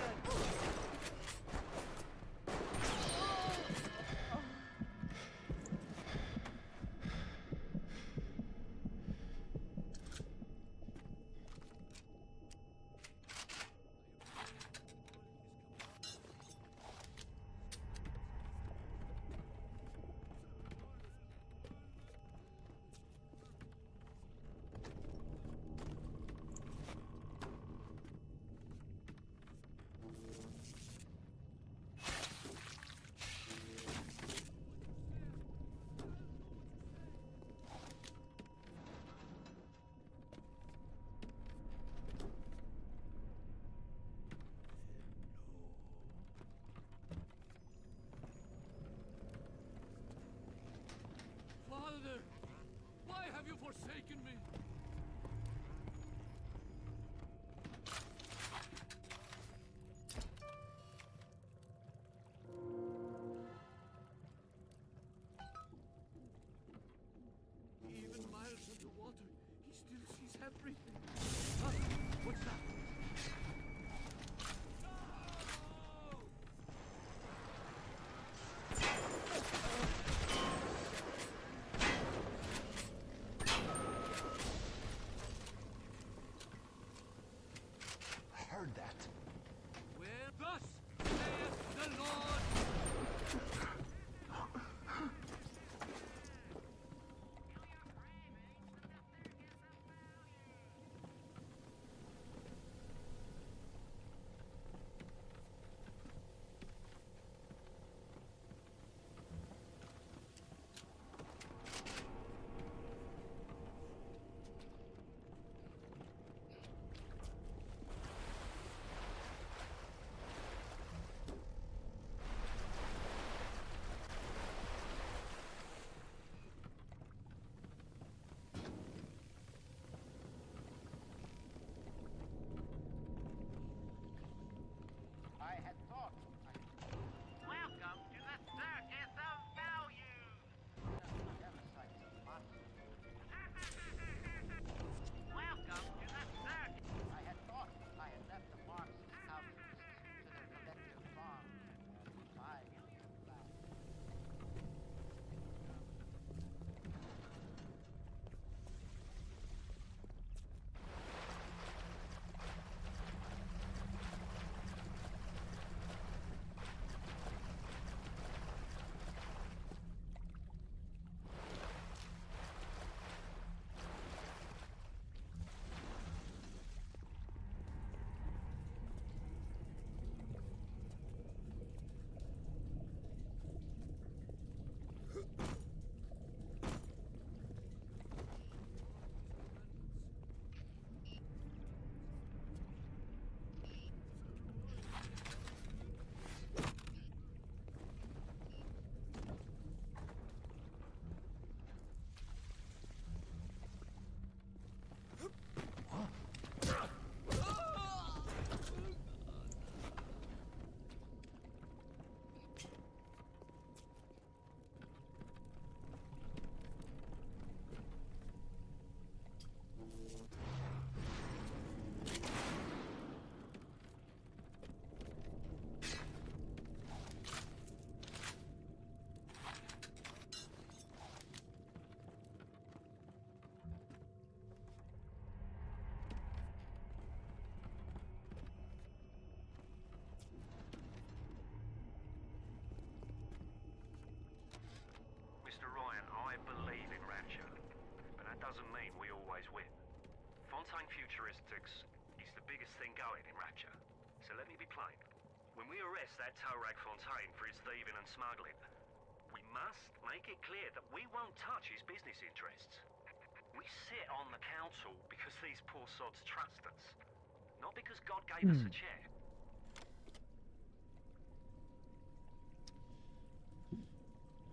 S6: Father, why have you forsaken me? Even miles underwater, he still sees everything. Huh? What's that?
S8: Heard that.
S6: Where thus saith the Lord?
S3: I had thought. Welcome to the Circus of Value. Welcome to the circus. I had thought I had left the Marxists outposts to their collective farm. 5 million flags.
S5: Mr. Ryan, I believe in Ratchet, but that doesn't mean we always win. Fontaine Futuristics is the biggest thing going in Ratchet. So let me be plain. When we arrest that Torag Fontaine for his thieving and smuggling, we must make it clear that we won't touch his business interests. We sit on the council because these poor sods trust us, Not because God gave us a chair.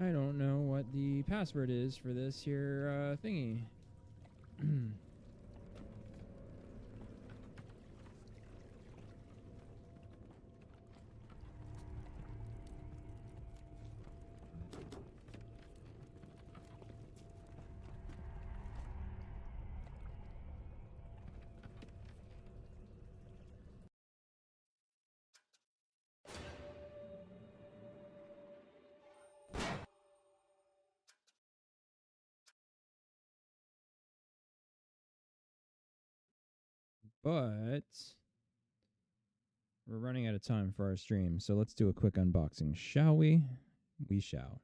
S1: I don't know what the password is for this here thingy. But we're running out of time for our stream, so let's do a quick unboxing, shall we? We shall.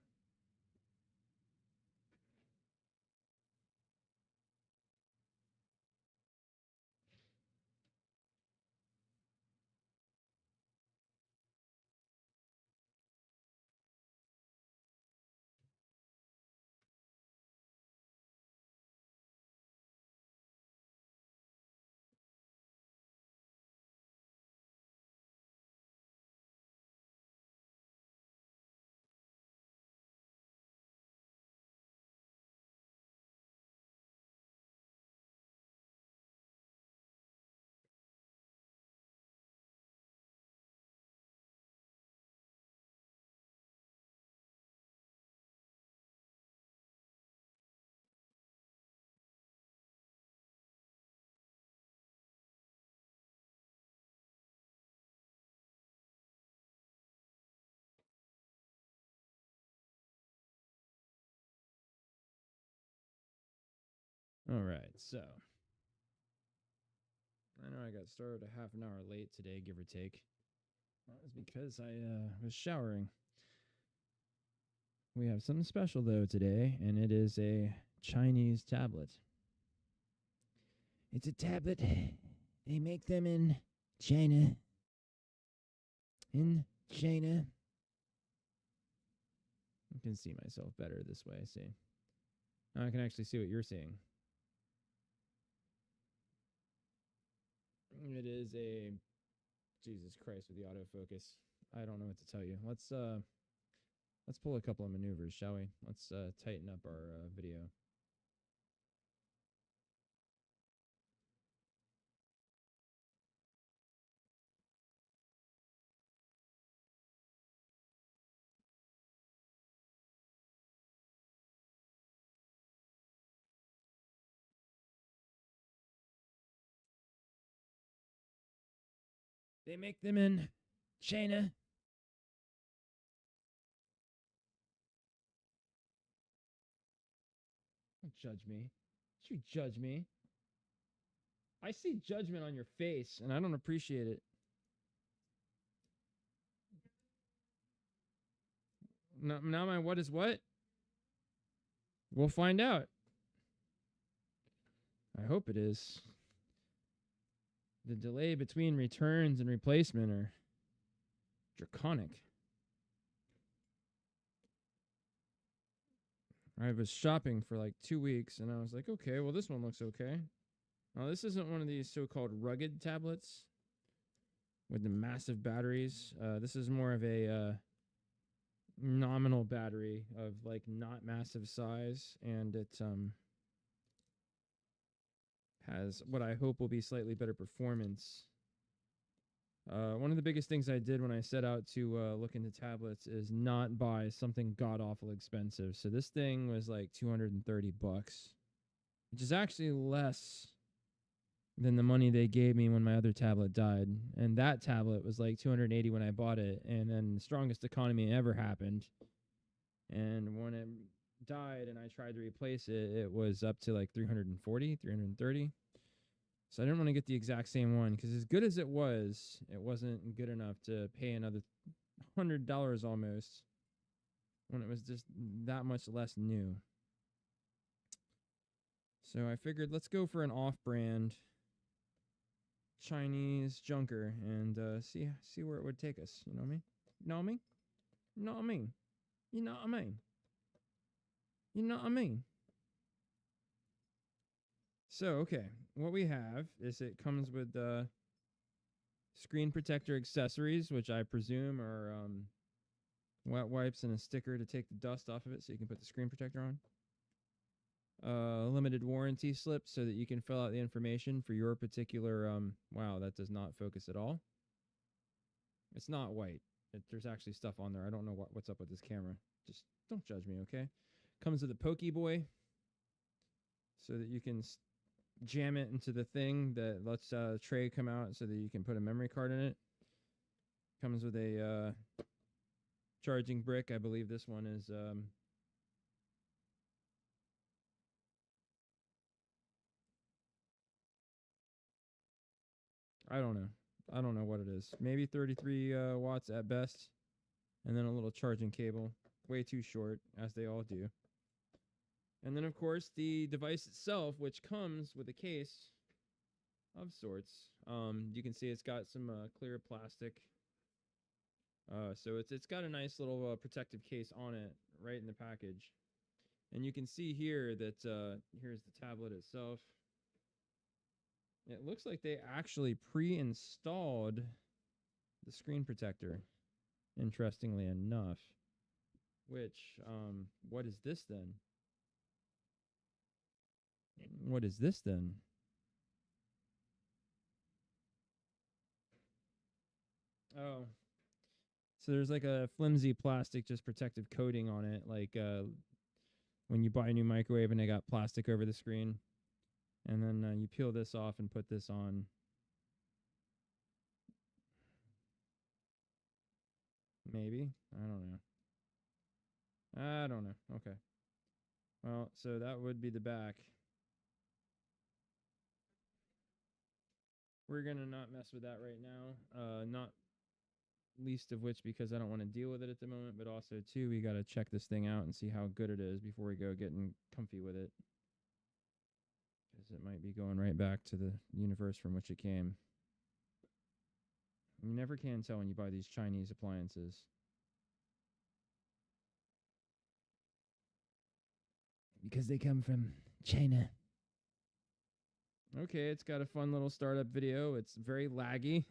S1: All right, so I know I got started a half an hour late today, give or take. That was because I was showering. We have something special, though, today, and it is a Chinese tablet. It's a tablet. They make them in China. In China. I can see myself better this way, see. Now I can actually see what you're seeing. It is a... Jesus Christ with the autofocus. I don't know what to tell you. Let's pull a couple of maneuvers, shall we? Let's tighten up our video. They make them in China. Don't judge me. Don't you judge me. I see judgment on your face, and I don't appreciate it. Now my what is what? We'll find out. I hope it is. The delay between returns and replacement are draconic. I was shopping for like 2 weeks, and I was like, okay, well, this one looks okay. Now, this isn't one of these so-called rugged tablets with the massive batteries. This is more of a nominal battery of like not massive size, and it has what I hope will be slightly better performance. One of the biggest things I did when I set out to look into tablets is not buy something god-awful expensive. So this thing was like $230, which is actually less than the money they gave me when my other tablet died. And that tablet was like $280 when I bought it, and then the strongest economy ever happened. And when it died and I tried to replace it, it was up to like $340, $330. So I didn't want to get the exact same one, because as good as it wasn't good enough to pay another $100 almost when it was just that much less new. So I figured, let's go for an off-brand Chinese junker and see where it would take us. You know what I mean? You know what I mean? You know what I mean? You know what I mean? You know what I mean? So, okay, what we have is it comes with Screen protector accessories, which I presume are wet wipes and a sticker to take the dust off of it so you can put the screen protector on. Limited warranty slip so that you can fill out the information for your particular wow, that does not focus at all. It's not white. There's actually stuff on there. I don't know what's up with this camera. Just don't judge me, okay? Comes with a Pokeboy so that you can jam it into the thing that lets tray come out so that you can put a memory card in it. Comes with a charging brick. I believe this one is I don't know. I don't know what it is. Maybe 33 watts at best. And then a little charging cable. Way too short, as they all do. And then, of course, the device itself, which comes with a case of sorts. You can see it's got some clear plastic. So it's got a nice little protective case on it right in the package. And you can see here that here's the tablet itself. It looks like they actually pre-installed the screen protector, interestingly enough. Which, what is this then? What is this then? Oh. So there's like a flimsy plastic, just protective coating on it, like when you buy a new microwave and they got plastic over the screen. And then you peel this off and put this on. Maybe. I don't know. I don't know. Okay. Well, so that would be the back. We're going to not mess with that right now. Not least of which because I don't want to deal with it at the moment, but also, too, we got to check this thing out and see how good it is before we go getting comfy with it. Because it might be going right back to the universe from which it came. You never can tell when you buy these Chinese appliances. Because they come from China. Okay, it's got a fun little startup video. It's very laggy.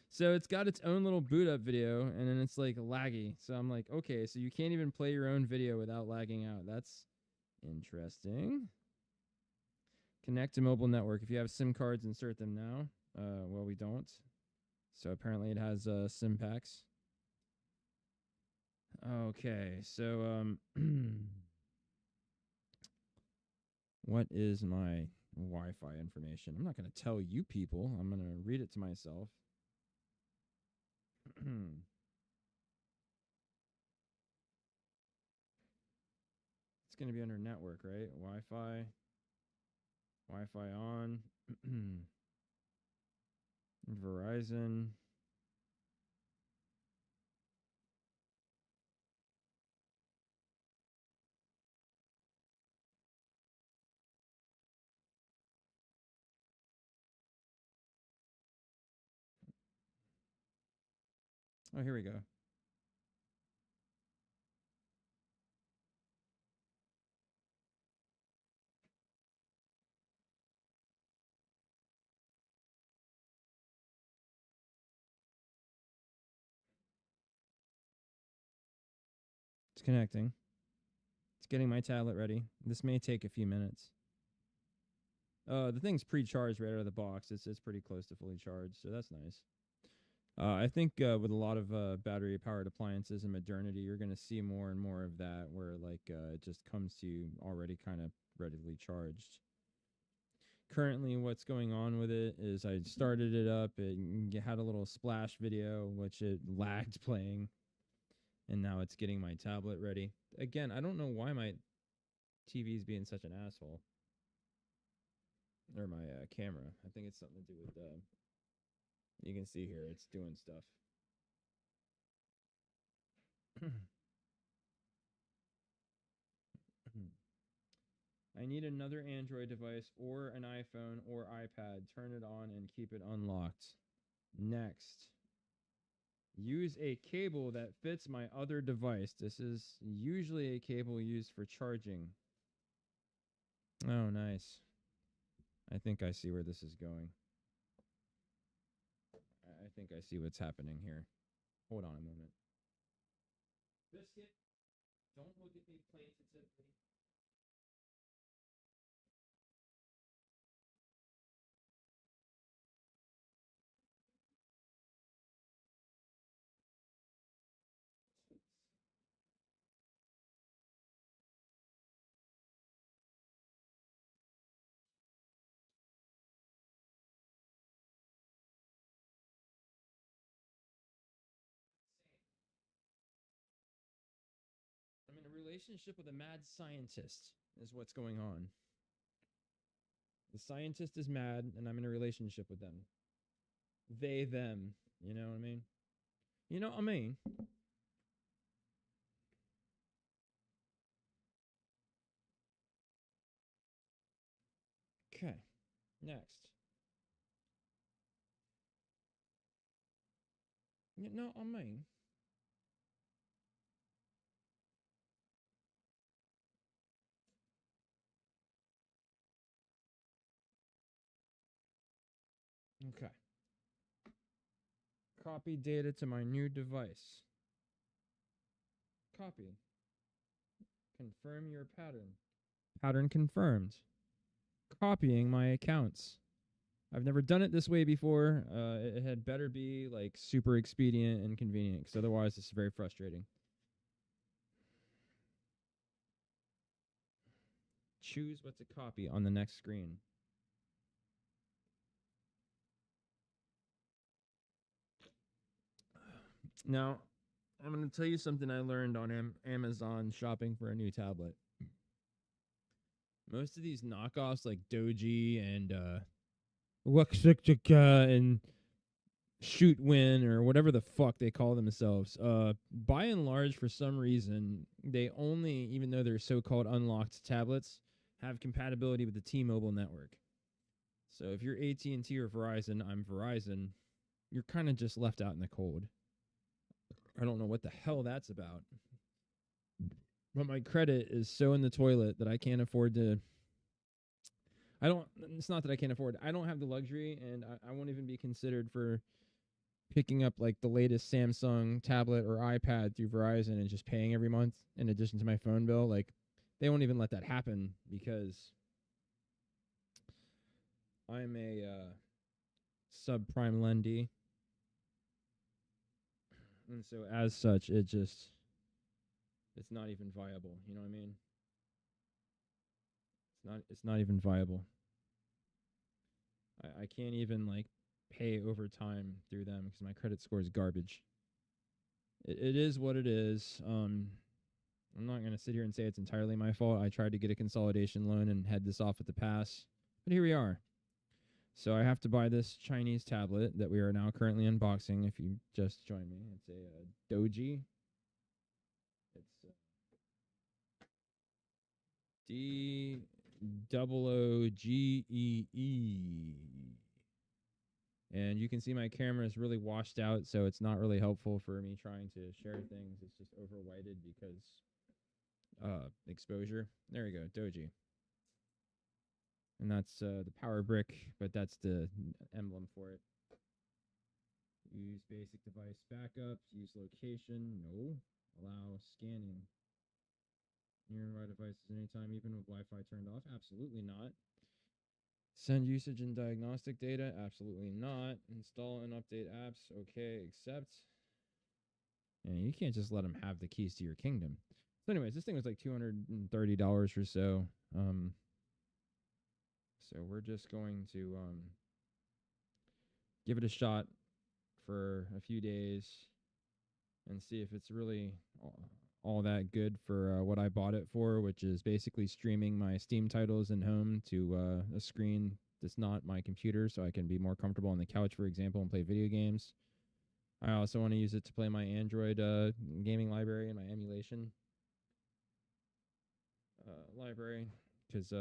S1: So it's got its own little boot up video, and then it's like laggy. So I'm like, okay, so you can't even play your own video without lagging out. That's interesting. Connect to mobile network. If you have SIM cards, insert them now. Well, we don't. So apparently it has SIM packs. Okay, so what is my Wi-Fi information? I'm not going to tell you people. I'm going to read it to myself. It's going to be under network, right? Wi-Fi. Wi-Fi on. Verizon. Oh, here we go. It's connecting. It's getting my tablet ready. This may take a few minutes. The thing's pre-charged right out of the box. It's pretty close to fully charged, so that's nice. I think with a lot of battery-powered appliances in modernity, you're going to see more and more of that, where like it just comes to you already kind of readily charged. Currently, what's going on with it is I started it up. It had a little splash video, which it lagged playing. And now it's getting my tablet ready. Again, I don't know why my TV's being such an asshole. Or my camera. I think it's something to do with... you can see here, it's doing stuff. I need another Android device or an iPhone or iPad. Turn it on and keep it unlocked. Next. Use a cable that fits my other device. This is usually a cable used for charging. Oh, nice. I think I see where this is going. I think I see what's happening here. Hold on a moment. Biscuit, don't look at me plaintively. I'm in a relationship with a mad scientist, is what's going on. The scientist is mad, and I'm in a relationship with them. They, them. You know what I mean? You know what I mean? Okay. Next. You know what I mean? Okay. Copy data to my new device. Copy. Confirm your pattern. Pattern confirmed. Copying my accounts. I've never done it this way before. It had better be like super expedient and convenient, because otherwise it's very frustrating. Choose what to copy on the next screen. Now, I'm going to tell you something I learned on Amazon shopping for a new tablet. Most of these knockoffs like Doji and and Shootwin or whatever the fuck they call themselves, by and large, for some reason, they only, even though they're so-called unlocked tablets, have compatibility with the T-Mobile network. So if you're AT&T or Verizon, I'm Verizon, you're kind of just left out in the cold. I don't know what the hell that's about. But my credit is so in the toilet that I can't afford to... It's not that I can't afford. I don't have the luxury, and I won't even be considered for picking up like the latest Samsung tablet or iPad through Verizon and just paying every month in addition to my phone bill. Like, they won't even let that happen because I'm a subprime lendee. And so as such, it's not even viable. You know what I mean? It's not even viable. I can't even like pay over time through them because my credit score is garbage. It is what it is. I'm not going to sit here and say it's entirely my fault. I tried to get a consolidation loan and head this off at the pass, but here we are. So I have to buy this Chinese tablet that we are now currently unboxing. If you just joined me, it's a Doji. It's DOOGEE. And you can see my camera is really washed out, so it's not really helpful for me trying to share things. It's just over-whited because exposure. There we go, Doji. And that's the power brick, but that's the emblem for it. Use basic device backups. Use location. No. Allow scanning. Nearby devices anytime, even with Wi-Fi turned off. Absolutely not. Send usage and diagnostic data. Absolutely not. Install and update apps. Okay, accept. And you can't just let them have the keys to your kingdom. So anyways, this thing was like $230 or so. So we're just going to give it a shot for a few days and see if it's really all that good for what I bought it for, which is basically streaming my Steam titles in home to a screen that's not my computer, so I can be more comfortable on the couch, for example, and play video games. I also want to use it to play my Android gaming library and my emulation library, because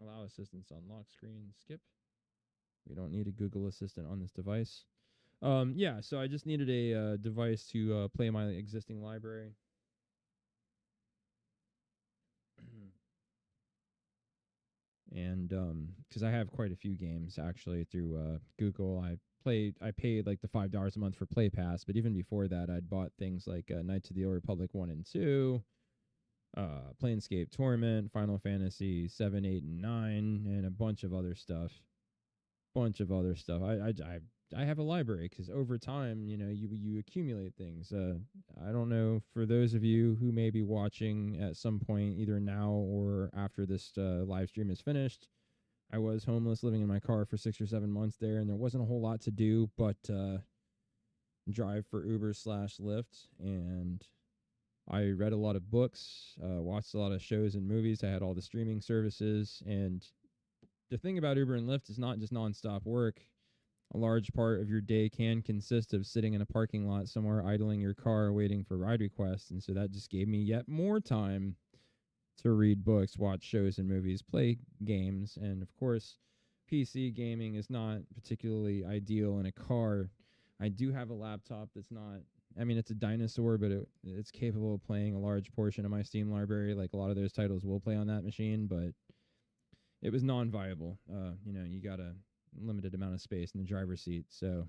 S1: allow assistance on lock screen, skip. We don't need a Google Assistant on this device. Yeah, so I just needed a device to play my existing library. And because I have quite a few games actually through Google. I I paid like the $5 a month for Play Pass, but even before that, I'd bought things like Knights of the Old Republic 1 and 2, Planescape Torment, Final Fantasy 7, 8, and 9, and a bunch of other stuff. I have a library because over time, you accumulate things. I don't know, for those of you who may be watching at some point, either now or after this live stream is finished, I was homeless, living in my car for 6 or 7 months there, and there wasn't a whole lot to do but drive for Uber/Lyft, and I read a lot of books, watched a lot of shows and movies. I had all the streaming services, and the thing about Uber and Lyft is not just nonstop work. A large part of your day can consist of sitting in a parking lot somewhere, idling your car, waiting for ride requests, and so that just gave me yet more time to read books, watch shows and movies, play games, and of course, PC gaming is not particularly ideal in a car. I do have a laptop that's not, it's a dinosaur, but it's capable of playing a large portion of my Steam library. Like, a lot of those titles will play on that machine, but it was non-viable. You got a limited amount of space in the driver's seat, so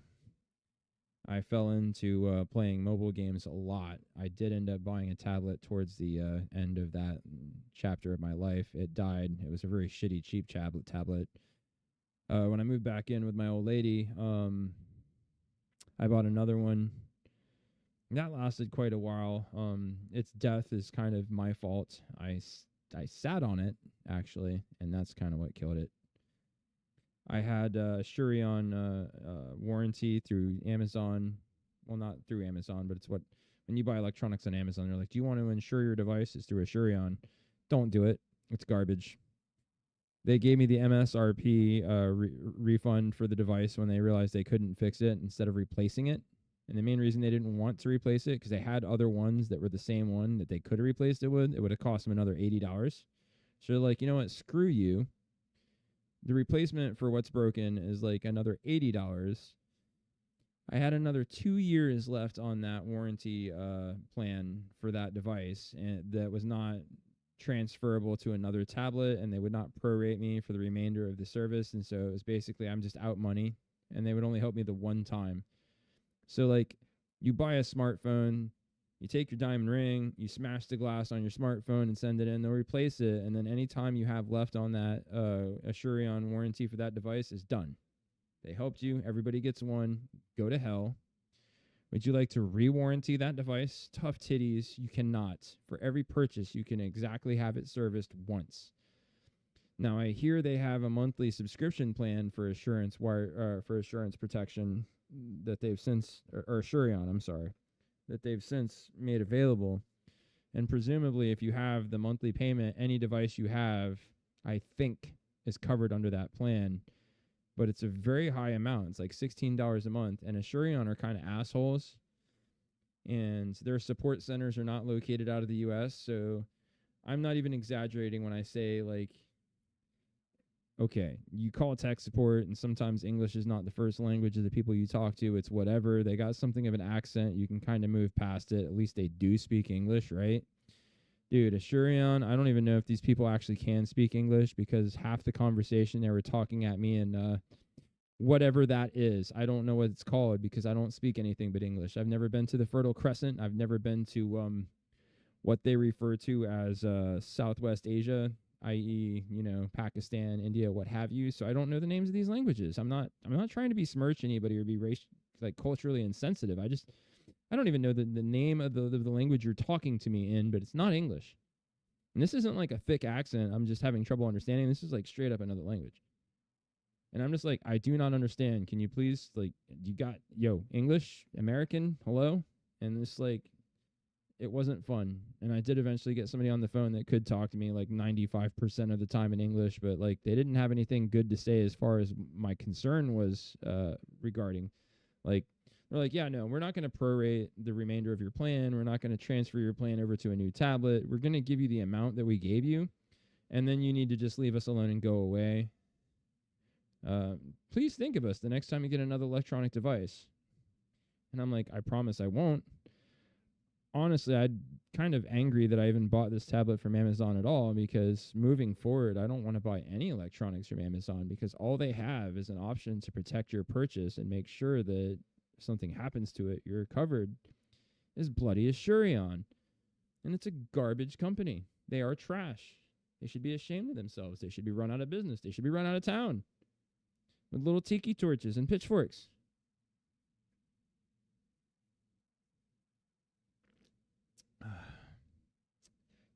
S1: I fell into playing mobile games a lot. I did end up buying a tablet towards the end of that chapter of my life. It died. It was a very shitty, cheap tablet. When I moved back in with my old lady, I bought another one. That lasted quite a while. Its death is kind of my fault. I sat on it, actually, and that's kind of what killed it. I had Shurion warranty through Amazon. Well, not through Amazon, but it's when you buy electronics on Amazon, they're like, do you want to insure your device? It's through a Shurion. Don't do it. It's garbage. They gave me the MSRP refund for the device when they realized they couldn't fix it instead of replacing it. And the main reason they didn't want to replace it, because they had other ones that were the same one that they could have replaced it with. It would have cost them another $80. So they're like, you know what? Screw you. The replacement for what's broken is like another $80. I had another 2 years left on that warranty plan for that device, and that was not transferable to another tablet, and they would not prorate me for the remainder of the service. And so it was basically, I'm just out money, and they would only help me the one time. So, like, you buy a smartphone, you take your diamond ring, you smash the glass on your smartphone and send it in, they'll replace it, and then any time you have left on that Shurion warranty for that device is done. They helped you. Everybody gets one. Go to hell. Would you like to re-warranty that device? Tough titties. You cannot. For every purchase, you can exactly have it serviced once. Now, I hear they have a monthly subscription plan for assurance protection that they've since, or Shurion, I'm sorry, that they've since made available. And presumably, if you have the monthly payment, any device you have, I think, is covered under that plan. But it's a very high amount. It's like $16 a month. And Shurion are kind of assholes. And their support centers are not located out of the U.S. So I'm not even exaggerating when I say, like, okay, you call tech support, and sometimes English is not the first language of the people you talk to. It's whatever. They got something of an accent. You can kind of move past it. At least they do speak English, right? Dude, Shurion, I don't even know if these people actually can speak English, because half the conversation they were talking at me in whatever that is. I don't know what it's called because I don't speak anything but English. I've never been to the Fertile Crescent. I've never been to what they refer to as Southwest Asia, i.e., Pakistan, India, what have you. So I don't know the names of these languages. I'm not trying to besmirch anybody or be culturally insensitive. I don't even know the name of the language you're talking to me in, but it's not English. And this isn't like a thick accent I'm just having trouble understanding. This is like straight up another language. And I'm just like, I do not understand. Can you please, English, American, hello? And it's like, it wasn't fun. And I did eventually get somebody on the phone that could talk to me like 95% of the time in English, but like they didn't have anything good to say as far as my concern was regarding. Like, they're like, yeah, no, we're not going to prorate the remainder of your plan. We're not going to transfer your plan over to a new tablet. We're going to give you the amount that we gave you, and then you need to just leave us alone and go away. Please think of us the next time you get another electronic device. And I'm like, I promise I won't. honestly, I'm kind of angry that I even bought this tablet from Amazon at all, because moving forward, I don't want to buy any electronics from Amazon, because all they have is an option to protect your purchase and make sure that if something happens to it, you're covered as bloody as Shurion. And it's a garbage company. They are trash. They should be ashamed of themselves. They should be run out of business. They should be run out of town with little tiki torches and pitchforks.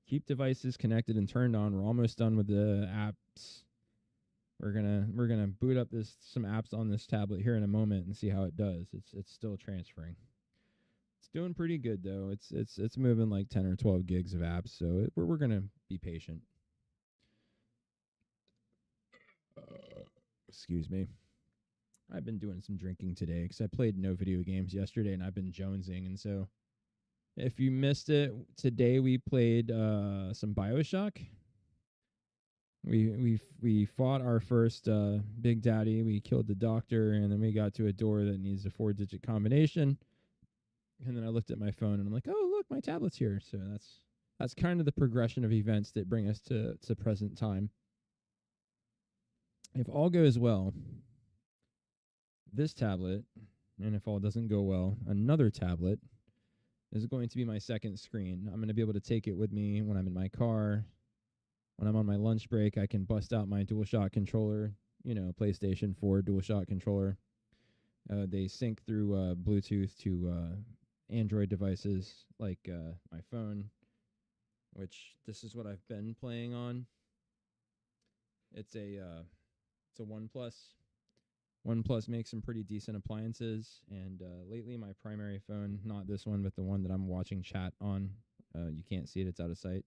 S1: Keep devices connected and turned on. We're almost done with the apps. We're gonna boot up some apps on this tablet here in a moment and see how it does. It's still transferring. It's doing pretty good though. It's moving like 10 or 12 gigs of apps, so we're gonna be patient. Excuse me. I've been doing some drinking today because I played no video games yesterday and I've been jonesing, and so if you missed it, today we played some BioShock. We fought our first Big Daddy. We killed the doctor, and then we got to a door that needs a 4-digit combination. And then I looked at my phone, and I'm like, oh, look, my tablet's here. So that's kind of the progression of events that bring us to present time. If all goes well, this tablet, and if all doesn't go well, another tablet, is going to be my second screen. I'm going to be able to take it with me when I'm in my car. When I'm on my lunch break, I can bust out my DualShock controller, PlayStation 4 DualShock controller. They sync through Bluetooth to Android devices like my phone, which this is what I've been playing on. It's a OnePlus. OnePlus makes some pretty decent appliances, and lately my primary phone, not this one, but the one that I'm watching chat on, you can't see it, it's out of sight.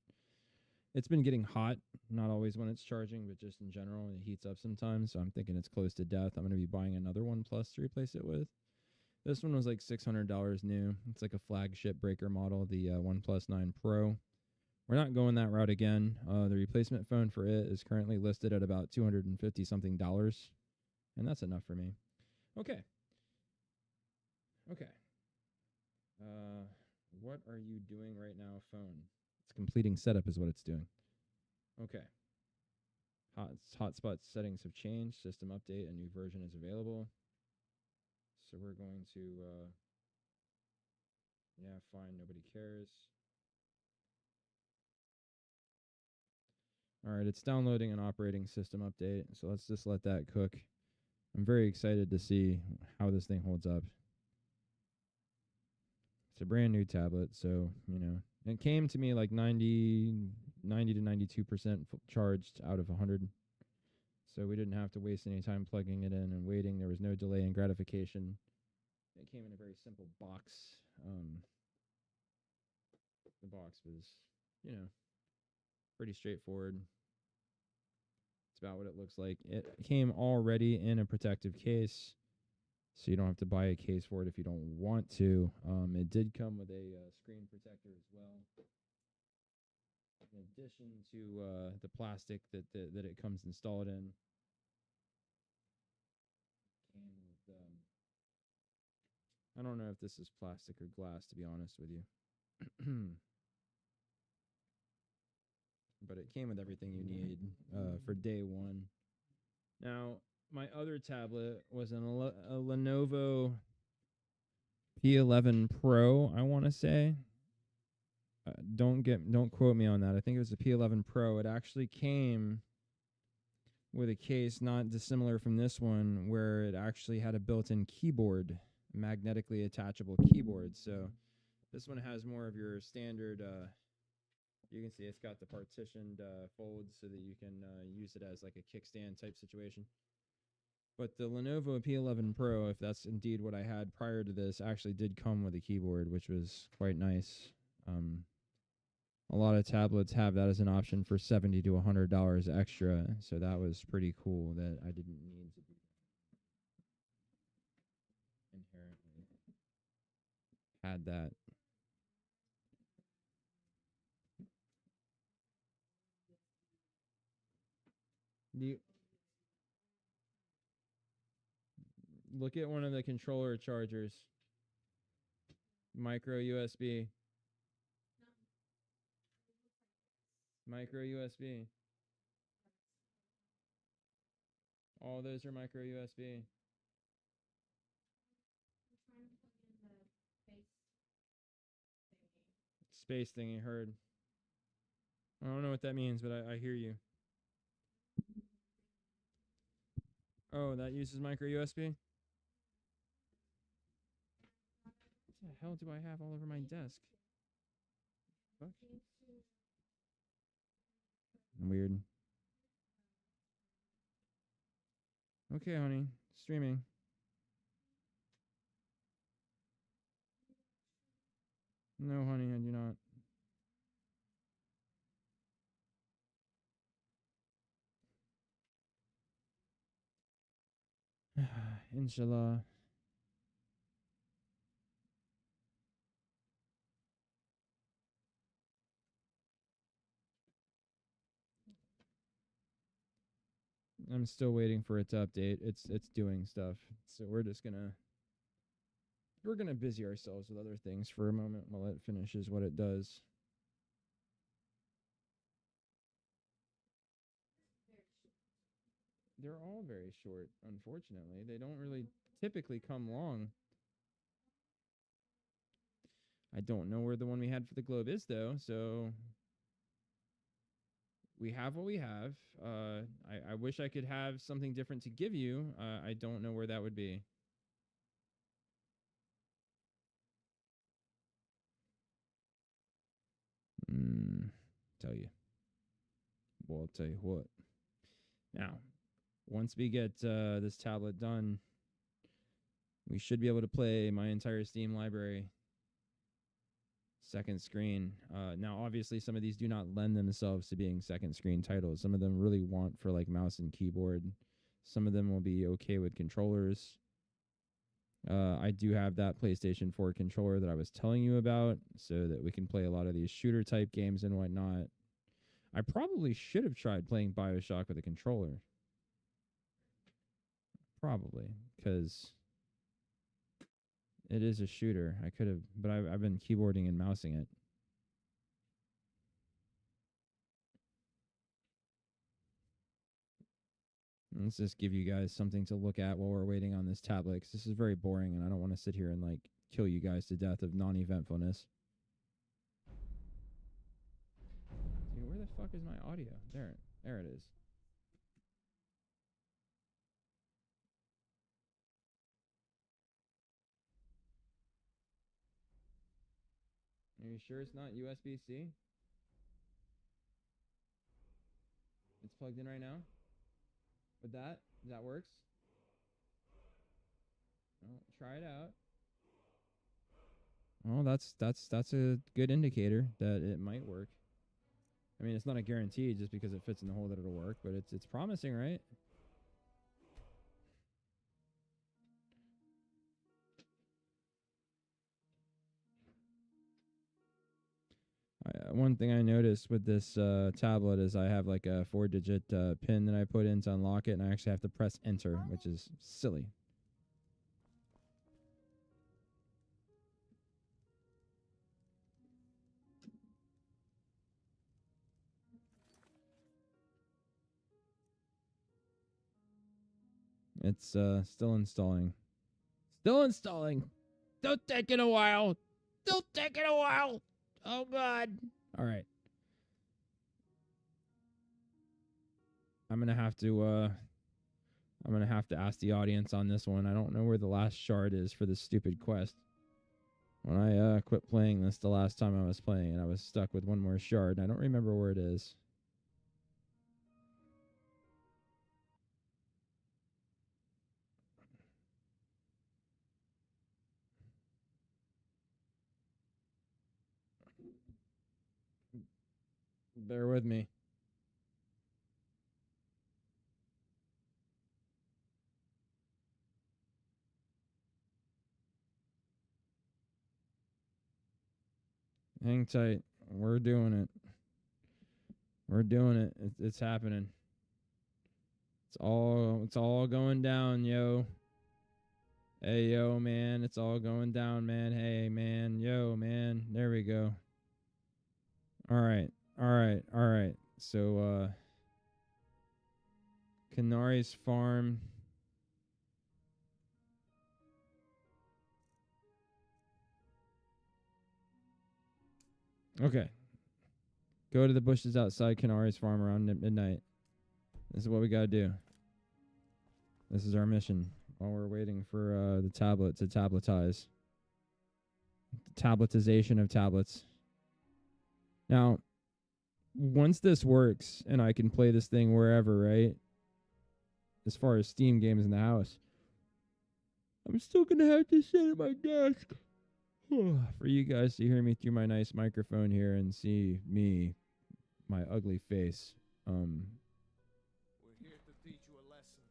S1: It's been getting hot, not always when it's charging, but just in general, it heats up sometimes, so I'm thinking it's close to death. I'm going to be buying another OnePlus to replace it with. This one was like $600 new. It's like a flagship breaker model, the OnePlus 9 Pro. We're not going that route again. The replacement phone for it is currently listed at about $250-something. And that's enough for me. Okay. What are you doing right now, phone? It's completing setup is what it's doing. Okay. Hotspot settings have changed. System update. A new version is available. So we're going to... yeah, fine. Nobody cares. All right, it's downloading an operating system update. So let's just let that cook. I'm very excited to see how this thing holds up. It's a brand new tablet, so, it came to me like 90 to 92% charged out of 100. So we didn't have to waste any time plugging it in and waiting. There was no delay in gratification. It came in a very simple box. The box was, pretty straightforward. It's about what it looks like. It came already in a protective case, so you don't have to buy a case for it if you don't want to. It did come with a screen protector as well, in addition to the plastic that it comes installed in. And I don't know if this is plastic or glass, to be honest with you. But it came with everything you need for day one. Now, my other tablet was a Lenovo P11 Pro, I want to say. Don't quote me on that. I think it was a P11 Pro. It actually came with a case not dissimilar from this one, where it actually had a built-in keyboard, magnetically attachable keyboard. So this one has more of your standard... you can see it's got the partitioned folds so that you can use it as like a kickstand type situation. But the Lenovo P11 Pro, if that's indeed what I had prior to this, actually did come with a keyboard, which was quite nice. A lot of tablets have that as an option for $70 to $100 extra, so that was pretty cool that I didn't need to be inherently had that. Look at one of the controller chargers. Micro USB. Micro USB. All those are micro USB. Space thingy, heard. I don't know what that means, but I hear you. Oh, that uses micro USB? What the hell do I have all over my desk? Fuck. Weird. Okay, honey. Streaming. No, honey, I do not. Inshallah. I'm still waiting for it to update. It's doing stuff. So we're gonna busy ourselves with other things for a moment while it finishes what it does. They're all very short, unfortunately. They don't really typically come long. I don't know where the one we had for the globe is, though, so we have what we have. I wish I could have something different to give you. I don't know where that would be. Tell you. Well, I'll tell you what. Now, once we get this tablet done, we should be able to play my entire Steam library second screen. Now, obviously, some of these do not lend themselves to being second screen titles. Some of them really want for like mouse and keyboard. Some of them will be okay with controllers. I do have that PlayStation 4 controller that I was telling you about so that we can play a lot of these shooter type games and whatnot. I probably should have tried playing BioShock with a controller. Probably, because it is a shooter. I could have, but I've been keyboarding and mousing it. Let's just give you guys something to look at while we're waiting on this tablet, because this is very boring, and I don't want to sit here and like kill you guys to death of non-eventfulness. Dude, where the fuck is my audio? There it is. Are you sure it's not USB-C? It's plugged in right now? With that? That works? Well, try it out. Well, that's a good indicator that it might work. I mean, it's not a guarantee just because it fits in the hole that it'll work, but it's promising, right? One thing I noticed with this tablet is I have like a 4-digit pin that I put in to unlock it, and I actually have to press enter, which is silly. It's still installing. Still installing. Don't take it a while. Don't take it a while. Oh, God. All right. I'm going to have to ask the audience on this one. I don't know where the last shard is for this stupid quest. When I quit playing this the last time I was playing it, I was stuck with one more shard, and I don't remember where it is. Bear with me. Hang tight. We're doing it. We're doing it. It's happening. It's all going down, yo. Hey, yo, man. It's all going down, man. Hey, man. Yo, man. There we go. All right. All right. So, Canari's Farm. Okay. Go to the bushes outside Canari's Farm around midnight. This is what we gotta do. This is our mission while we're waiting for the tablet to tabletize. Tabletization of tablets. Now, once this works and I can play this thing wherever, right? As far as Steam games in the house, I'm still gonna have to sit at my desk for you guys to hear me through my nice microphone here and see me, my ugly face.
S6: We're here to teach you a lesson.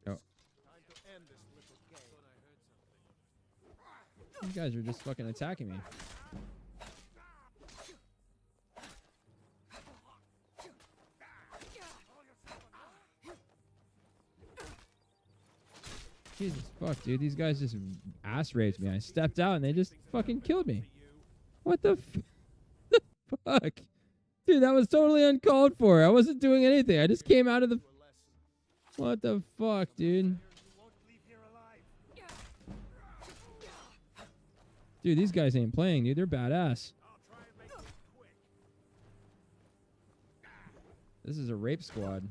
S1: Oh.
S6: Time to end this little game. I heard something.
S1: You guys are just fucking attacking me. Jesus fuck, dude. These guys just ass raped me. I stepped out and they just fucking killed me. What the fuck? Dude, that was totally uncalled for. I wasn't doing anything. I just came out of the... What the fuck, dude? Dude, these guys ain't playing, dude. They're badass. This is a rape squad.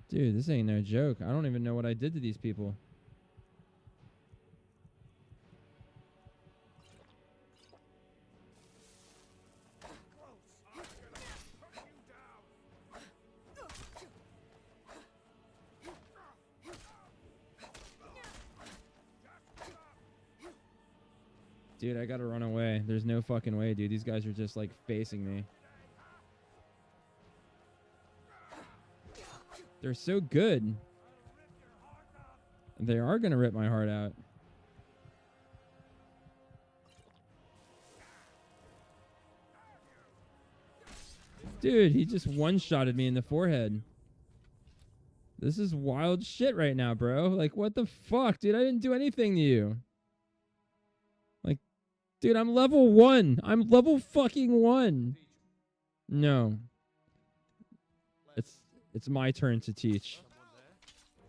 S1: Dude, this ain't no joke. I don't even know what I did to these people. Dude, I gotta run away. There's no fucking way, dude. These guys are just like facing me. They're so good. They are gonna rip my heart out. Dude, he just one-shotted me in the forehead. This is wild shit right now, bro. Like, what the fuck, dude? I didn't do anything to you. Like, dude, I'm level 1. I'm level fucking 1. No. It's my turn to teach.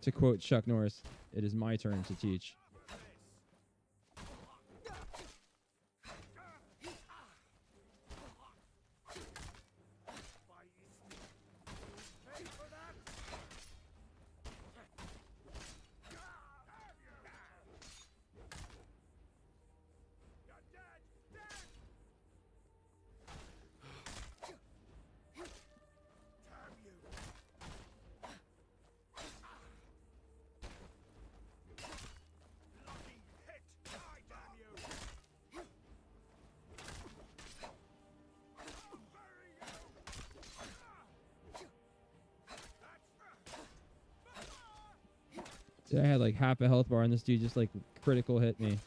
S1: To quote Chuck Norris, it is my turn to teach. Dude, I had like half a health bar and this dude just like critical hit me.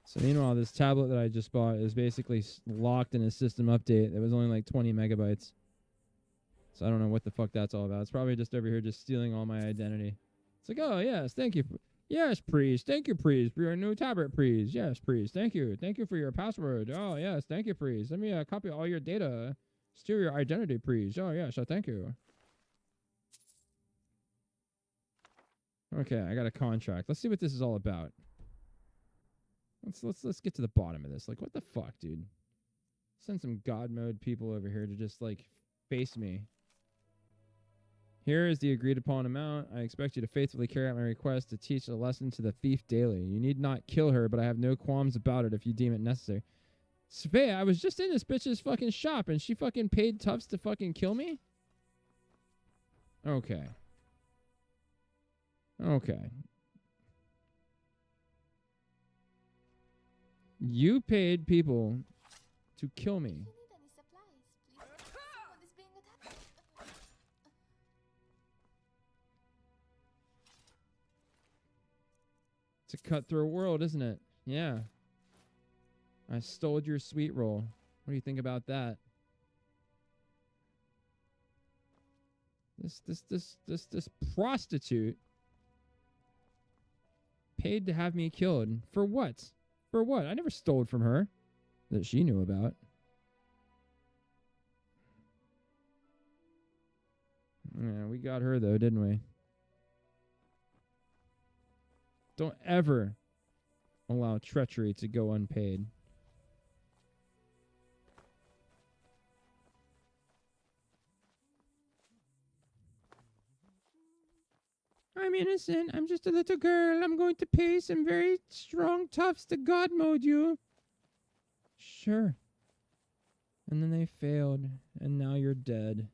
S1: So meanwhile, this tablet that I just bought is basically locked in a system update that was only like 20 megabytes. So I don't know what the fuck that's all about. It's probably just over here just stealing all my identity. It's like, oh, yes, thank you. Yes, please. Thank you, please, for your new tablet, please. Yes, please. Thank you. Thank you for your password. Oh, yes, thank you, please. Let me copy all your data. Steal your identity, please. Oh, yes, thank you. Okay, I got a contract. Let's see what this is all about. Let's get to the bottom of this. Like, what the fuck, dude? Send some god mode people over here to just like face me. Here is the agreed upon amount. I expect you to faithfully carry out my request to teach a lesson to the thief daily. You need not kill her, but I have no qualms about it if you deem it necessary. Svea, I was just in this bitch's fucking shop and she fucking paid Tufts to fucking kill me? Okay. Okay. You paid people to kill me. It's a cutthroat world, isn't it? Yeah. I stole your sweet roll. What do you think about that? This prostitute paid to have me killed. For what? For what? I never stole from her that she knew about. Yeah, we got her though, didn't we? Don't ever allow treachery to go unpaid. I'm innocent. I'm just a little girl. I'm going to pay some very strong toughs to God mode you. Sure. And then they failed, and now you're dead.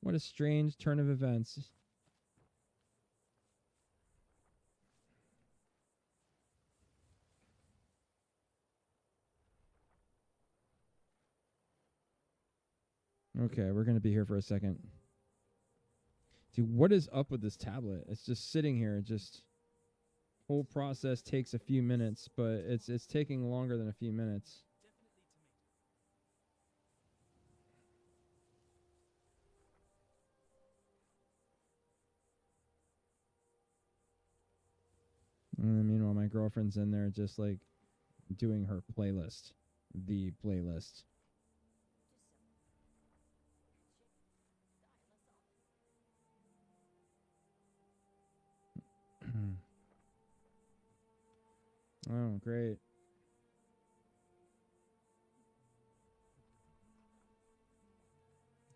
S1: What a strange turn of events. Okay, we're going to be here for a second. Dude, what is up with this tablet? It's just sitting here. Just whole process takes a few minutes, but it's taking longer than a few minutes. And then meanwhile, my girlfriend's in there just like doing her playlist. The playlist. Oh, great.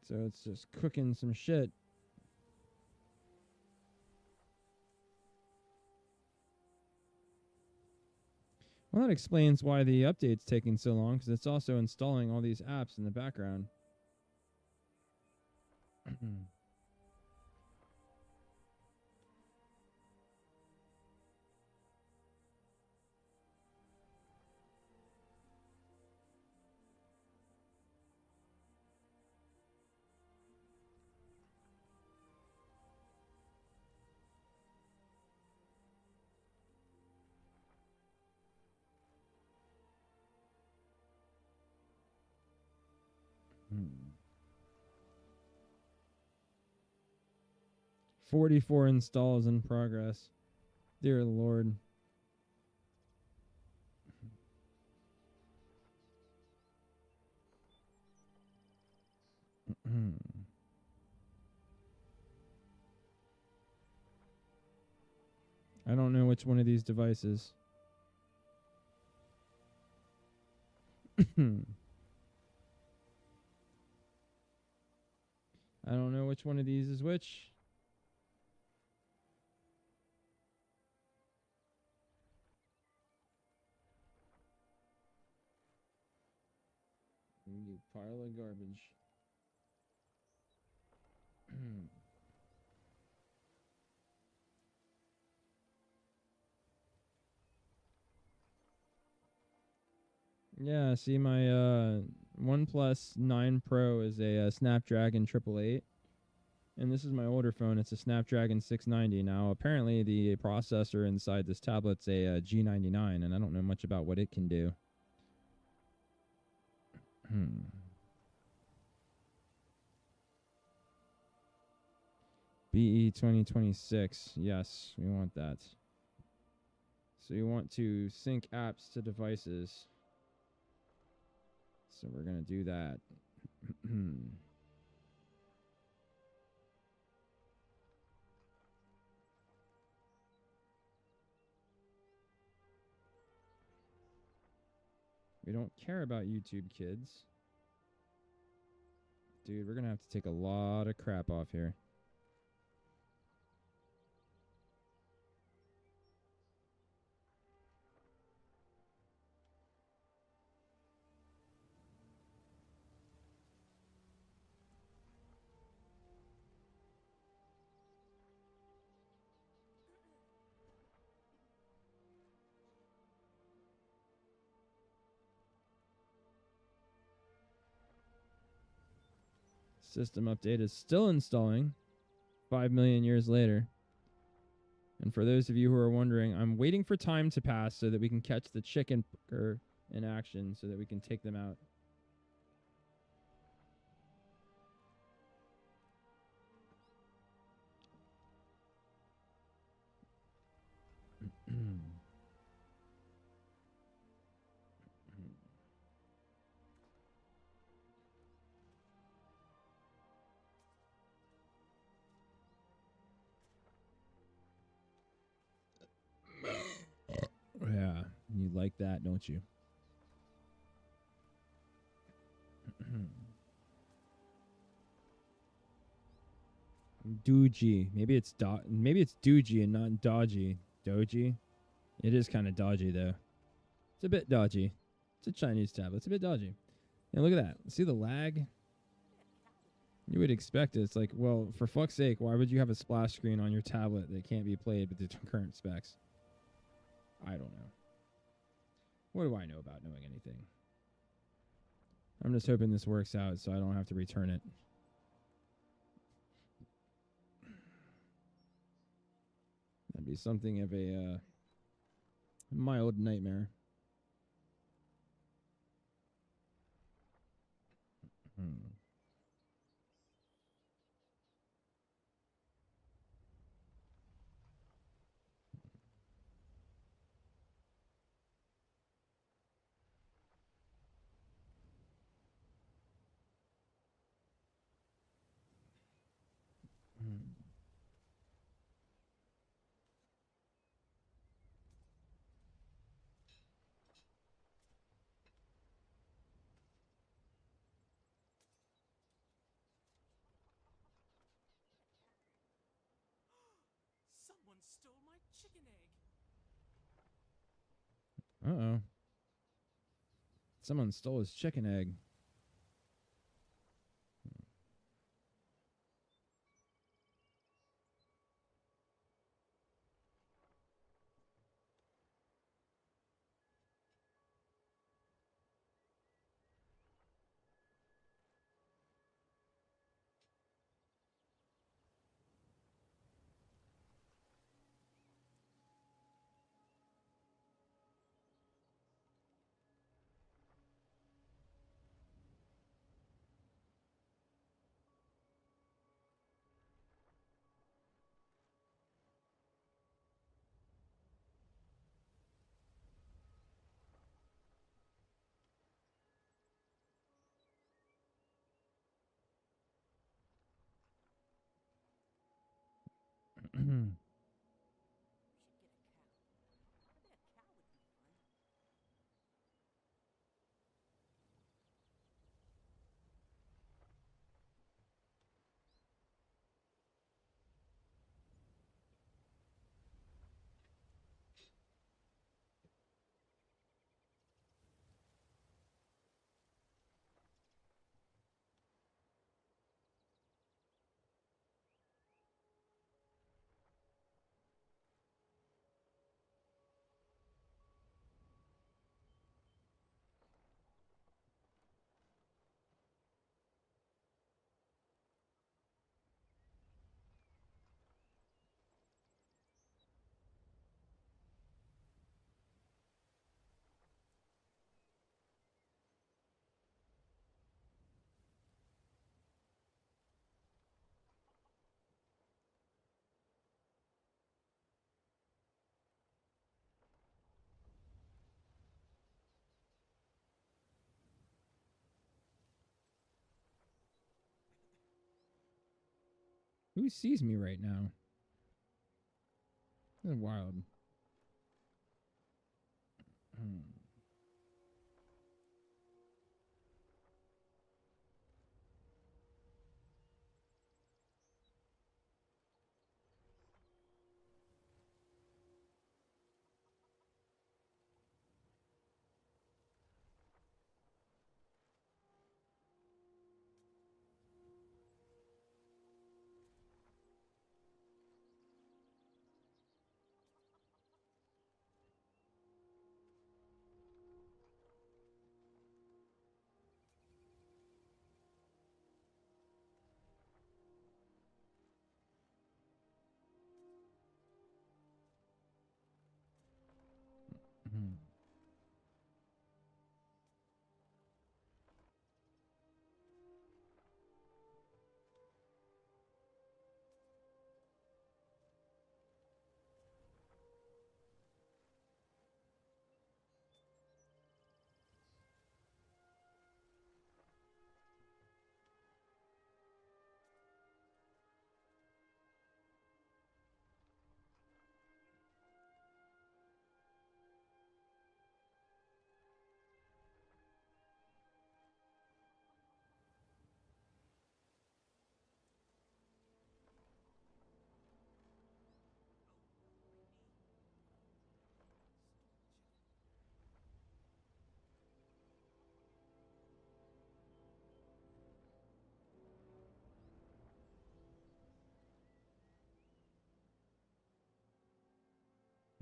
S1: So it's just cooking some shit. Well, that explains why the update's taking so long, because it's also installing all these apps in the background. Hmm. 44 installs in progress. Dear Lord. I don't know which one of these devices. I don't know which one of these is which. You pile of garbage. Yeah, see, my OnePlus 9 Pro is a Snapdragon 888. And this is my older phone. It's a Snapdragon 690. Now, apparently, the processor inside this tablet's a G99, and I don't know much about what it can do. BE 2026. Yes, we want that. So you want to sync apps to devices. So we're going to do that. We don't care about YouTube Kids. Dude, we're going to have to take a lot of crap off here. System update is still installing 5 million years later. And for those of you who are wondering, I'm waiting for time to pass so that we can catch the chicken in action so that we can take them out. Yeah, you like that, don't you? Doogie. Maybe it's Doogie and not Dodgy. Doji. It is kind of dodgy though. It's a bit dodgy. It's a Chinese tablet. It's a bit dodgy. And look at that. See the lag? You would expect it. It's like, well, for fuck's sake, why would you have a splash screen on your tablet that can't be played with the current specs? I don't know. What do I know about knowing anything? I'm just hoping this works out so I don't have to return it. That'd be something of a mild nightmare.
S17: Someone stole my chicken egg.
S1: Uh-oh. Someone stole his chicken egg. Who sees me right now? That's wild.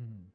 S1: Mhm.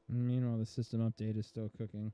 S1: Meanwhile, the system update is still cooking.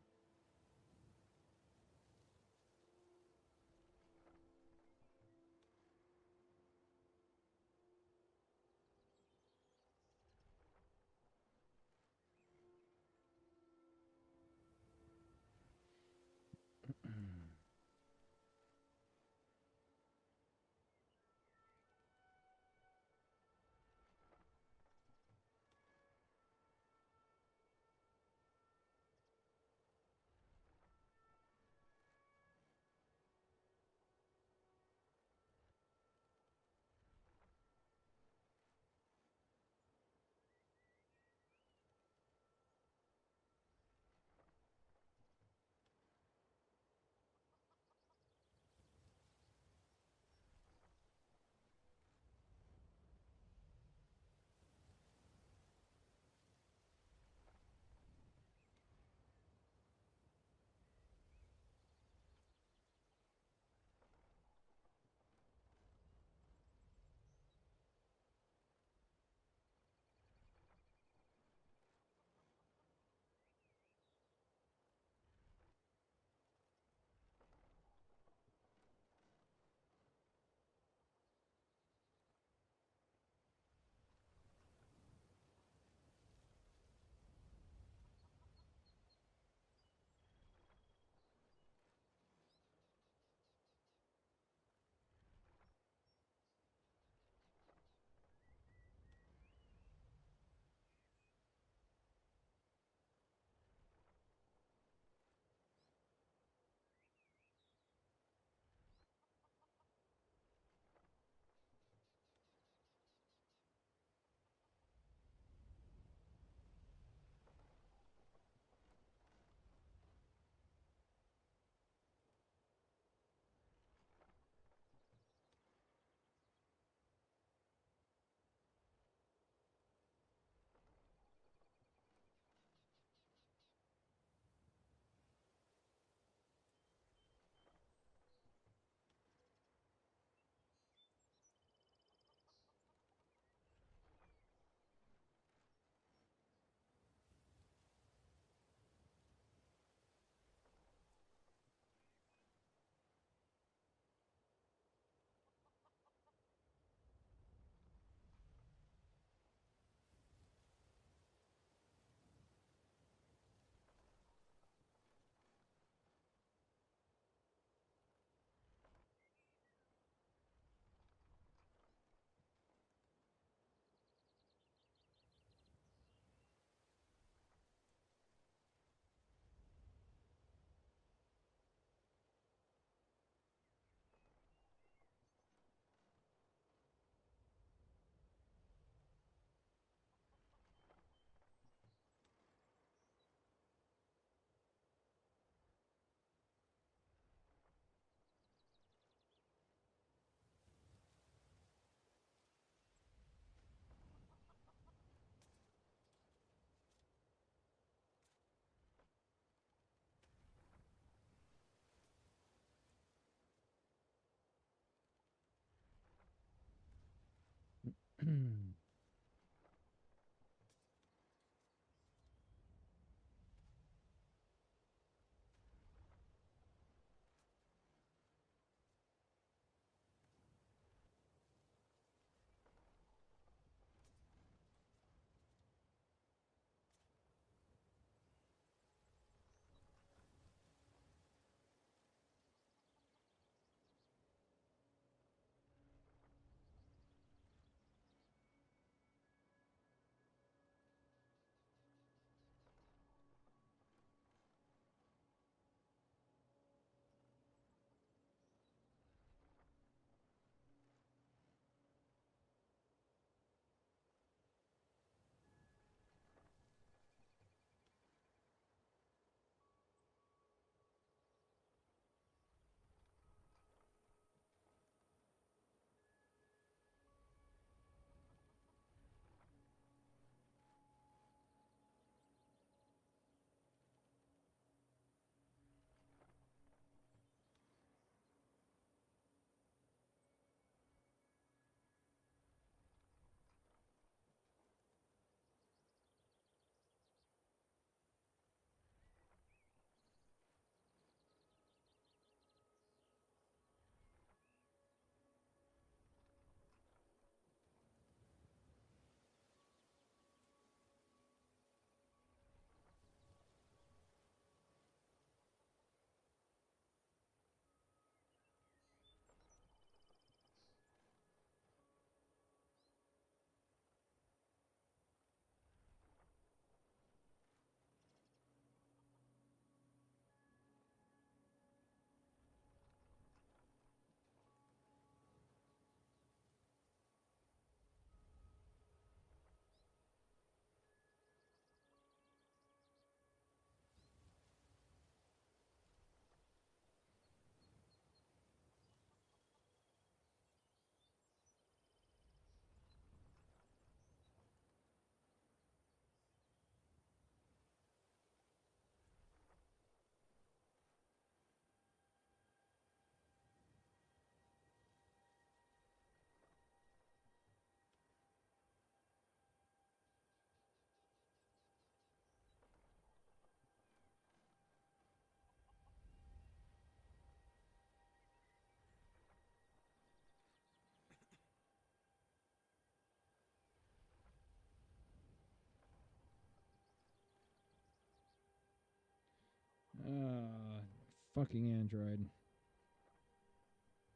S1: fucking Android.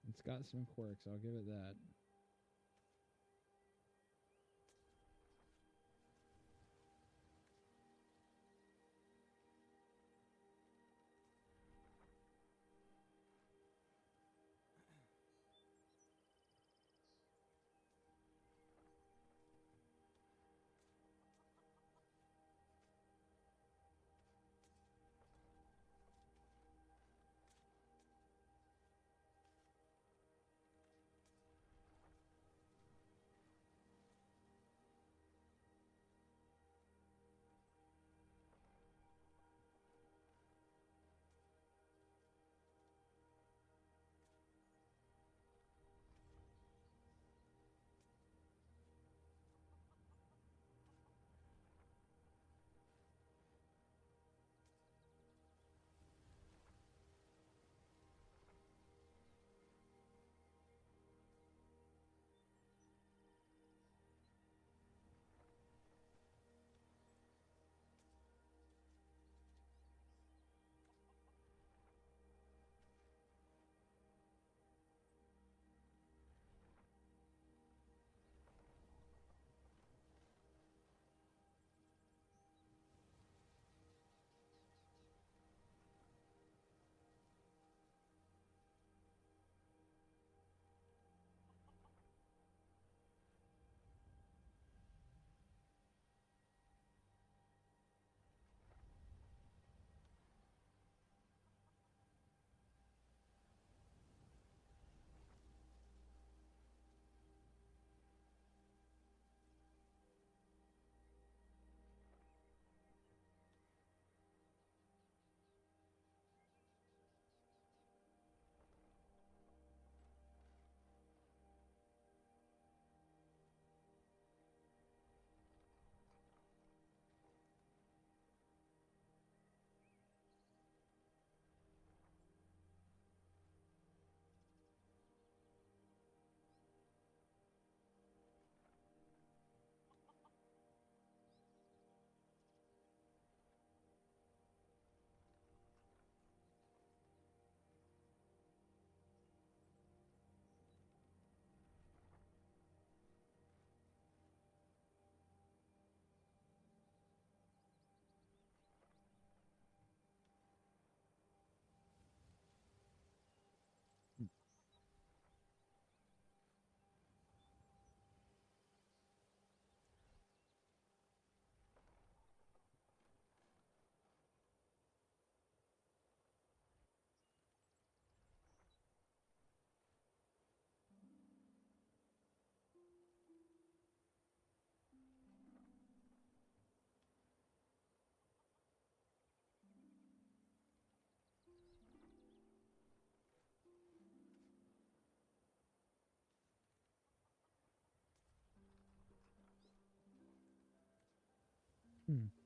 S1: It's got some quirks, I'll give it that.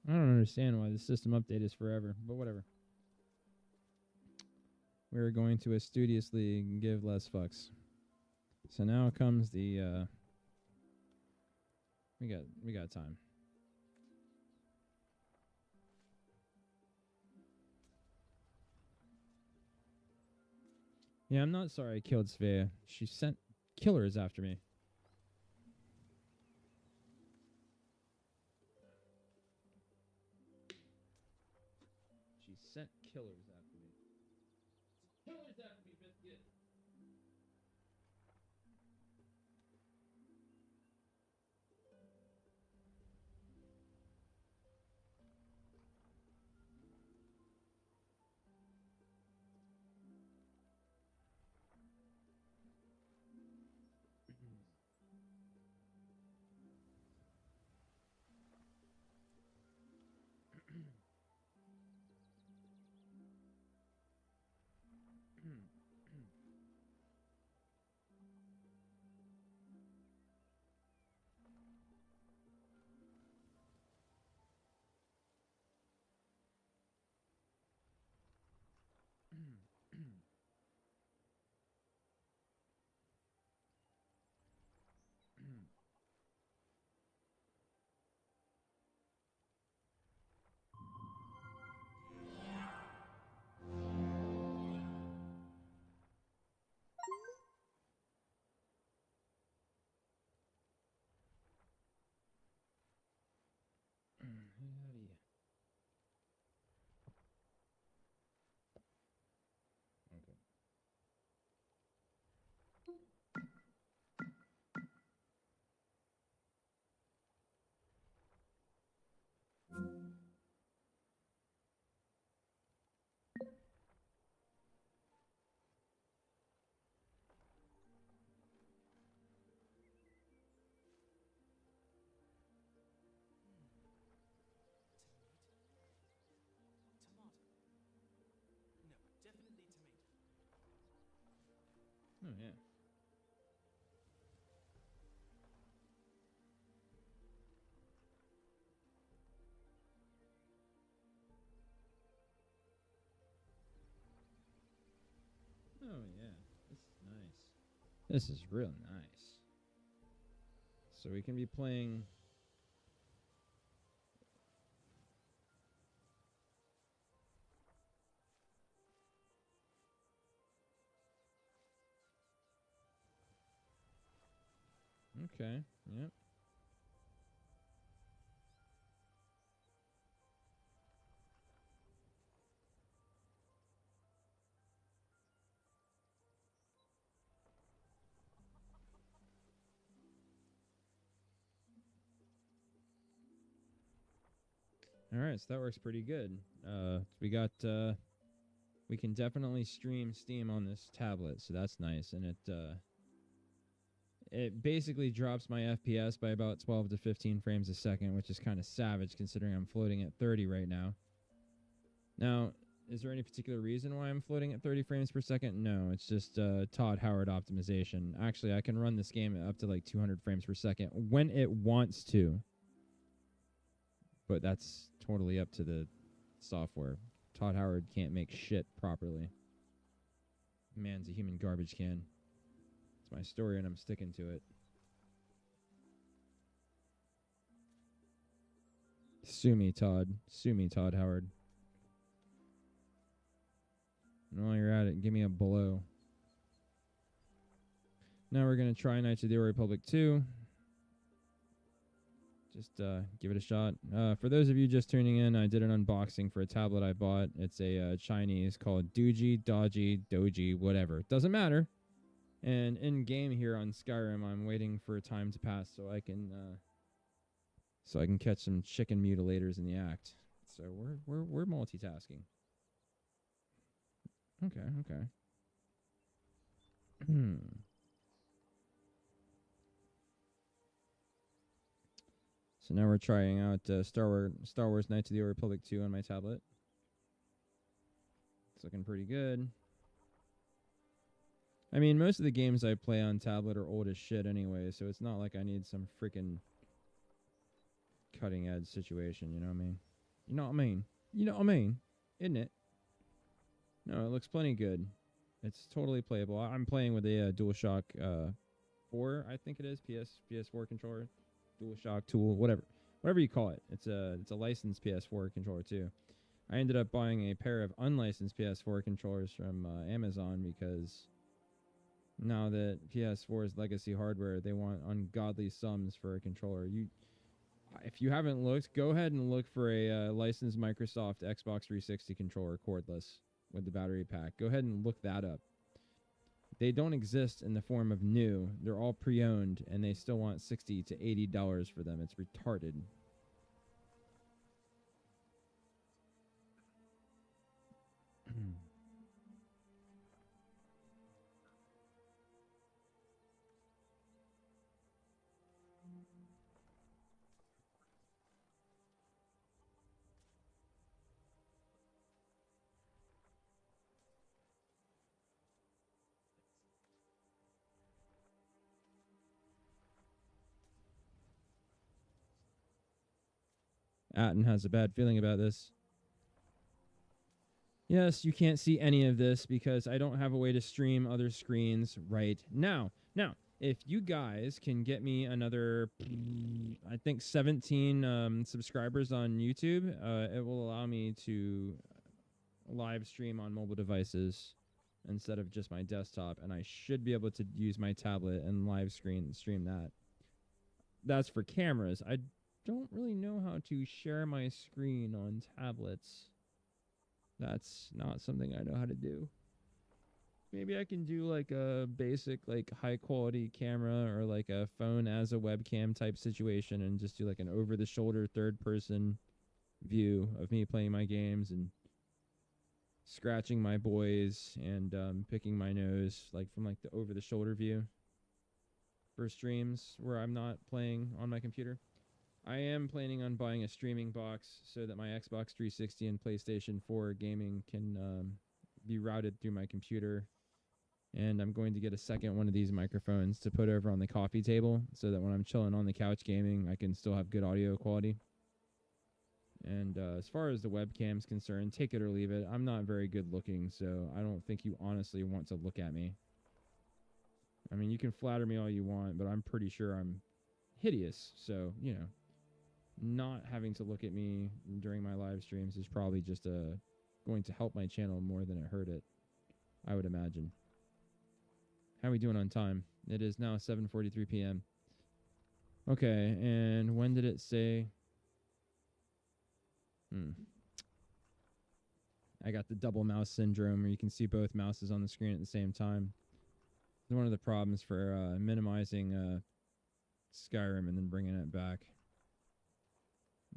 S1: I don't understand why the system update is forever, but whatever. We're going to studiously give less fucks. So now comes the we got time. Yeah, I'm not sorry I killed Svea. She sent killers after me. She sent killers after me. Killers after me, biscuit. yeah. Oh yeah, this is nice. This is real nice. So we can be playing. Okay. Yep. All right, so that works pretty good. We got we can definitely stream Steam on this tablet, so that's nice, and it basically drops my FPS by about 12 to 15 frames a second, which is kind of savage considering I'm floating at 30 right now. Now, is there any particular reason why I'm floating at 30 frames per second? No, it's just Todd Howard optimization. Actually, I can run this game up to like 200 frames per second when it wants to. But that's totally up to the software. Todd Howard can't make shit properly. Man's a human garbage can. It's my story and I'm sticking to it. Sue me, Todd. Sue me, Todd Howard. And while you're at it, give me a blow. Now we're going to try Knights of the Old Republic 2. Just give it a shot. For those of you just tuning in, I did an unboxing for a tablet I bought. It's a Chinese called Doji, whatever. Doesn't matter. And in game here on Skyrim, I'm waiting for time to pass so I can catch some chicken mutilators in the act. So we're multitasking. Okay. So now we're trying out Star Wars Knights of the Old Republic 2 on my tablet. It's looking pretty good. I mean, most of the games I play on tablet are old as shit anyway, so it's not like I need some freaking cutting edge situation, you know what I mean? You know what I mean? You know what I mean? Isn't it? No, it looks plenty good. It's totally playable. I'm playing with a DualShock 4, I think it is, PS4 controller. DualShock Tool, whatever you call it. It's a licensed PS4 controller too. I ended up buying a pair of unlicensed PS4 controllers from Amazon because now that PS4 is legacy hardware, they want ungodly sums for a controller. If you haven't looked, go ahead and look for a licensed Microsoft Xbox 360 controller cordless with the battery pack. Go ahead and look that up. They don't exist in the form of new. They're all pre-owned, and they still want $60 to $80 for them. It's retarded. Atten has a bad feeling about this. Yes, you can't see any of this because I don't have a way to stream other screens right now. Now, if you guys can get me another, I think 17 subscribers on YouTube, it will allow me to live stream on mobile devices instead of just my desktop, and I should be able to use my tablet and live stream that. That's for cameras. I don't really know how to share my screen on tablets. That's not something I know how to do. Maybe I can do like a basic, like high quality camera or like a phone as a webcam type situation and just do like an over the shoulder third person view of me playing my games and scratching my boys and picking my nose like from like the over the shoulder view for streams where I'm not playing on my computer. I am planning on buying a streaming box so that my Xbox 360 and PlayStation 4 gaming can be routed through my computer And I'm going to get a second one of these microphones to put over on the coffee table so that when I'm chilling on the couch gaming, I can still have good audio quality. And as far as the webcam's concerned, take it or leave it. I'm not very good looking, so I don't think you honestly want to look at me. I mean, you can flatter me all you want, but I'm pretty sure I'm hideous. So, you know, not having to look at me during my live streams is probably just going to help my channel more than it hurt it, I would imagine. How are we doing on time? It is now 7:43 p.m. Okay, and when did it say... I got the double mouse syndrome where you can see both mouses on the screen at the same time. It's one of the problems for minimizing Skyrim and then bringing it back.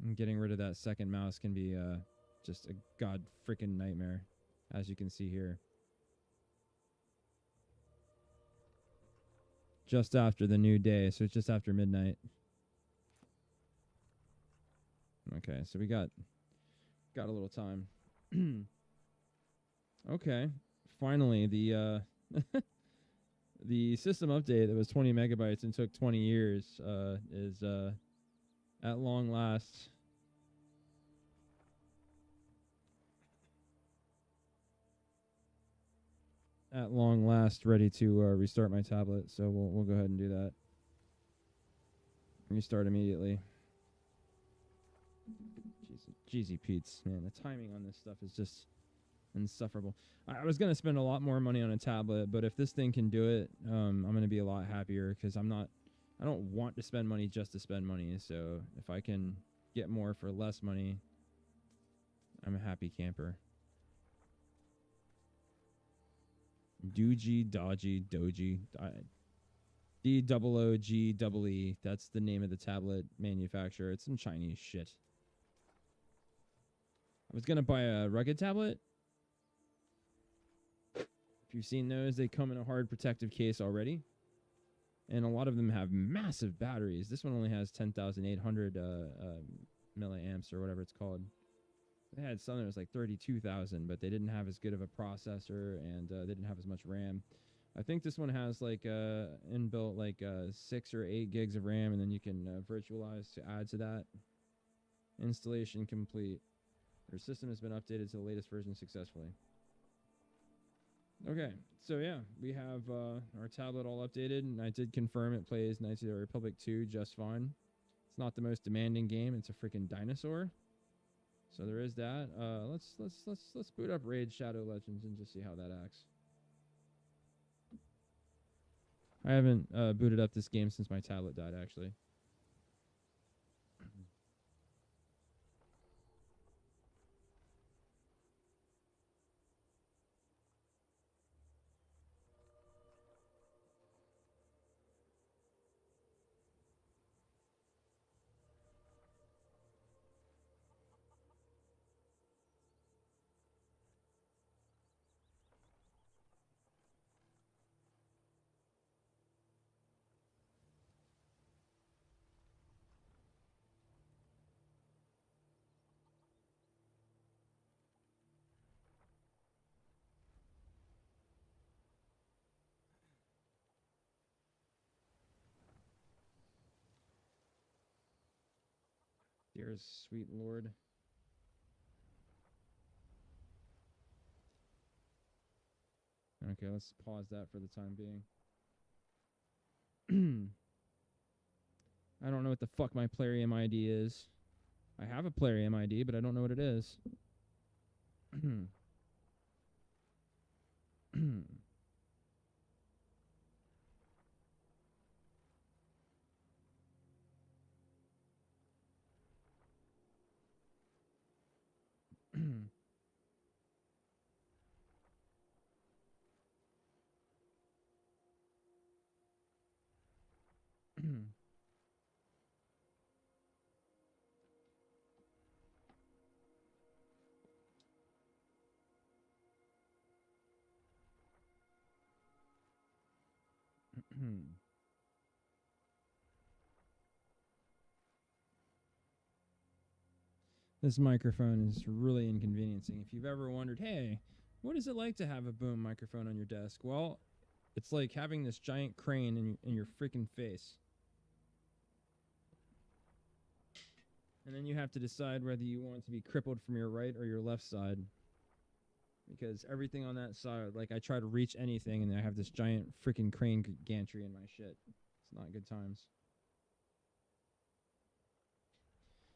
S1: And getting rid of that second mouse can be just a god freaking nightmare, as you can see here. Just after the new day, so it's just after midnight. Okay, so we got a little time. Okay, finally the the system update that was 20 megabytes and took 20 years is at long last ready to restart my tablet. So we'll go ahead and do that. Restart immediately. Jeezy Pete's, man, the timing on this stuff is just insufferable. I was going to spend a lot more money on a tablet, but if this thing can do it, I'm going to be a lot happier because I don't want to spend money just to spend money. So if I can get more for less money, I'm a happy camper. Doji, Doji, D-O-O-G-E-E. That's the name of the tablet manufacturer. It's some Chinese shit. I was going to buy a rugged tablet. If you've seen those, they come in a hard protective case already. And a lot of them have massive batteries. This one only has 10,800 milliamps or whatever it's called. They had some that was like 32,000, but they didn't have as good of a processor and they didn't have as much RAM. I think this one has like inbuilt like 6 or 8 gigs of RAM, and then you can virtualize to add to that. Installation complete. Your system has been updated to the latest version successfully. Okay, so yeah, we have our tablet all updated, and I did confirm it plays Knights of the Republic 2 just fine. It's not the most demanding game; it's a freaking dinosaur. So there is that. Let's boot up Raid Shadow Legends and just see how that acts. I haven't booted up this game since my tablet died, actually. Dear sweet Lord. Okay, let's pause that for the time being. I don't know what the fuck my Plarium ID is. I have a Plarium ID, but I don't know what it is. This microphone is really inconveniencing. If you've ever wondered, hey, what is it like to have a boom microphone on your desk? Well, It's like having this giant crane in your freaking face. And then you have to decide whether you want to be crippled from your right or your left side. Because everything on that side, like I try to reach anything and I have this giant freaking crane gantry in my shit. It's not good times.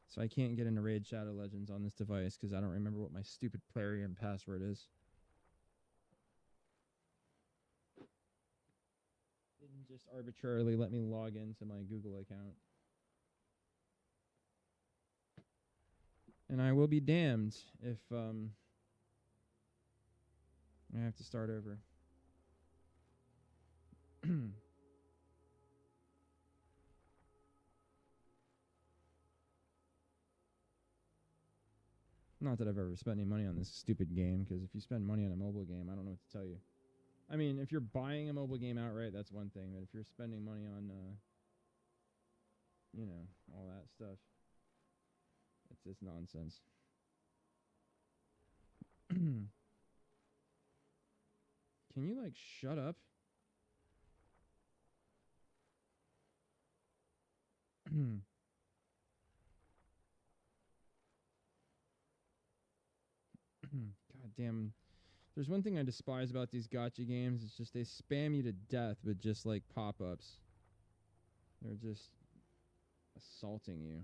S1: So I can't get into Raid Shadow Legends on this device because I don't remember what my stupid Plarium password is. Didn't just arbitrarily let me log into my Google account. And I will be damned if I have to start over. Not that I've ever spent any money on this stupid game, because if you spend money on a mobile game, I don't know what to tell you. I mean, if you're buying a mobile game outright, that's one thing. But if you're spending money on, you know, all that stuff, it's just nonsense. Can you, like, shut up? God damn. There's one thing I despise about these gacha games. It's just they spam you to death with just, like, pop-ups. They're just assaulting you.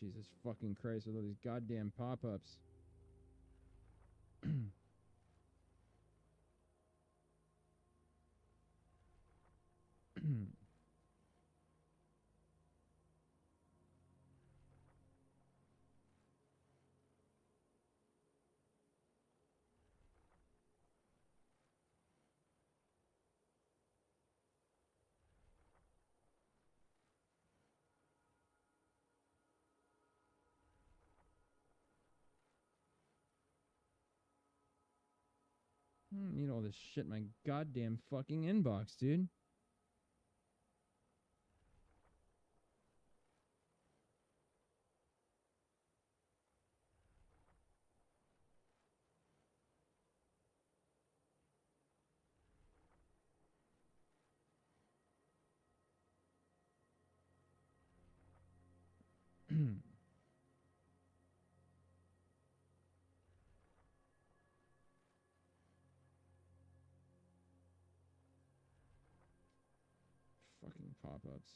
S1: Jesus fucking Christ with all these goddamn pop-ups. I don't need all this shit in my goddamn fucking inbox, dude. Fucking pop-ups.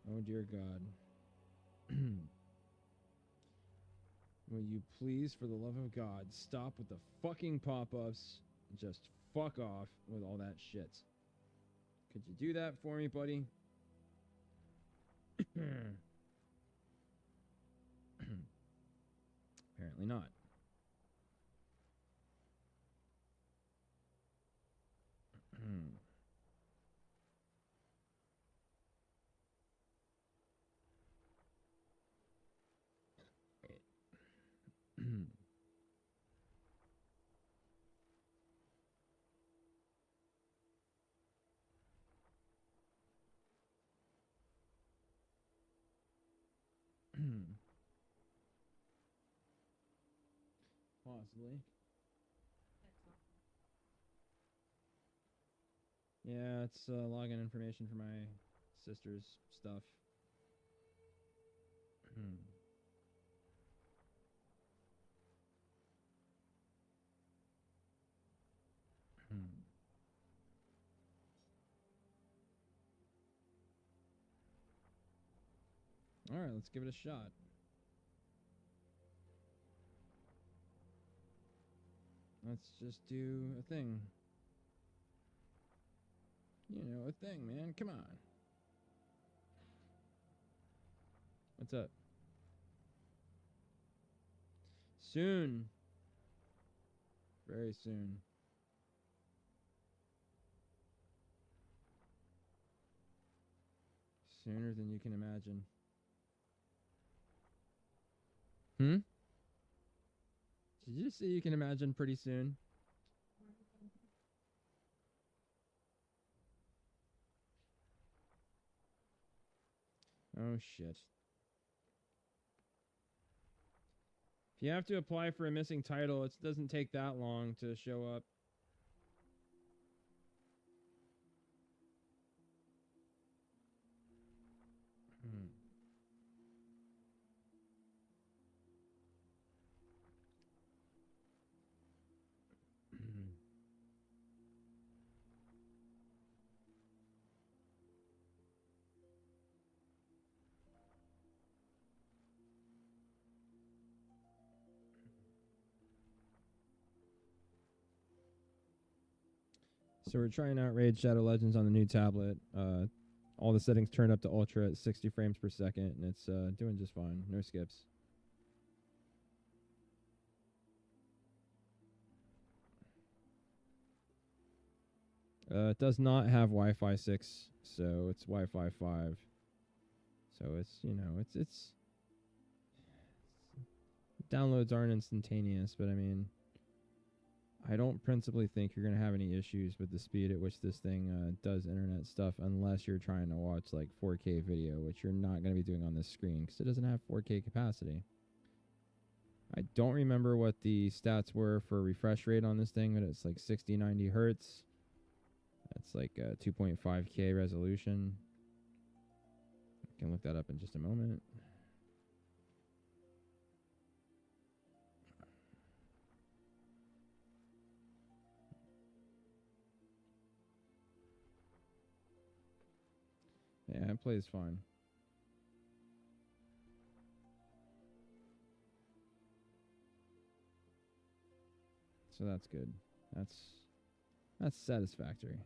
S1: Oh dear God. Will you please, for the love of God, stop with the fucking pop-ups and just fuck off with all that shit. Could you do that for me, buddy? Apparently not. Possibly. Yeah, it's login information for my sister's stuff. All right, let's give it a shot. Let's just do a thing. You know, a thing, man. Come on. What's up? Soon. Very soon. Sooner than you can imagine. Did you just say you can imagine pretty soon? Oh, shit. If you have to apply for a missing title, it doesn't take that long to show up. So we're trying out Raid Shadow Legends on the new tablet. All the settings turned up to ultra at 60 frames per second, and it's doing just fine. No skips. It does not have Wi-Fi 6, so it's Wi-Fi 5. So it's, you know, it's downloads aren't instantaneous, but I mean, I don't principally think you're going to have any issues with the speed at which this thing does internet stuff unless you're trying to watch like 4K video, which you're not going to be doing on this screen because it doesn't have 4K capacity. I don't remember what the stats were for refresh rate on this thing, but it's like 60, 90 hertz. That's like 2.5K resolution. I can look that up in just a moment. Yeah, it plays fine. So that's good. That's satisfactory.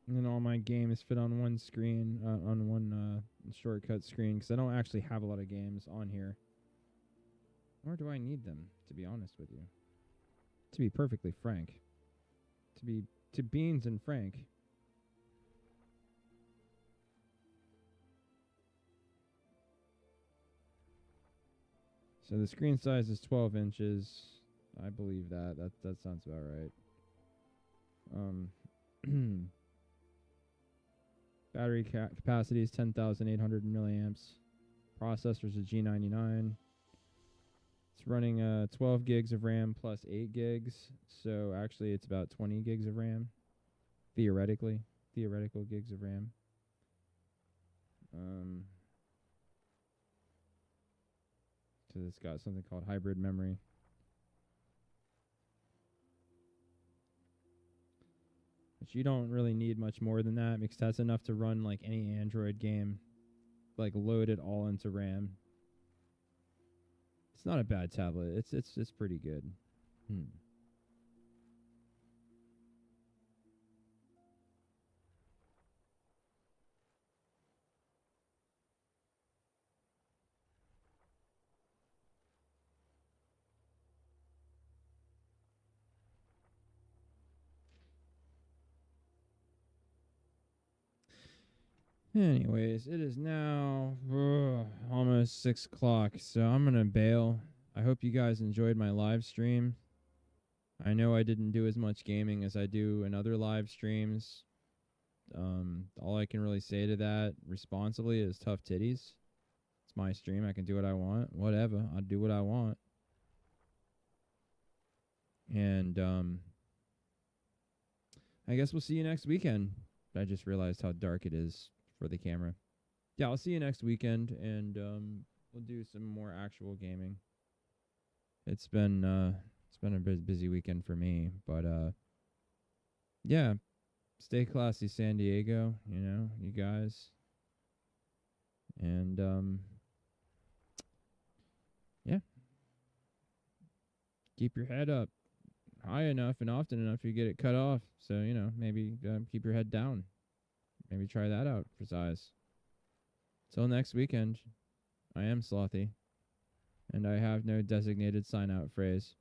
S1: And then all my games fit on one screen, on one shortcut screen, because I don't actually have a lot of games on here. Nor do I need them, to be honest with you. To be perfectly frank. To beans and frank. So the screen size is 12 inches. I believe that. That sounds about right. Battery capacity is 10,800 milliamps. Processor's a G99. It's running 12 gigs of RAM plus 8 gigs. So actually it's about 20 gigs of RAM. Theoretically. Theoretical gigs of RAM. So it's got something called hybrid memory. But you don't really need much more than that because that's enough to run like any Android game, like load it all into RAM. It's not a bad tablet. It's pretty good. Anyways, it is now almost 6 o'clock, so I'm going to bail. I hope you guys enjoyed my live stream. I know I didn't do as much gaming as I do in other live streams. All I can really say to that responsibly is tough titties. It's my stream. I can do what I want. Whatever. I'll do what I want. And I guess we'll see you next weekend. I just realized how dark it is for the camera. Yeah, I'll see you next weekend, and we'll do some more actual gaming. It's been a busy weekend for me, but yeah, stay classy, San Diego. You know, you guys, and yeah, keep your head up high enough and often enough you get it cut off. So you know, maybe keep your head down. Maybe try that out for size. Till next weekend, I am Slothy, and I have no designated sign-out phrase.